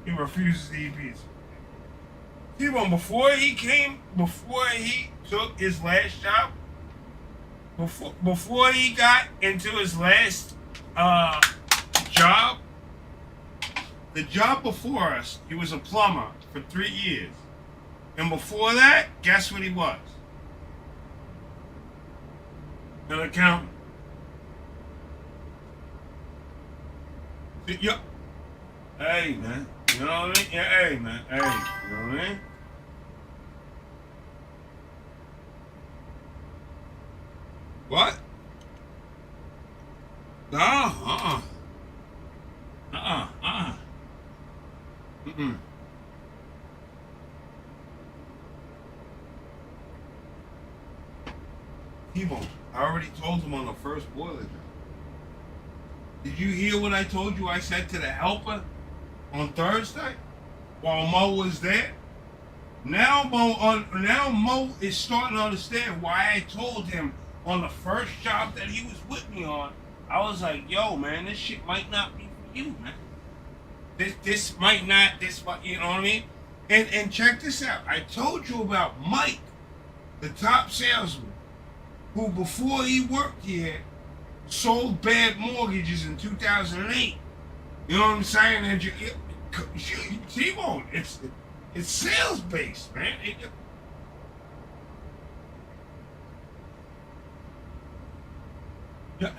He refuses to eat pizza. T-Bone, before he took his last job, before he got into his last job, the job before us, he was a plumber for 3 years. And before that, guess what he was? An accountant. Yeah. Hey, man. You know what I mean? Yeah, hey, man. Hey, you know what I mean? What? No, Mm-mm. T-Bone, I already told him on the first boiler job. Did you hear what I told you I said to the helper on Thursday while Mo was there? Now Mo is starting to understand why I told him on the first job that he was with me on. I was like, yo, man, this shit might not be for you, man. This might, you know what I mean? And check this out. I told you about Mike, the top salesman, who before he worked here sold bad mortgages in 2008. You know what I'm saying? And T-Bone, it's sales based, man. Yeah.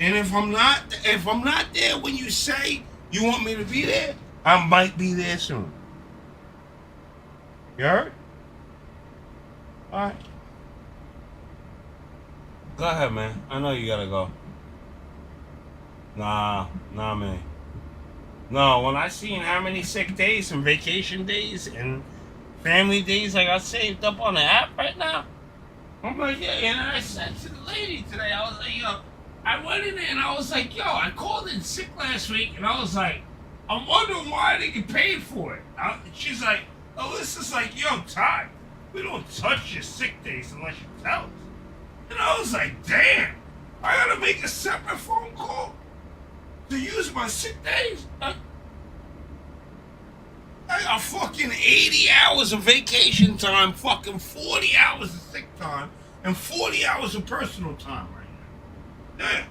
And if I'm not there when you say you want me to be there, I might be there soon. You heard? All right. Go ahead, man. I know you gotta go. Nah, man. No, when I seen how many sick days and vacation days and family days I got saved up on the app right now, I'm like, yeah. And I said to the lady today, I was like, yo, I went in there and I was like, yo, I called in sick last week, and I was like, I'm wondering why I didn't get paid for it. She's like, oh, this is like, yo, Todd, we don't touch your sick days unless you tell us. And I was like, damn, I gotta make a separate phone call to use my sick days? I got fucking 80 hours of vacation time, fucking 40 hours of sick time, and 40 hours of personal time right now. Damn.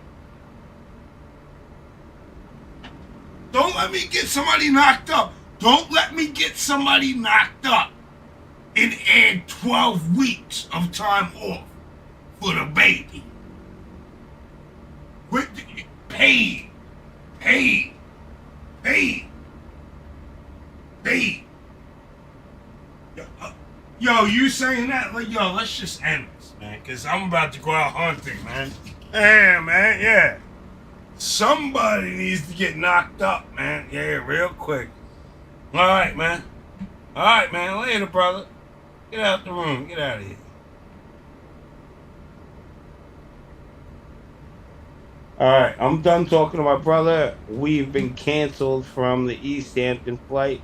Don't let me get somebody knocked up. Don't let me get somebody knocked up and add 12 weeks of time off for the baby. Paid. Yo, you saying that? Like, yo, let's just end this, man, because I'm about to go out hunting, man. Yeah, man, yeah. Somebody needs to get knocked up, man. Yeah, real quick. All right, man. Later, brother. Get out the room. Get out of here. All right, I'm done talking to my brother. We've been canceled from the East Hampton flight,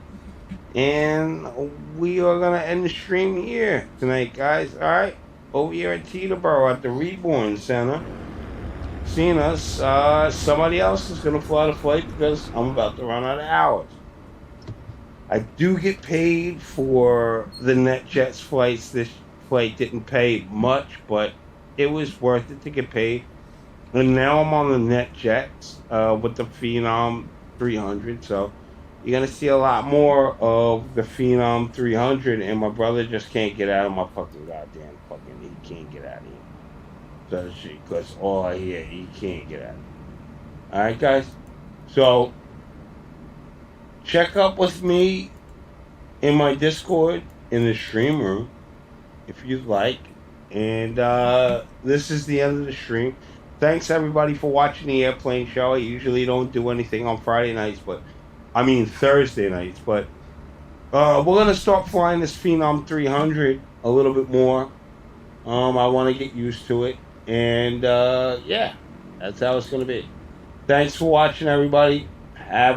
and we are going to end the stream here tonight, guys. All right, over here at Teterboro at the Reborn Center. Seeing us. Somebody else is going to fly the flight because I'm about to run out of hours. I do get paid for the NetJets flights. This flight didn't pay much, but it was worth it to get paid. And now I'm on the NetJets with the Phenom 300, so you're going to see a lot more of the Phenom 300, and my brother just can't get out of my fucking goddamn fucking, he can't get out of here. So, because all I hear, he can't get out of here. Alright, guys? So, check up with me in my Discord in the stream room, if you'd like. And this is the end of the stream. Thanks everybody for watching the airplane show. I usually don't do anything on Thursday nights, but we're gonna start flying this Phenom 300 a little bit more. I want to get used to it, and yeah, that's how it's gonna be. Thanks for watching, everybody. Have